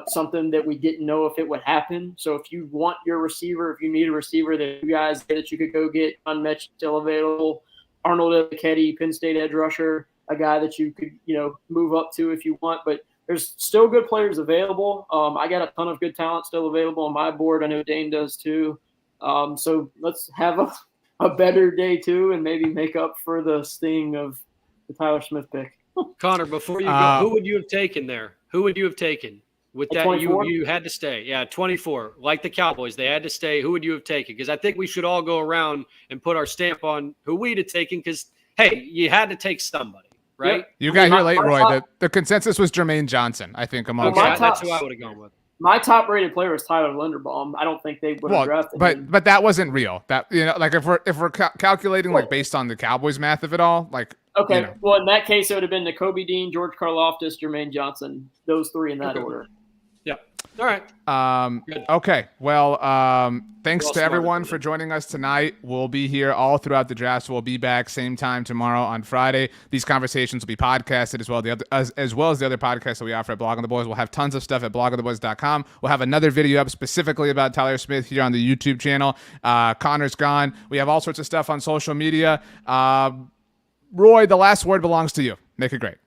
something that we didn't know if it would happen. So if you want your receiver, if you need a receiver that you guys that you could go get, unmatched still available. Arnold Ebiketie, Penn State edge rusher, a guy that you could, move up to if you want. But there's still good players available. I got a ton of good talent still available on my board. I know Dane does too. So let's have a better day too, and maybe make up for the sting of the Tyler Smith pick. Connor, before you go, who would you have taken there? Who would you have taken? With that, you had to stay. Yeah, 24. Like the Cowboys, they had to stay. Who would you have taken? Because I think we should all go around and put our stamp on who we'd have taken because, hey, you had to take somebody, right? Yep. You got here late, Roy. The consensus was Jermaine Johnson, I think, among that's who I would have gone with. My top-rated player was Tyler Linderbaum. I don't think they would have drafted him. But that wasn't real. That if we're calculating based on the Cowboys math of it all, okay. Well, in that case, it would have been Nakobe Dean, George Karlaftis, Jermaine Johnson. Those 3 in that order. Yeah. All right. Okay. Well, thanks Well to everyone smarted, for joining us tonight. We'll be here all throughout the draft. So we'll be back same time tomorrow on Friday. These conversations will be podcasted as well. As well as the other podcasts that we offer at Blogging the Boys. We'll have tons of stuff at bloggingtheboys.com. We'll have another video up specifically about Tyler Smith here on the YouTube channel. Connor's gone. We have all sorts of stuff on social media. Roy, the last word belongs to you. Make it great.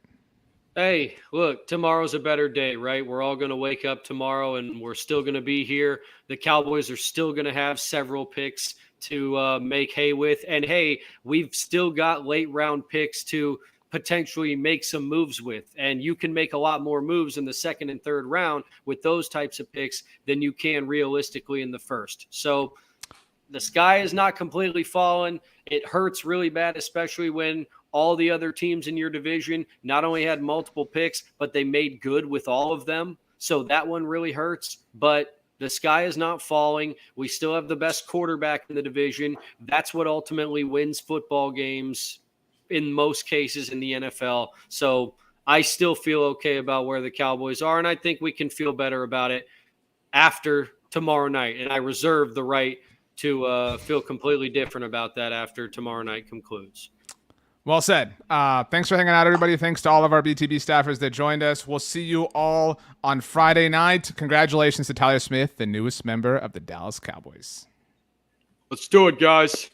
Hey, look, tomorrow's a better day, right? We're all going to wake up tomorrow and we're still going to be here. The Cowboys are still going to have several picks to make hay with. And hey, we've still got late round picks to potentially make some moves with. And you can make a lot more moves in the second and third round with those types of picks than you can realistically in the first. So the sky is not completely fallen. It hurts really bad, especially when all the other teams in your division not only had multiple picks, but they made good with all of them. So that one really hurts, but the sky is not falling. We still have the best quarterback in the division. That's what ultimately wins football games in most cases in the NFL. So I still feel okay about where the Cowboys are, and I think we can feel better about it after tomorrow night. And I reserve the right to feel completely different about that after tomorrow night concludes. Well said. Thanks for hanging out, everybody. Thanks to all of our BTB staffers that joined us. We'll see you all on Friday night. Congratulations to Tyler Smith, the newest member of the Dallas Cowboys. Let's do it, guys.